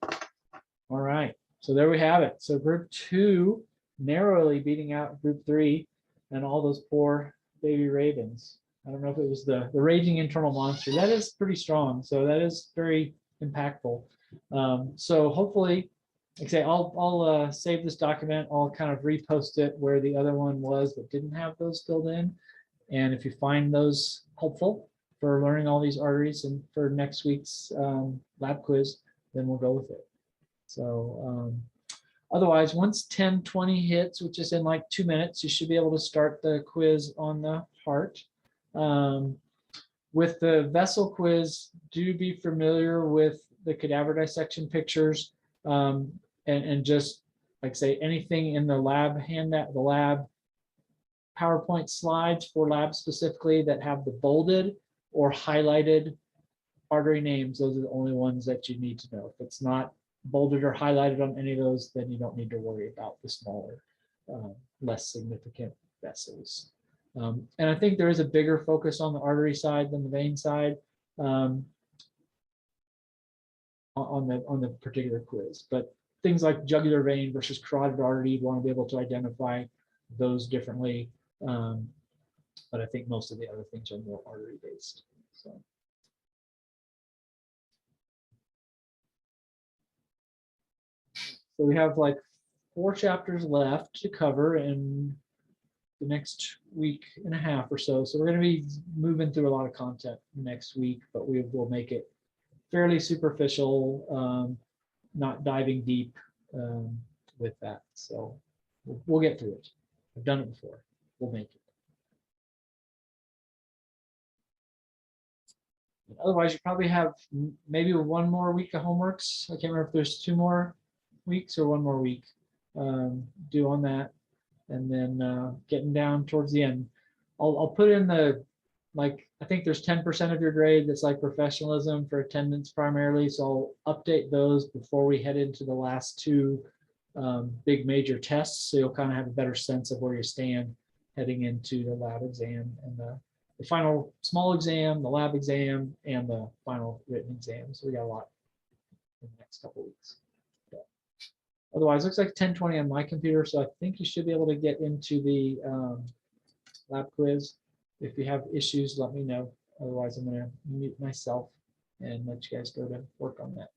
All right. So there we have it. So group 2 narrowly beating out group 3 and all those poor baby ravens. I don't know if it was the Raging Internal Monster. That is pretty strong. So that is very impactful. So hopefully, like I say, I'll save this document. I'll kind of repost it where the other one was that didn't have those filled in. And if you find those helpful for learning all these arteries and for next week's lab quiz, then we'll go with it. So otherwise, once 10:20 hits, which is in like 2 minutes, you should be able to start the quiz on the heart. With the vessel quiz, do be familiar with the cadaver dissection pictures, and just like say anything in the lab handout, the lab PowerPoint slides for labs specifically that have the bolded or highlighted artery names. Those are the only ones that you need to know. If it's not bolded or highlighted on any of those, then you don't need to worry about the smaller, less significant vessels. And I think there is a bigger focus on the artery side than the vein side on the particular quiz. But things like jugular vein versus carotid artery, you want to be able to identify those differently. But I think most of the other things are more artery based. So we have like 4 chapters left to cover in the next week and a half or so. So we're going to be moving through a lot of content next week, but we will make it fairly superficial, not diving deep with that. So we'll get through it. I've done it before. We'll make it. Otherwise, you probably have maybe 1 more week of homeworks. I can't remember if there's 2 more weeks or 1 more week due on that. And then getting down towards the end, I'll put in the, like, I think there's 10% of your grade that's like professionalism for attendance primarily. So I'll update those before we head into the last 2 big major tests. So you'll kind of have a better sense of where you stand heading into the lab exam and the final small exam, the lab exam, and the final written exam. So we got a lot in the next couple weeks. Otherwise, it looks like 10:20 on my computer, so I think you should be able to get into the lab quiz. If you have issues, let me know. Otherwise, I'm going to mute myself and let you guys go to work on that.